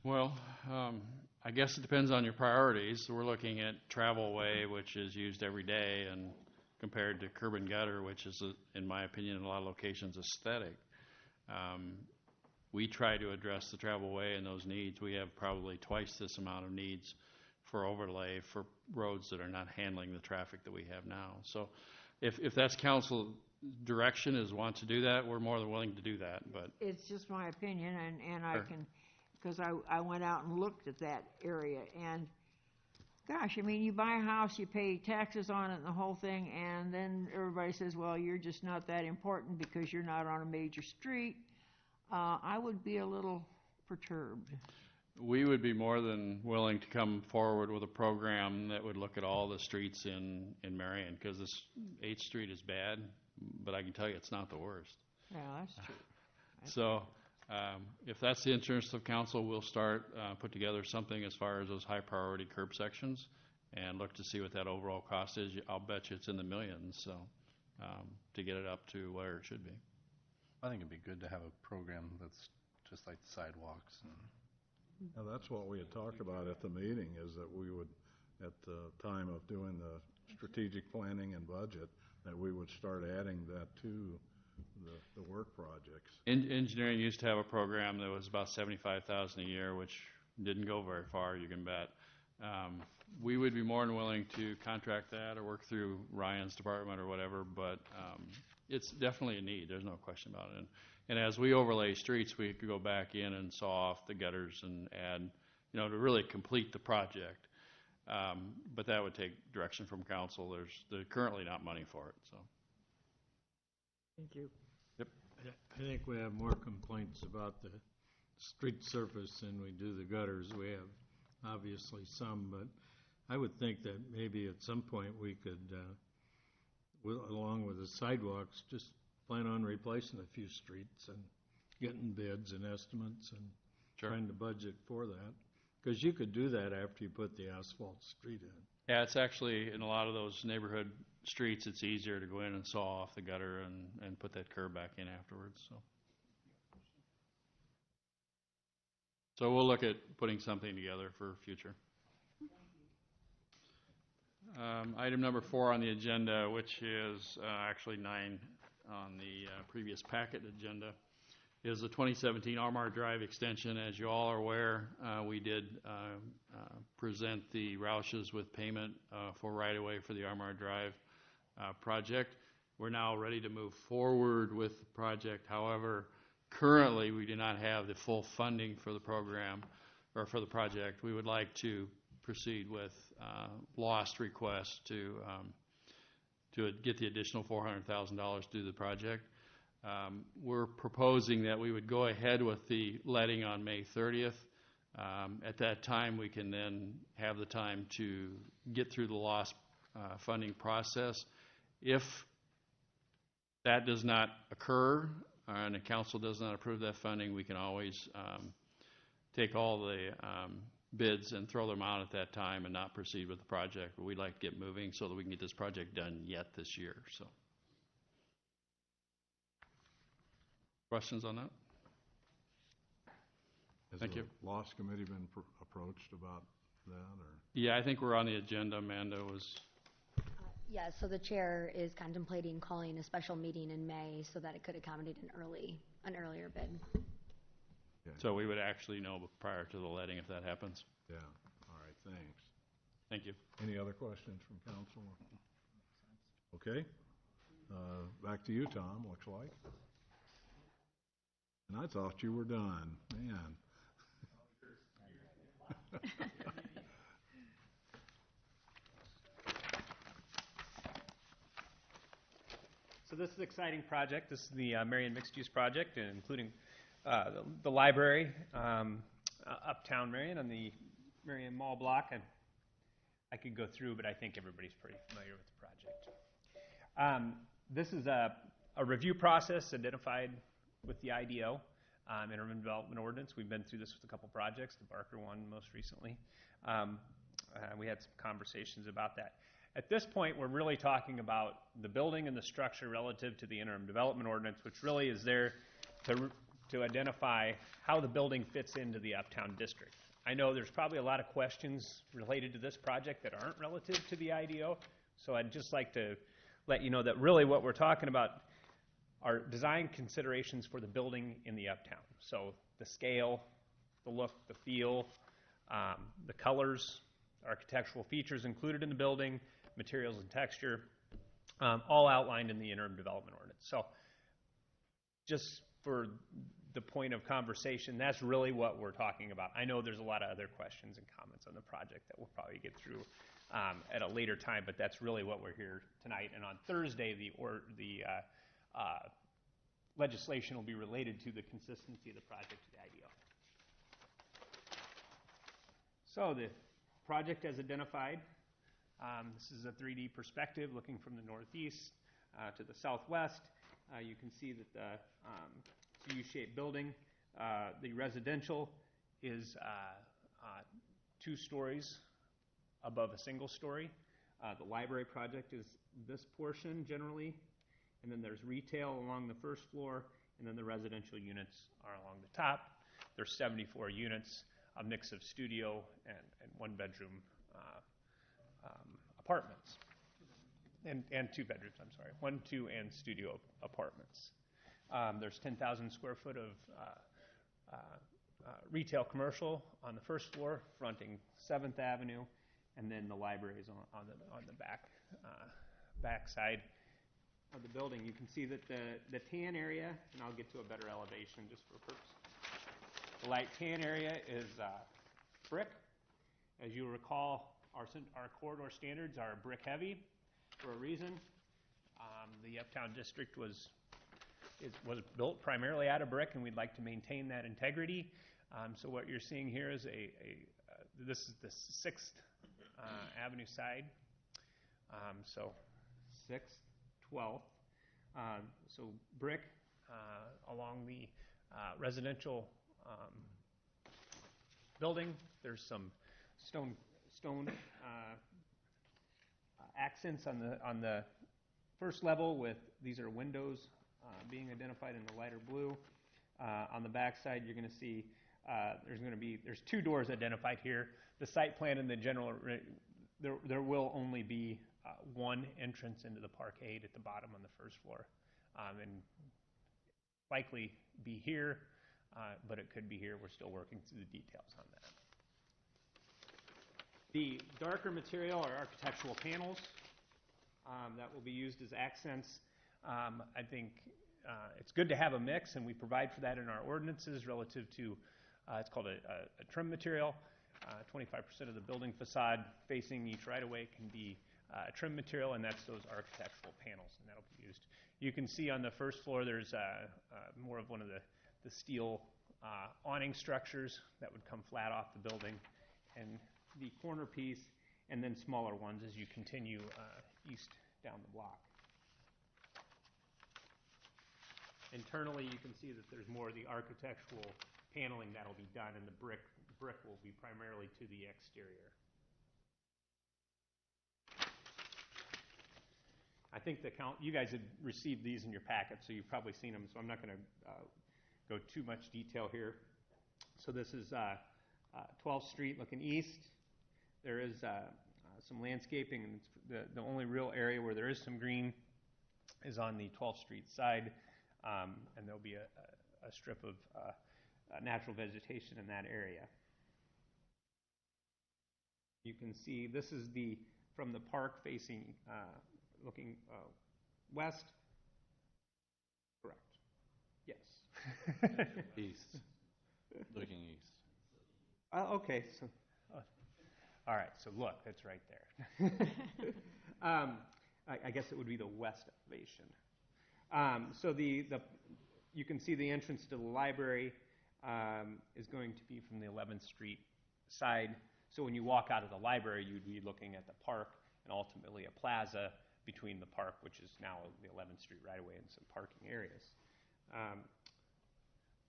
Well, I guess it depends on your priorities. We're looking at travelway, which is used every day, and compared to curb and gutter, which is, in my opinion, in a lot of locations, aesthetic. We try to address the travelway and those needs. We have probably twice this amount of needs for overlay for roads that are not handling the traffic that we have now. So if that's council direction is want to do that, we're more than willing to do that. But it's just my opinion, and Sure. I can, because I went out and looked at that area, and gosh, you buy a house, you pay taxes on it and the whole thing, and then everybody says, well, you're just not that important because you're not on a major street. I would be a little perturbed. we would be more than willing to come forward with a program that would look at all the streets in Marion, because this 8th Street is bad, but I can tell you it's not the worst. Yeah, that's true. So if that's the interest of council, we'll start put together something as far as those high priority curb sections and look to see what that overall cost is. I'll bet you it's in the millions, so to get it up to where it should be. I think it'd be good to have a program that's just like sidewalks. Now, that's what we had talked about at the meeting, is that we would, at the time of doing the strategic planning and budget, that we would start adding that to the work projects. Engineering used to have a program that was about $75,000 a year, which didn't go very far, you can bet. We would be more than willing to contract that or work through Ryan's department or whatever, but it's definitely a need. There's no question about it. And as we overlay streets, we could go back in and saw off the gutters and add, to really complete the project. But that would take direction from council. There's currently not money for it, so. Thank you. Yep. I think we have more complaints about the street surface than we do the gutters. We have obviously some, but I would think that maybe at some point we could, along with the sidewalks, just plan on replacing a few streets and getting bids and estimates and trying to budget for that. Because you could do that after you put the asphalt street in. Yeah, it's actually, in a lot of those neighborhood streets, it's easier to go in and saw off the gutter and put that curb back in afterwards, So we'll look at putting something together for future. Item number 4 on the agenda, which is actually 9 on the previous packet agenda, is the 2017 Armour Drive extension. As you all are aware, we did present the Roushes with payment for right-of-way for the Armour Drive project. We're now ready to move forward with the project. However, currently we do not have the full funding for the program or for the project. We would like to proceed with lost request to get the additional $400,000 to do the project. We're proposing that we would go ahead with the letting on May 30th. At that time, we can then have the time to get through the lost funding process. If that does not occur and the council does not approve that funding, we can always take all the bids and throw them out at that time and not proceed with the project. But we'd like to get moving so that we can get this project done yet this year. So, questions on that? Thank you. Has the loss committee been approached about that, or? Yeah, I think we're on the agenda. Amanda was. Yeah, so the chair is contemplating calling a special meeting in May so that it could accommodate an earlier bid. Okay. So we would actually know prior to the letting if that happens. Yeah, all right, thanks. Thank you. Any other questions from council? Okay, back to you, Tom, looks like. And I thought you were done, man. So this is an exciting project. This is the Marion mixed-use project, including the library, uptown Marion on the Marion Mall block. I could go through, but I think everybody's pretty familiar with the project. This is a review process identified with the IDO, Interim Development Ordinance. We've been through this with a couple projects, the Barker one most recently. We had some conversations about that. At this point, we're really talking about the building and the structure relative to the Interim Development Ordinance, which really is there to identify how the building fits into the uptown district. I know there's probably a lot of questions related to this project that aren't relative to the IDO, so I'd just like to let you know that really what we're talking about are design considerations for the building in the uptown. So the scale, the look, the feel, the colors, architectural features included in the building, materials and texture, all outlined in the Interim Development Ordinance. So just for the point of conversation, that's really what we're talking about. I know there's a lot of other questions and comments on the project that we'll probably get through at a later time, but that's really what we're here tonight. And on Thursday, the legislation will be related to the consistency of the project to the IDO. So the project as identified, this is a 3D perspective looking from the northeast to the southwest. You can see that the U-shaped building, the residential is 2 stories above a single story. The library project is this portion generally, and then there's retail along the first floor, and then the residential units are along the top. There's 74 units, a mix of studio and 1-bedroom apartments. And 2 bedrooms, I'm sorry. 1, 2, and studio apartments. There's 10,000 square foot of retail commercial on the first floor, fronting 7th Avenue, and then the library is on the back side of the building. You can see that the tan area, and I'll get to a better elevation just for purpose. The light tan area is brick. As you recall, our corridor standards are brick heavy for a reason. The Uptown District was built primarily out of brick, and we'd like to maintain that integrity. So what you're seeing here is this is the 6th Avenue side. So 6th, 12th. So brick along the residential building. There's some stone accents on the first level with these are windows being identified in the lighter blue. On the back side, you're going to see there's 2 doors identified here. The site plan and the general there will only be 1 entrance into the parkade at the bottom on the first floor, and likely be here, but it could be here. We're still working through the details on that. The darker material are architectural panels that will be used as accents. I think it's good to have a mix, and we provide for that in our ordinances relative to, it's called a trim material. 25% of the building facade facing each right-of-way can be trim material, and that's those architectural panels, and that'll be used. You can see on the first floor there's more of one of the steel awning structures that would come flat off the building, and the corner piece, and then smaller ones as you continue east down the block. Internally, you can see that there's more of the architectural paneling that'll be done, and the brick will be primarily to the exterior. I think you guys had received these in your packet, so you've probably seen them, so I'm not going to go too much detail here. So this is 12th Street looking east. There is some landscaping, and the only real area where there is some green is on the 12th Street side, and there'll be a strip of natural vegetation in that area. You can see this is from the park facing, looking west. Correct. Yes. East. Looking east. Okay. So, all right. So look, it's right there. I guess it would be the west elevation. So you can see the entrance to the library is going to be from the 11th Street side. So when you walk out of the library, you'd be looking at the park and ultimately a plaza between the park, which is now the 11th Street right away, and some parking areas.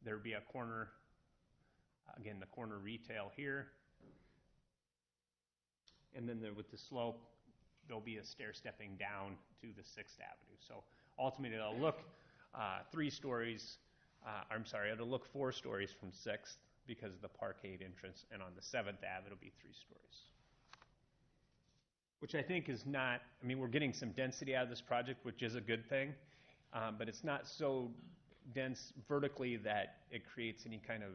There would be a corner, again, the corner retail here. And then with the slope, there'll be a stair stepping down to the 6th Avenue. So ultimately, it'll look 3 stories. I'm sorry, it'll look 4 stories from 6th because of the parkade entrance, and on the 7th Ave, it'll be 3 stories. Which I think is not, I mean, we're getting some density out of this project, which is a good thing, but it's not so dense vertically that it creates any kind of,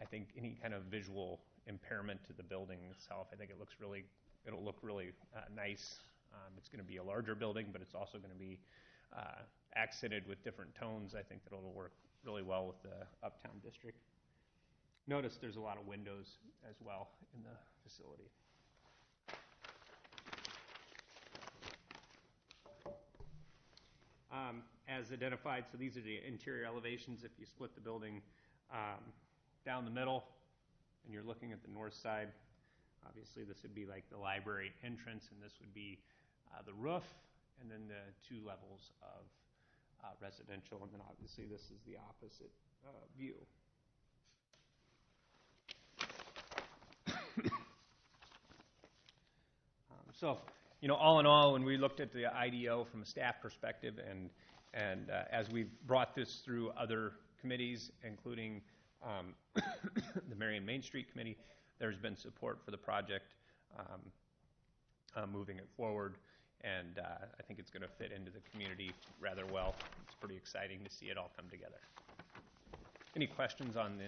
I think, any kind of visual impairment to the building itself. I think it'll look really nice. It's going to be a larger building, but it's also going to be accented with different tones. I think that it'll work really well with the Uptown District. Notice there's a lot of windows as well in the facility. As identified, so these are the interior elevations. If you split the building down the middle and you're looking at the north side, obviously this would be like the library entrance, and this would be the roof, and then the 2 levels of residential, and then obviously this is the opposite view. So, you know, all in all, when we looked at the IDO from a staff perspective, and as we've brought this through other committees, including the Marion Main Street Committee, there's been support for the project, moving it forward, and I think it's going to fit into the community rather well. It's pretty exciting to see it all come together. Any questions on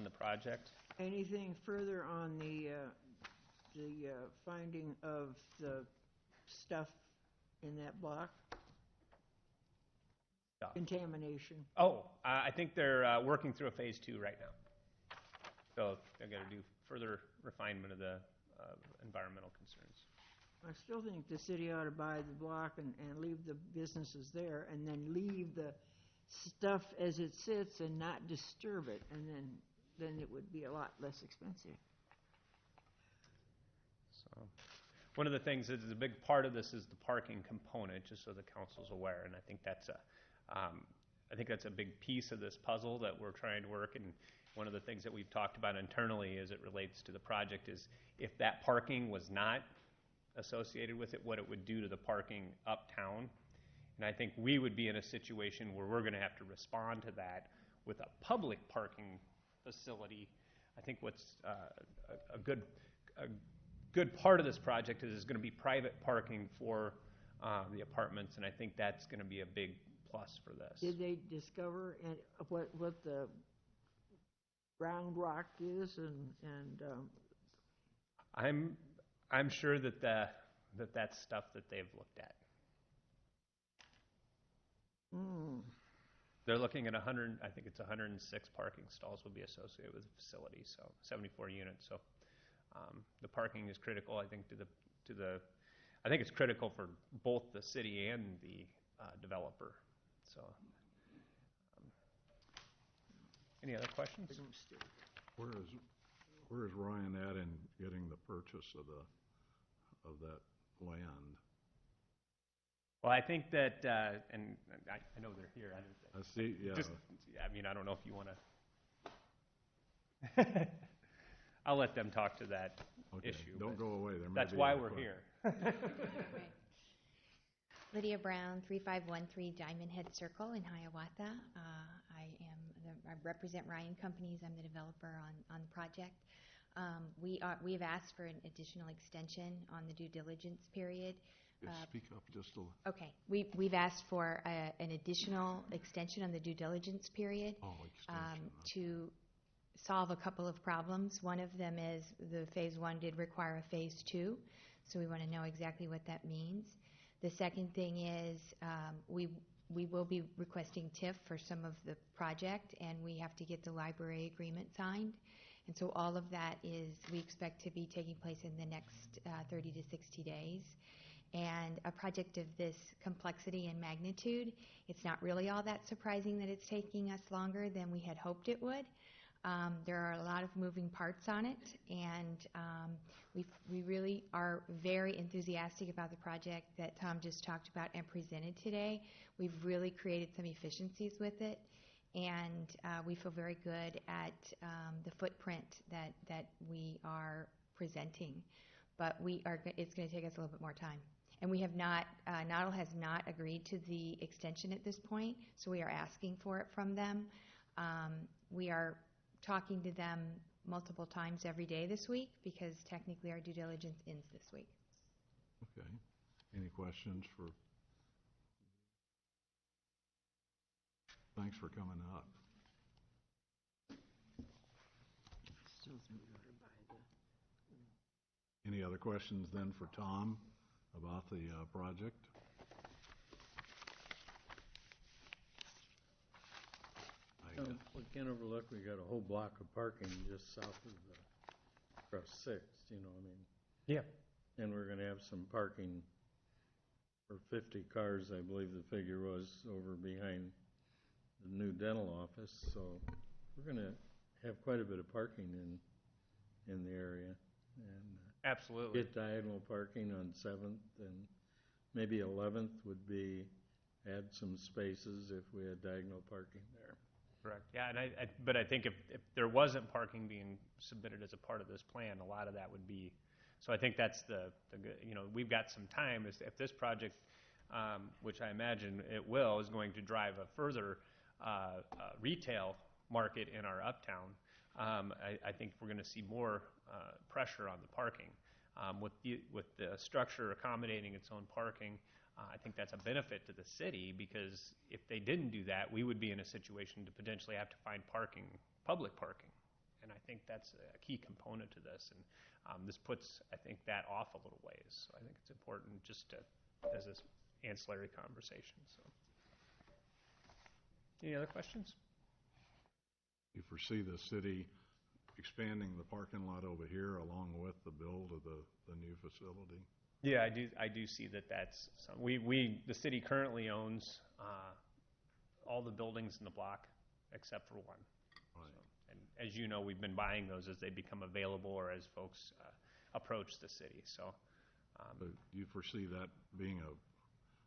the project? Anything further on the finding of the stuff in that block? Contamination. Oh, I think they're working through a phase 2 right now. So they're going to do further refinement of the environmental concerns. I still think the city ought to buy the block and leave the businesses there, and then leave the stuff as it sits and not disturb it, and then it would be a lot less expensive. So, one of the things that is a big part of this is the parking component, just so the council's aware, and I think that's a big piece of this puzzle that we're trying to work. And one of the things that we've talked about internally as it relates to the project is if that parking was not associated with it, what it would do to the parking uptown. And I think we would be in a situation where we're going to have to respond to that with a public parking facility. I think what's a good part of this project is going to be private parking for the apartments, and I think that's going to be a big plus for this. Did they discover what the ground rock is, and I'm sure that that's stuff that they've looked at. They're looking at 100. I think it's 106 parking stalls will be associated with the facility, so 74 units. So the parking is critical. I think I think it's critical for both the city and the developer. So, any other questions? Where is Ryan at in getting the purchase of that land? Well, I think that, and I know they're here. I see. Yeah. I mean, I don't know if you want to. I'll let them talk to that issue. Don't go away. That's why we're here. Lydia Brown, 3513 Diamond Head Circle in Hiawatha. I represent Ryan Companies. I'm the developer on the project. We have asked for an additional extension on the due diligence period. Speak up just a little. Okay. We've asked for an additional extension on the due diligence period to solve a couple of problems. One of them is the phase 1 did require a phase 2, so we want to know exactly what that means. The second thing is we will be requesting TIF for some of the project, and we have to get the library agreement signed. And so all of that we expect to be taking place in the next 30 to 60 days. And a project of this complexity and magnitude, it's not really all that surprising that it's taking us longer than we had hoped it would. There are a lot of moving parts on it, and we really are very enthusiastic about the project that Tom just talked about and presented today. We've really created some efficiencies with it, and we feel very good at the footprint that we are presenting. But it's going to take us a little bit more time. And we have not, Noddle has not agreed to the extension at this point, so we are asking for it from them. We are talking to them multiple times every day this week because technically our due diligence ends this week. Okay. Any questions for? Thanks for coming up. Any other questions then for Tom about the project? We can't overlook, we got a whole block of parking just south of across 6th, you know, I mean. Yeah. And we're gonna have some parking for 50 cars, I believe the figure was, over behind the new dental office, so we're gonna have quite a bit of parking in the area. And absolutely. Get diagonal parking on 7th, and maybe 11th would be, add some spaces if we had diagonal parking there. Correct. Yeah, and but I think if there wasn't parking being submitted as a part of this plan, a lot of that would be. So I think that's the you know, we've got some time. If this project, which I imagine it will, is going to drive a further retail market in our uptown, I think we're going to see more pressure on the parking. With the structure accommodating its own parking, I think that's a benefit to the city, because if they didn't do that, we would be in a situation to potentially have to find public parking. And I think that's a key component to this. And this puts, I think, that off a little ways. So I think it's important just as this ancillary conversation. So, any other questions? You foresee the city expanding the parking lot over here along with the build of the new facility? Yeah, I do see that's the city currently owns all the buildings in the block except for one. Right. So, and as you know, we've been buying those as they become available or as folks approach the city. So, do you foresee that being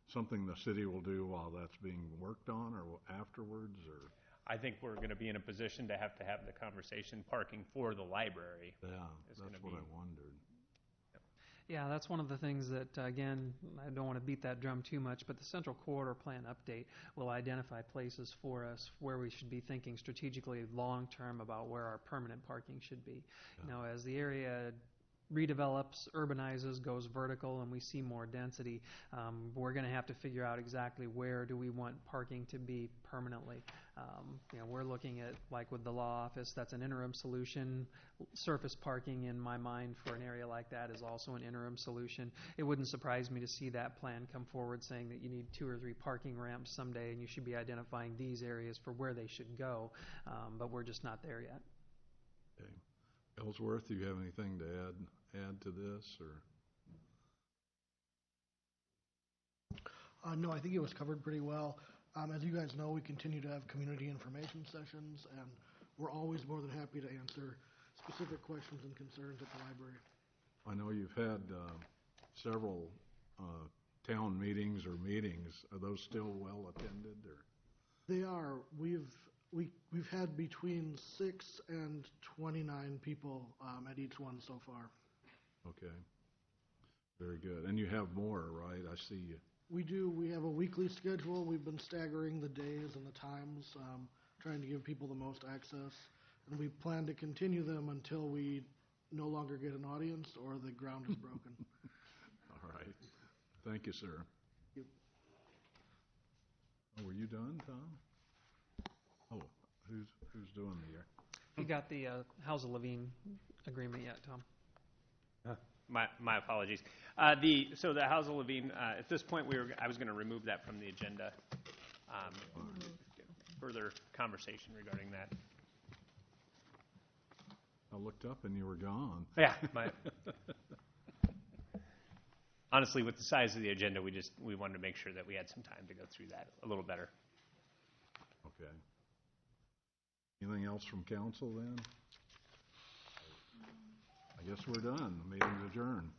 something the city will do while that's being worked on, or afterwards, or? I think we're going to be in a position to have the conversation. Parking for the library. Yeah, that's what I wondered. Yeah, that's one of the things that, again, I don't want to beat that drum too much, but the Central Corridor Plan update will identify places for us where we should be thinking strategically long-term about where our permanent parking should be. Yeah. You know, as the area redevelops, urbanizes, goes vertical, and we see more density, we're going to have to figure out exactly where do we want parking to be permanently. You know, we're looking at, like with the law office, that's an interim solution. Surface parking, in my mind, for an area like that is also an interim solution. It wouldn't surprise me to see that plan come forward saying that you need 2 or 3 parking ramps someday, and you should be identifying these areas for where they should go, but we're just not there yet. Okay. Ellsworth, do you have anything to add to this, or? No, I think it was covered pretty well. As you guys know, we continue to have community information sessions, and we're always more than happy to answer specific questions and concerns at the library. I know you've had several town meetings or meetings. Are those still well attended, or? They are. We've had between 6 and 29 people at each one so far. Okay. Very good. And you have more, right? I see you. We do. We have a weekly schedule. We've been staggering the days and the times, trying to give people the most access. And we plan to continue them until we no longer get an audience or the ground is broken. All right. Thank you, sir. Thank you. Oh, were you done, Tom? Oh, who's doing the year? You got the House of Levine agreement yet, Tom? My apologies. So the House of Levine, at this point, I was going to remove that from the agenda. Further conversation regarding that. I looked up and you were gone. Yeah. honestly, with the size of the agenda, we wanted to make sure that we had some time to go through that a little better. Okay. Anything else from council then? I guess we're done. The meeting's adjourned.